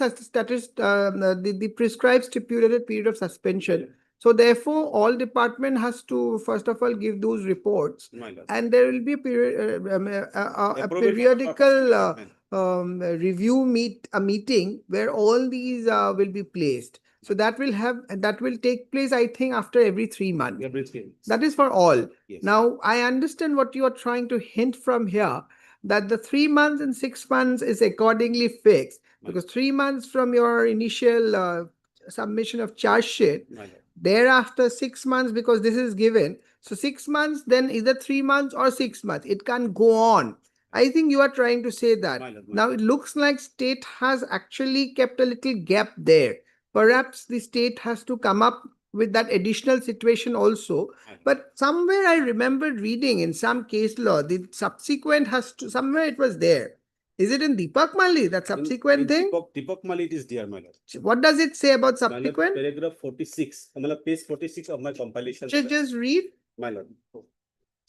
the prescribed stipulated period of suspension. So therefore, all department has to first of all give those reports, My God. and there will be a period, a Approval periodical from review meeting where all these will be placed. So that will take place, I think, after every 3 months. Every 3 months. That is for all. Yes. Now, I understand what you are trying to hint from here, that the 3 months and 6 months is accordingly fixed, because 3 months from your initial submission of charge sheet, My God. thereafter 6 months, because this is given. So 6 months, then either 3 months or 6 months. It can go on. I think you are trying to say that. My Lord, my Now it looks like state has actually kept a little gap there. Perhaps the state has to come up with that additional situation also. But somewhere I remember reading in some case law, the subsequent has to, somewhere it was there. Is it in Deepak Mali, that subsequent thing? Deepak Mali, it is there, my lord. What does it say about My lord, subsequent? paragraph 46, page 46 of my compilation. Just read. My lord.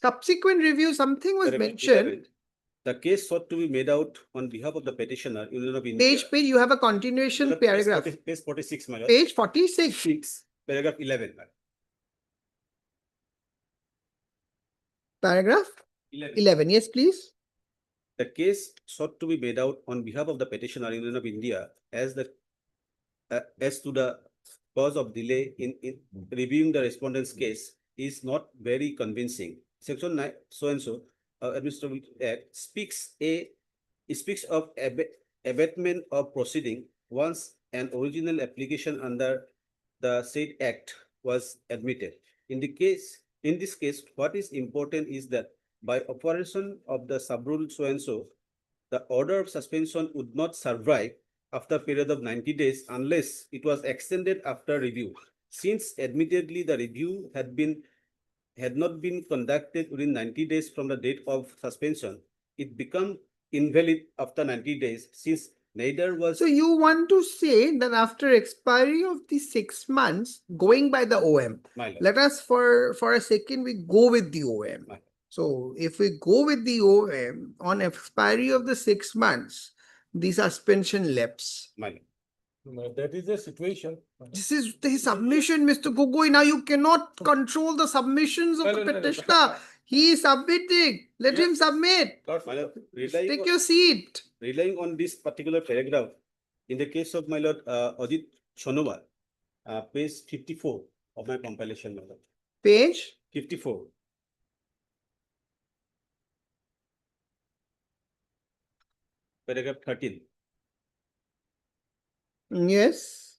Subsequent review, something was Paragraph mentioned. 11. The case sought to be made out on behalf of the petitioner, Union of India. Page, you have a continuation My lord, page paragraph. page 46, my lord. Page 46. 6, paragraph 11. my lord. Paragraph 11. Yes, please. The case sought to be made out on behalf of the petitioner, Union of India, as to the cause of delay in reviewing the respondent's case is not very convincing. Section 9, so and so, Administrative Act speaks of abatement of proceeding once an original application under the said act was admitted. In this case, what is important is that by operation of the sub-rule so and so, the order of suspension would not survive after a period of 90 days unless it was extended after review. Since admittedly the review had not been conducted within 90 days from the date of suspension, it became invalid after 90 days since neither was. So you want to say that after expiry of the 6 months, going by the OM, My lord. let us for a second, we go with the OM. My lord. So if we go with the OM, on expiry of the 6 months, the suspension lapse. My lord. That is the situation. This is the submission, Mr. Gogoi. Now you cannot control the submissions of the petitioner. He is submitting. Let him submit. My lord, Take your seat. relying on this particular paragraph, in the case of my lord Ajit Sonowal, page 54 of my compilation, my lord. Page 54. Paragraph 13. Yes.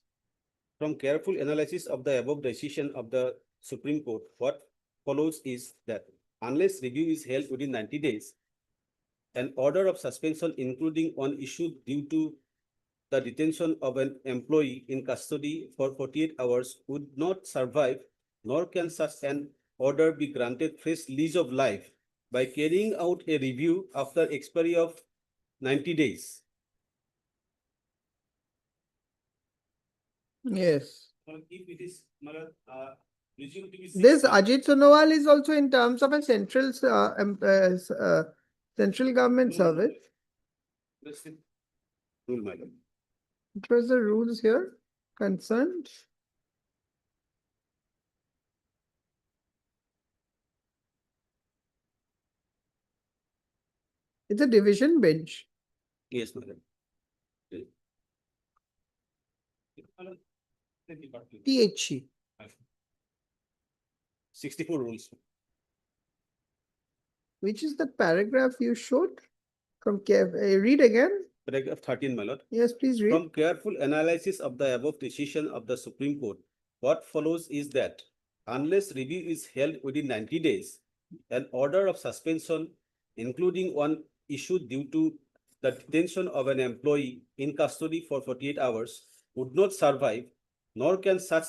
From careful analysis of the above decision of the Supreme Court, what follows is that unless review is held within 90 days, an order of suspension including one issued due to the detention of an employee in custody for 48 hours would not survive, nor can such an order be granted fresh lease of life by carrying out a review after expiry of 90 days. Yes. If it is presumed to be This Ajit Sonowal is also in terms of a central central government service. Rule, my lord. What was the rules here concerned? It's a division bench. Yes, my lord. THC. 64 rules. Which is the paragraph you showed? Read again. Paragraph 13, my lord. Yes, please read. From careful analysis of the above decision of the Supreme Court, what follows is that unless review is held within 90 days, an order of suspension, including one issued due to the detention of an employee in custody for 48 hours, would not survive, nor can such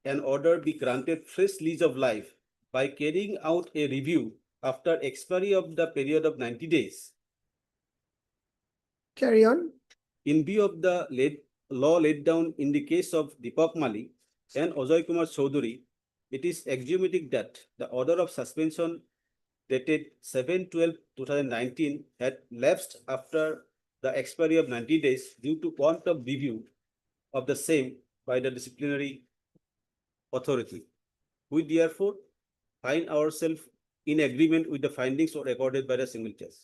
an order be granted fresh lease of life by carrying out a review after expiry of the period of 90 days. Carry on. In view of the law laid down in the case of Deepak Mali and Ajay Kumar Chaudhary, it is axiomatic that the order of suspension dated 7/12/2019 had lapsed after the expiry of 90 days due to want of review of the same by the disciplinary authority. We therefore find ourselves in agreement with the findings recorded by the single judge.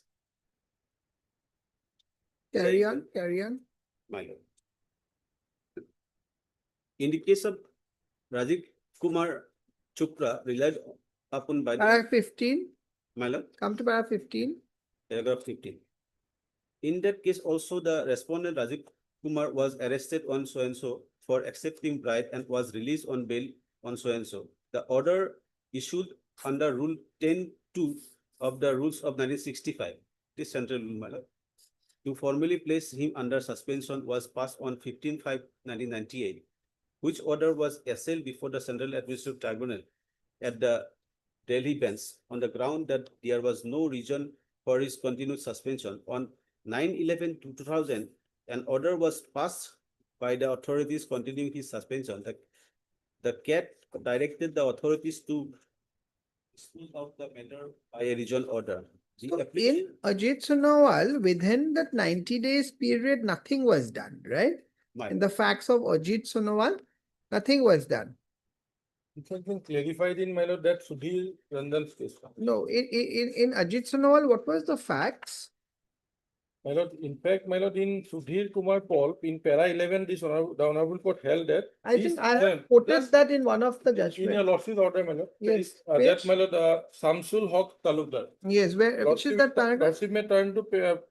Carry on. Carry on. My lord. In the case of Rajiv Kumar Chopra relied upon by the Paragraph 15. my lord, Come to paragraph 15. paragraph 15. In that case also the respondent Rajiv Kumar was arrested on so and so for accepting bribe and was released on bail on so and so. The order issued under Rule 10(2) of the Rules of 1965, this central rule, my lord, to formally place him under suspension was passed on 15/5/1998, which order was assailed before the Central Administrative Tribunal at the Delhi bench on the ground that there was no reason for his continued suspension. On 9/11/2000, an order was passed by the authorities continuing his suspension. The CAT directed the authorities to dispose of the matter by a regional order. The So application- in Ajit Sonowal, within that 90 days period, nothing was done, right? My In the facts of Ajit Sonowal, nothing was done. It has been clarified in my lord that Sudhir Ranjan's case. No, in Ajit Sonowal, what was the facts? My lord, in fact, my lord, in Sudhir Kumar Paul, in para 11, the honorable court held that. I this think I have then- quoted just that in one of the In your judgments. lordship's order, my lord. Yes, That, page? my lord, Samsul Haq Talukdar. Yes, which is that paragraph? Lordship may turn to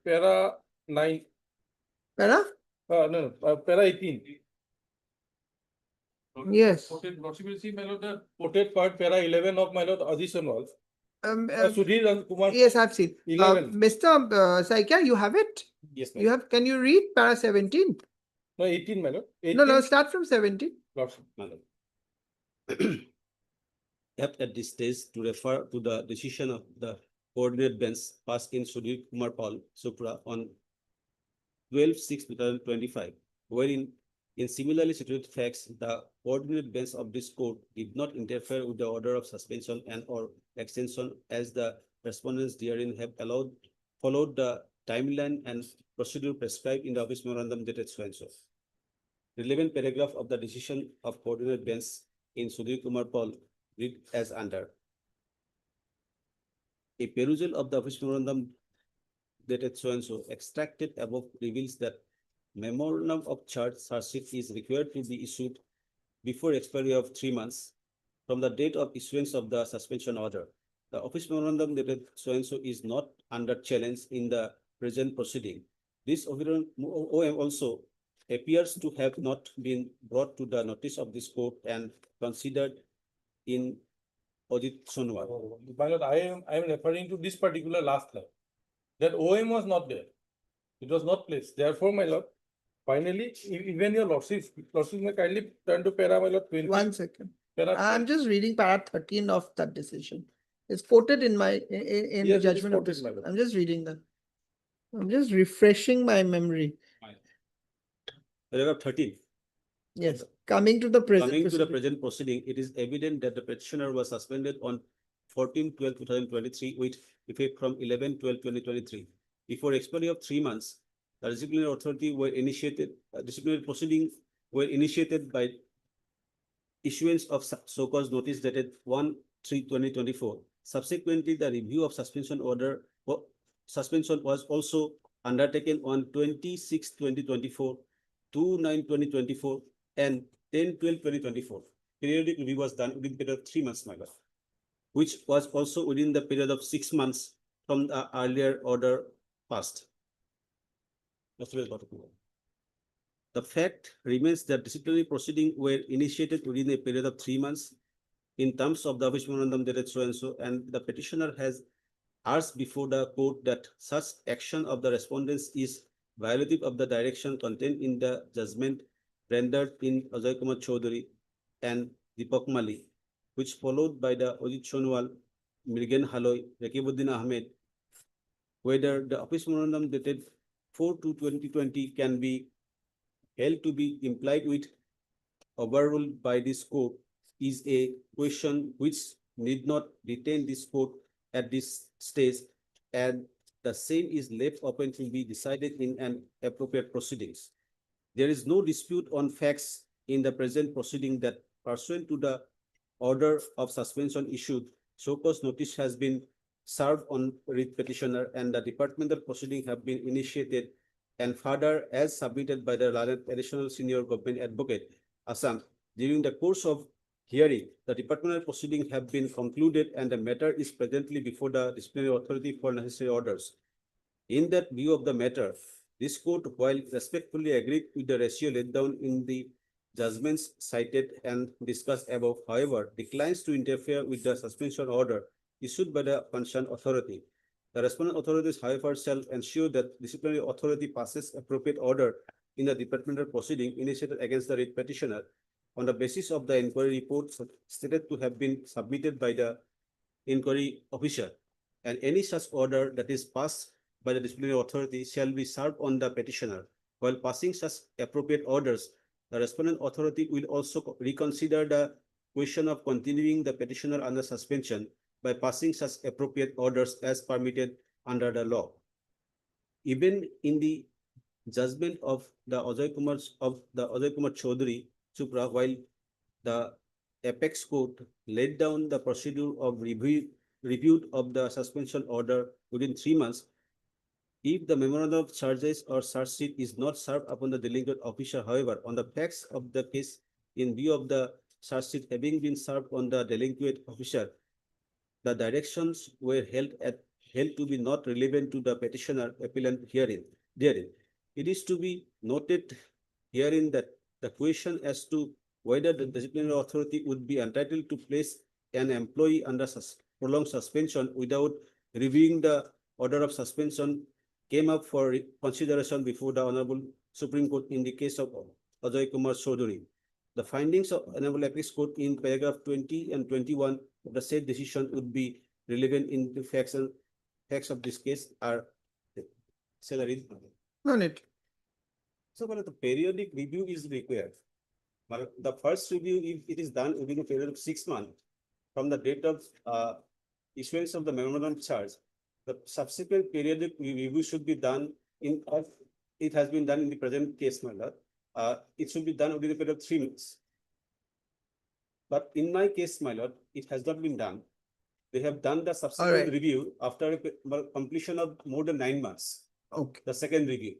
para 9. Para? No, para 18. Yes. Quoted, Lordship will see, my lord, the quoted part, para 11 of my lord, addition was. Um, Sudhir and Kumar. yes, I've seen. 11. Mr. Saikia, you have it? Yes, my You have, can you read para 17? No, 18, my lord. No, no, 18, start from 17. Lordship. My lord. Apt at this stage to refer to the decision of the coordinate bench passed in Sudhir Kumar Paul Supra on 12/6/2025, wherein in similarly situated facts, the coordinate bench of this court did not interfere with the order of suspension and or extension as the respondents therein have followed the timeline and procedure prescribed in the office memorandum dated so and so. Relevant paragraph of the decision of coordinate bench in Sudhir Kumar Paul read as under. A perusal of the office memorandum dated so and so extracted above reveals that memorandum of charge sheet is required to be issued before expiry of 3 months from the date of issuance of the suspension order. The office memorandum dated so and so is not under challenge in the present proceeding. This OM also appears to have not been brought to the notice of this court and considered in Ajit Sonwar. My lord, I am referring to this particular last line. That OM was not there. It was not placed. Therefore, my lord, finally, even your lordship may kindly turn to para, my lord, 20. 1 second. Para I'm just reading para 13 of that decision. It's quoted in my, in Yes, it is judgment of quoted, this. my lord. I'm just reading that. I'm just refreshing my memory. Paragraph 13. Yes, coming to the present. Coming to the proceeding. present proceeding, it is evident that the petitioner was suspended on 14/12/2023 with effect from 11/12/2023. Before expiry of 3 months, the disciplinary authority were initiated, disciplinary proceeding were initiated by issuance of so-called notice dated 1/3/2024. Subsequently, the review of suspension order suspension was also undertaken on 26/2024, 2/9/2024, and 10/12/2024. Periodic review was done within the period of 3 months, my lord, which was also within the period of 6 months from the earlier order passed. The fact remains that disciplinary proceedings were initiated within a period of 3 months in terms of the office memorandum dated so and so, and the petitioner has asked before the court that such action of the respondents is violative of the direction contained in the judgment rendered in Ajay Kumar Chaudhary and Deepak Mali, which followed by the Ajit Sonwal, Mirgen Haloi, Rakibuddin Ahmed, whether the office memorandum dated 4/2/2020 can be held to be implied with overruled by this court is a question which need not detain this court at this stage, and the same is left open to be decided in an appropriate proceedings. There is no dispute on facts in the present proceeding that pursuant to the order of suspension issued, so-called notice has been served on writ petitioner and the departmental proceeding have been initiated and further as submitted by the additional senior government advocate Assam. During the course of hearing, the departmental proceeding have been concluded and the matter is presently before the disciplinary authority for necessary orders. In that view of the matter, this court, while respectfully agreed with the ratio laid down in the judgments cited and discussed above, however, declines to interfere with the suspension order issued by the concerned authority. The respondent authorities, however, shall ensure that disciplinary authority passes appropriate order in the departmental proceeding initiated against the writ petitioner on the basis of the inquiry report stated to have been submitted by the inquiry officer, and any such order that is passed by the disciplinary authority shall be served on the petitioner. While passing such appropriate orders, the respondent authority will also reconsider the question of continuing the petitioner under suspension by passing such appropriate orders as permitted under the law. Even in the judgment of the Ajay Kumar Chaudhary Supra, while the apex court laid down the procedure of review of the suspension order within 3 months, if the memorandum of charges or charge sheet is not served upon the delinquent officer, however, on the facts of the case, in view of the charge sheet having been served on the delinquent officer, the directions were held to be not relevant to the petitioner appellant therein. it is to be noted herein that the question as to whether the disciplinary authority would be entitled to place an employee under prolonged suspension without reviewing the order of suspension came up for consideration before the Honorable Supreme Court in the case of Ajay Kumar Chaudhary. The findings of Honorable Apex Court in paragraph 20 and 21 of the said decision would be relevant in the facts of this case are salaried. No need. So, the periodic review is required. The first review, if it is done within a period of 6 months from the date of issuance of the memorandum of charge, the subsequent periodic review should be done in, it has been done in the present case, my lord. It should be done within a period of 3 months. But in my case, my lord, it has not been done. They have done the subsequent right. review after a completion of more than 9 months. Okay. The second review.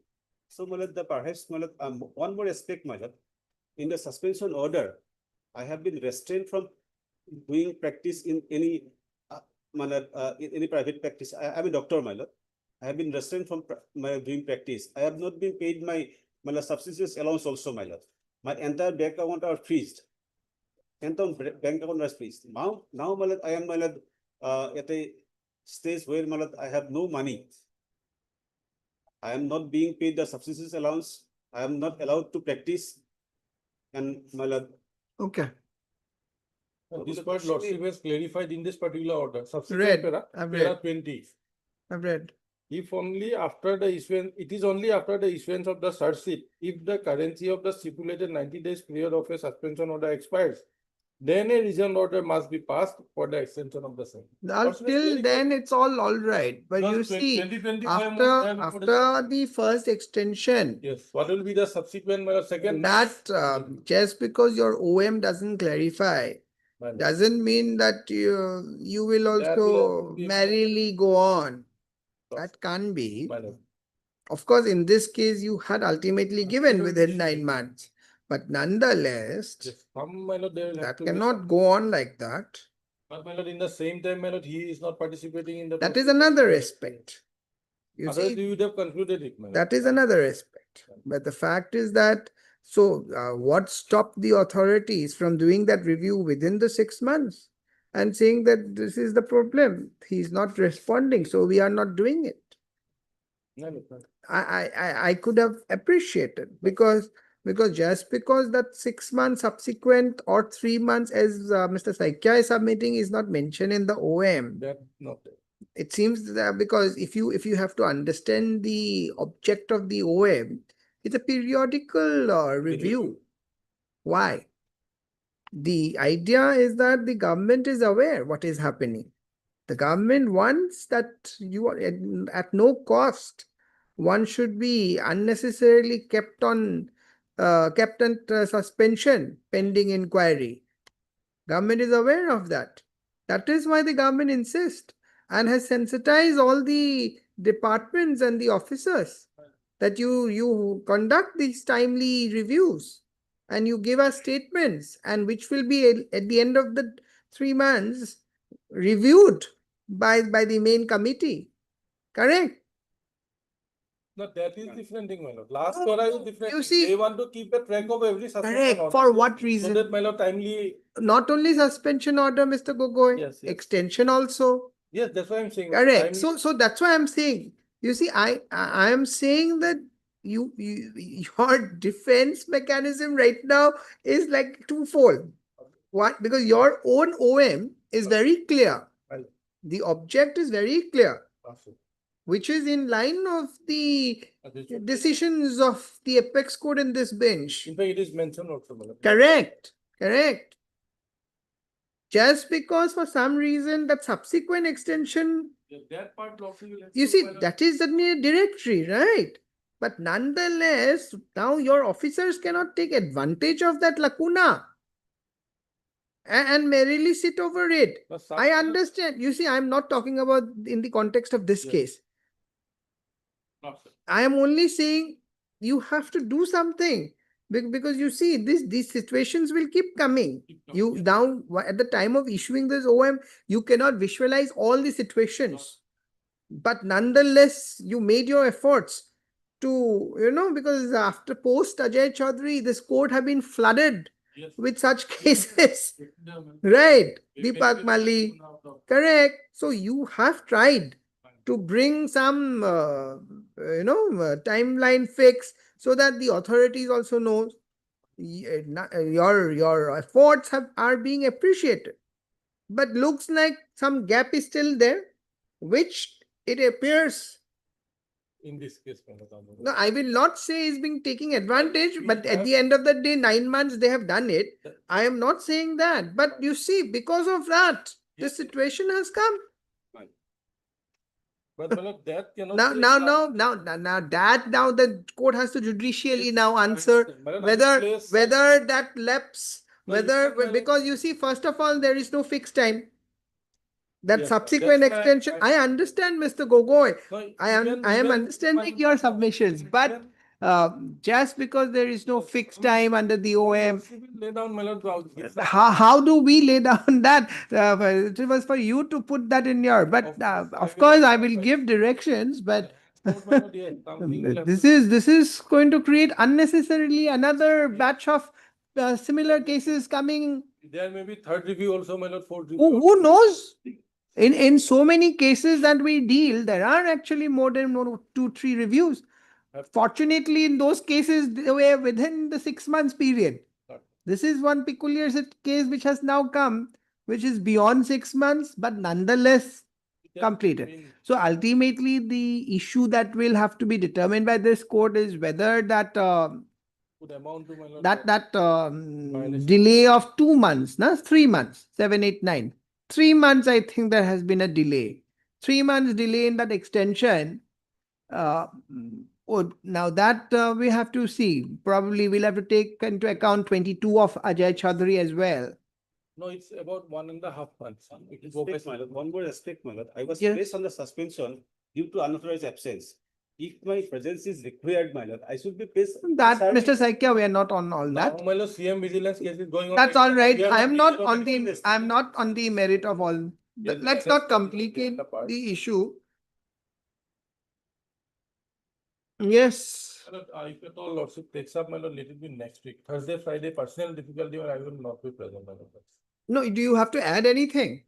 So, my lord, perhaps, my lord, one more aspect, my lord. In the suspension order, I have been restrained from doing practice in any in any private practice. I am a doctor, my lord. I have been restrained from doing practice. I have not been paid my subsistence allowance also, my lord. My entire bank account are freezed. Entire bank account was freezed. Now, my lord, I am, my lord, at a stage where, my lord, I have no money. I am not being paid the subsistence allowance. I am not allowed to practice. And, my lord, Okay. This part lordship has clarified in this particular order. Read. Subsequent I've para read. 20. I've read. If only after the issuance, it is only after the issuance of the search sheet, if the currency of the stipulated 90 days period of a suspension order expires, then a reasoned order must be passed for the extension of the same. Until then, it's all right. But you see, 2025 after the first extension, Yes, what will be the subsequent second? that just because your OM doesn't clarify doesn't mean that you will That will also be- merrily go on. That can't be. Of course, in this case, you had ultimately given within 9 months, but nonetheless, Some, my lord, they will have that to be cannot go on like that. But, my lord, in the same time, my lord, he is not participating in the. That is process. another aspect. You Otherwise, see, you would have concluded it, my lord. that is another aspect. But the fact is that, what stopped the authorities from doing that review within the 6 months and saying that this is the problem? He's not responding, so we are not doing it. No, no, no. I could have appreciated because just because that 6 months subsequent or 3 months as Mr. Saikia is submitting is not mentioned in the OM. That not there. It seems that because if you have to understand the object of the OM, it's a periodical review. Why? The idea is that the government is aware what is happening. The government wants that you are at no cost. One should be unnecessarily kept on suspension pending inquiry. Government is aware of that. That is why the government insists and has sensitized all the departments and the officers that you conduct these timely reviews and you give us statements, and which will be at the end of the 3 months reviewed by the main committee. Correct? No, that is different thing, my lord. Last order is different. You see- They want to keep a track of every suspension Correct. order. For what So reason? that, my lord, timely. Not only suspension order, Mr. Gogoi, Yes, yes. extension also. Yes, that's what I'm saying. Correct. Timely- So that's why I'm saying. You see, I am saying that your defense mechanism right now is like twofold. What? Because your own OM is very clear. Right. The object is very clear, Awesome. which is in line of the Okay. decisions of the Apex Court in this bench. In fact, it is mentioned also, my lord. Correct. Correct. Just because for some reason that subsequent extension, Yeah, that part also will have you to, see, my lord. that is the directory, right? But nonetheless, now your officers cannot take advantage of that lacuna and merrily sit over it. But some- I understand. You see, I'm not talking about in the context of this Yes. case. Awesome. I am only saying you have to do something because you see these situations will keep coming. You now at the time of issuing this OM, you cannot visualize all the situations, but nonetheless, you made your efforts. to, because after post Ajay Chaudhary, this court have been flooded Yes. with such cases. Right, Deepak Mali, correct. So you have tried to bring some, timeline fix so that the authorities also know your efforts are being appreciated. But looks like some gap is still there, which it appears. In this case. No, I will not say is being taking advantage, but at the end of the day, 9 months they have done it. I am not saying that, but you see, because of that, this situation has come. But that cannot. Now the court has to judicially now answer whether that lapse, because you see, first of all, there is no fixed time. That Yeah, subsequent that's why extension, I understand, Mr. Gogoi. No, I am even- understanding your submissions, but just because there is no fixed time under the OM, Lay down, my lord. how do we lay down that? It was for you to put that in your, but of course I will give directions, but this is going to create unnecessarily another batch of similar cases coming. There may be third review also, my lord, fourth review. Who knows? In so many cases that we deal, there are actually more than 2-3 reviews. Fortunately, in those cases, they were within the 6 months period. This is one peculiar case which has now come, which is beyond 6 months, but nonetheless completed. So ultimately, the issue that will have to be determined by this court is whether that Would amount to, my lord. that delay of 2 months, 3 months, 7, 8, 9. 3 months, I think there has been a delay. 3 months delay in that extension. Now that we have to see. Probably we'll have to take into account 22 of Ajay Chaudhary as well. No, it's about 1.5 months. It will go Aspect, by- my lord, one more aspect, my lord. I was Yes. placed on the suspension due to unauthorized absence. If my presence is required, my lord, I should be placed. That, serving. Mr. Saikya, we are not on all that. Now, my lord, CM vigilance case is going on. That's all right. We are I am not not on the, I'm not on the merit of all. Yes, Let's that's not the- complicate the part. the issue. Yes. My lord, if at all lordship takes up, my lord, let it be next week. Thursday, Friday, personal difficulty, or I will not be present, my lord. No, do you have to add anything?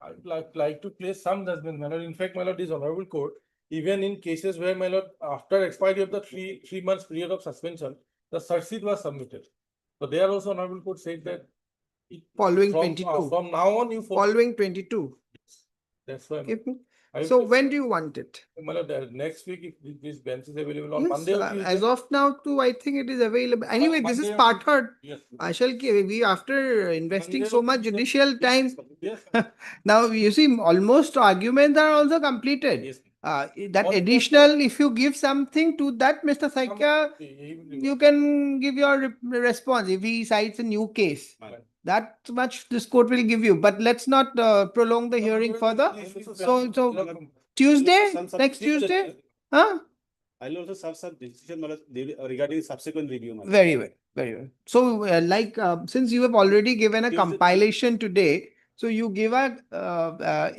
I would like to place some judgment, my lord. In fact, my lord, this honorable court, even in cases where, my lord, after expiry of the three months period of suspension, the search sheet was submitted. So there also honorable court said that Following from 22. from now on, you follow. Following 22. That's why. Give me. I So will- when do you want it? My lord, next week, if this bench is available on Yes, Monday or as Tuesday. of now too, I think it is available. Anyway, this is Monday or part third. Yes. I shall give, we after investing Monday so or much Tuesday. judicial time, Yes. now you see almost arguments are also completed. Yes. That All- additional, if you give something to that, Mr. Saikya, you can give your response if he cites a new case. Right. That much this court will give you, but let's not prolong the hearing further. So Tuesday, next Tuesday, huh? I'll also serve some decision, my lord, regarding subsequent review, my lord. Very well, very well. So since you have already given a Tuesday- compilation today, so you give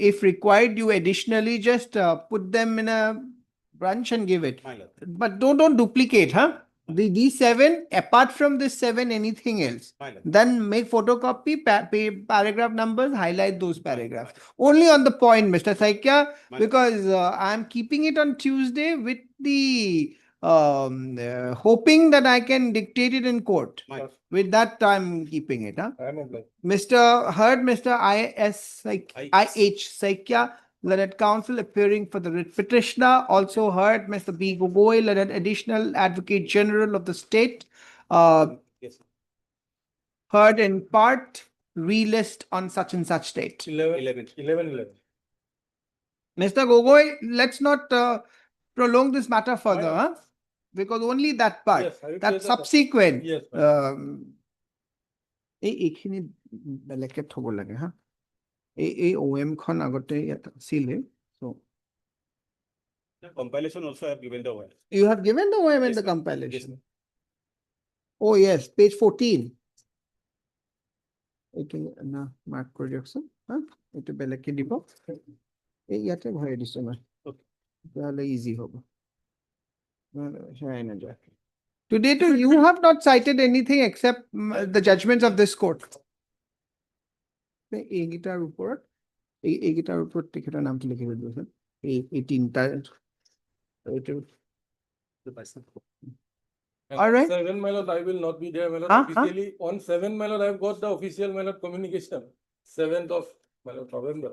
if required, you additionally just put them in a bunch and give it. My lord. But don't duplicate, huh? These 7, apart from this 7, anything else. My lord. Then make photocopy, paragraph numbers, highlight those paragraphs. Only on the point, Mr. Saikya, My- because I'm keeping it on Tuesday with the hoping that I can dictate it in court. My- With that, I'm keeping it, huh? I am obliged. Mr. I.H. Saikya, learned counsel appearing for the writ petitioner, also heard Mr. B. Gogoi, learned additional advocate general of the state, Yes. heard in part, relist on such and such date. 11. Mr. Gogoi, let's not prolong this matter further, Why huh? Because only that part, Yes, I will that place that- subsequent, Yes, ma'am. এইখিনি বেলেগকে থব লাগে হা এই OM খন আগতে ইয়াত আছিলে so The compilation also I have given the one. you have given the OM in Yes, the ma'am. compilation. Yes, Oh yes, page 14. এইখিনি না মার্ক কৰি দিয়কচোন হা এইটো বেলেগকে দিব এই ইয়াতে ভৰাই দিছো মই Okay. তাহলে ইজি হ'ব Today too, you have not cited anything except the judgments of this court. এইগিটাৰ ওপৰত এইগিটাৰ ওপৰত তেখেতৰ নামটো লিখি দিবচোন এই তিনিটা এইটো And All on right. 7 my lord, I will not be there, my lord. Huh? Officially, on 7 my lord, I've got the official my lord communication. 7th of my lord November.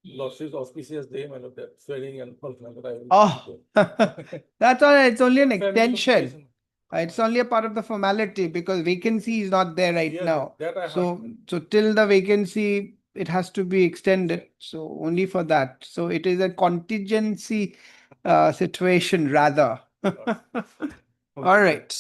Lordship's auspicious day, my lord, that swearing and all, my lord, I will Oh, not be there. that's all right. It's only an Family extension. communication. It's only a part of the formality because vacancy is not there right Yes, now. that I So, heard. so till the vacancy, it has to be extended. So only for that. So it is a contingency situation rather. All right.